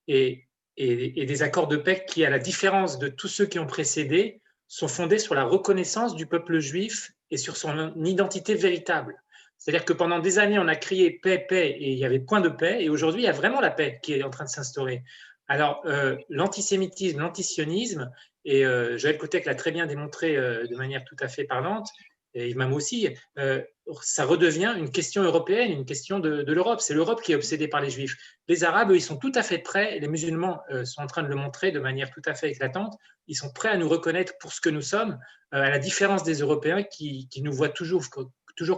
et des accords de paix qui, à la différence de tous ceux qui ont précédé, sont fondés sur la reconnaissance du peuple juif et sur son identité véritable. C'est-à-dire que pendant des années, on a crié paix, paix, et il y avait point de paix, et aujourd'hui, il y a vraiment la paix qui est en train de s'instaurer. Alors, l'antisémitisme, l'antisionisme, et Joël Kotek l'a très bien démontré de manière tout à fait parlante, et Yves Mamou aussi, ça redevient une question européenne, une question de l'Europe. C'est l'Europe qui est obsédée par les Juifs. Les Arabes, eux, ils sont tout à fait prêts, et les musulmans sont en train de le montrer de manière tout à fait éclatante, ils sont prêts à nous reconnaître pour ce que nous sommes, à la différence des Européens qui nous voient toujours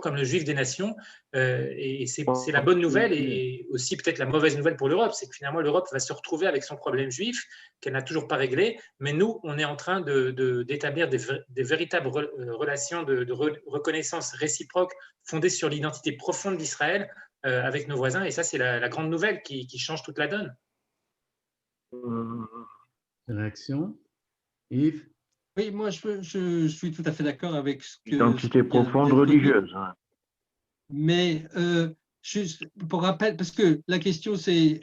comme le juif des nations. Et c'est la bonne nouvelle et aussi peut-être la mauvaise nouvelle pour l'Europe, c'est que finalement l'Europe va se retrouver avec son problème juif qu'elle n'a toujours pas réglé, mais nous, on est en train d'établir des véritables relations de reconnaissance réciproque fondées sur l'identité profonde d'Israël avec nos voisins, et ça c'est la grande nouvelle qui change toute la donne. Réaction, Yves? Oui, moi je suis tout à fait d'accord avec ce que... Identité profonde religieuse. Hein. Mais juste pour rappel, parce que la question c'est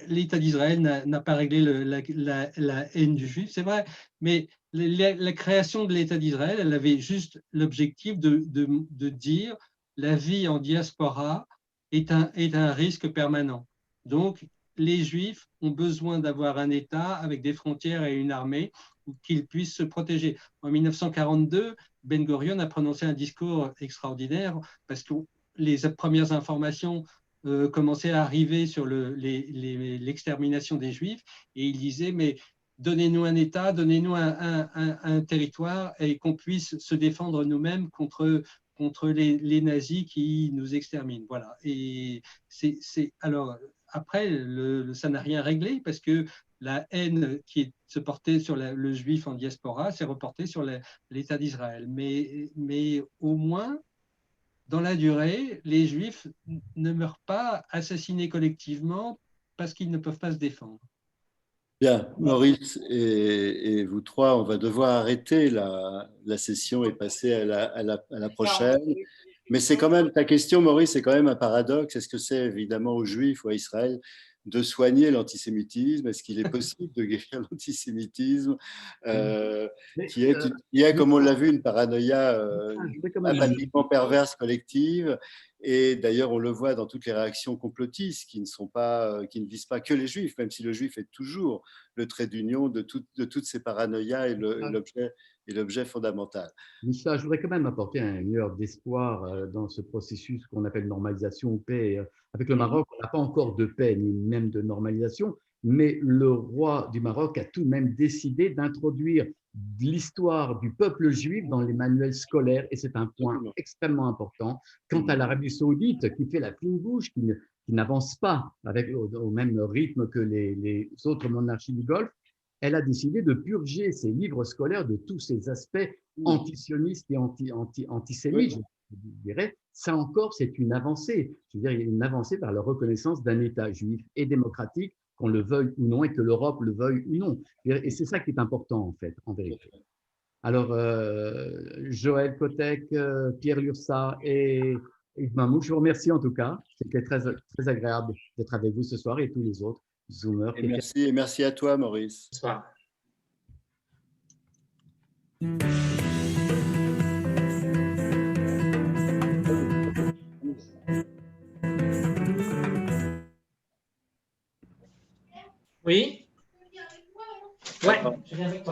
l'État d'Israël n'a pas réglé la haine du juif, c'est vrai, mais la création de l'État d'Israël, elle avait juste l'objectif de dire la vie en diaspora est un risque permanent. Donc, les Juifs ont besoin d'avoir un État avec des frontières et une armée qu'ils puissent se protéger. En 1942, Ben Gurion a prononcé un discours extraordinaire parce que les premières informations commençaient à arriver sur l'extermination des Juifs, et il disait, mais donnez-nous un État, donnez-nous un territoire et qu'on puisse se défendre nous-mêmes contre contre les nazis qui nous exterminent. Voilà. Et alors, après, ça n'a rien réglé parce que la haine qui se portait sur le juif en diaspora s'est reportée sur l'État d'Israël. Mais au moins, dans la durée, les juifs ne meurent pas assassinés collectivement parce qu'ils ne peuvent pas se défendre. Bien, Maurice et vous trois, on va devoir arrêter la session et passer à la prochaine. Mais c'est quand même, ta question, Maurice, c'est quand même un paradoxe. Est-ce que c'est évidemment aux Juifs ou à Israël de soigner l'antisémitisme? Est-ce qu'il est possible de guérir l'antisémitisme qui est, comme on l'a vu, une paranoïa apathiquement perverse collective? Et d'ailleurs, on le voit dans toutes les réactions complotistes qui ne visent pas que les Juifs, même si le Juif est toujours le trait d'union de toutes ces paranoïas et l'objet fondamental. Micha, je voudrais quand même apporter un lueur d'espoir dans ce processus qu'on appelle normalisation ou paix. Avec le Maroc, on n'a pas encore de paix ni même de normalisation, mais le roi du Maroc a tout de même décidé d'introduire l'histoire du peuple juif dans les manuels scolaires, et c'est un point extrêmement important. Quant à l'Arabie saoudite, qui fait la fine bouche, qui n'avance pas au même rythme que les autres monarchies du Golfe, elle a décidé de purger ses livres scolaires de tous ces aspects antisionistes et antisémites, je dirais. Ça encore, c'est une avancée. Je veux dire, il y a une avancée par la reconnaissance d'un État juif et démocratique, qu'on le veuille ou non, et que l'Europe le veuille ou non. Et c'est ça qui est important, en fait, en vérité. Alors, Joël Kotek, Pierre Lursa et Yves Mamou, je vous remercie en tout cas. C'était très, très agréable d'être avec vous ce soir et tous les autres Zoomers. Et merci à toi, Maurice. Bonsoir.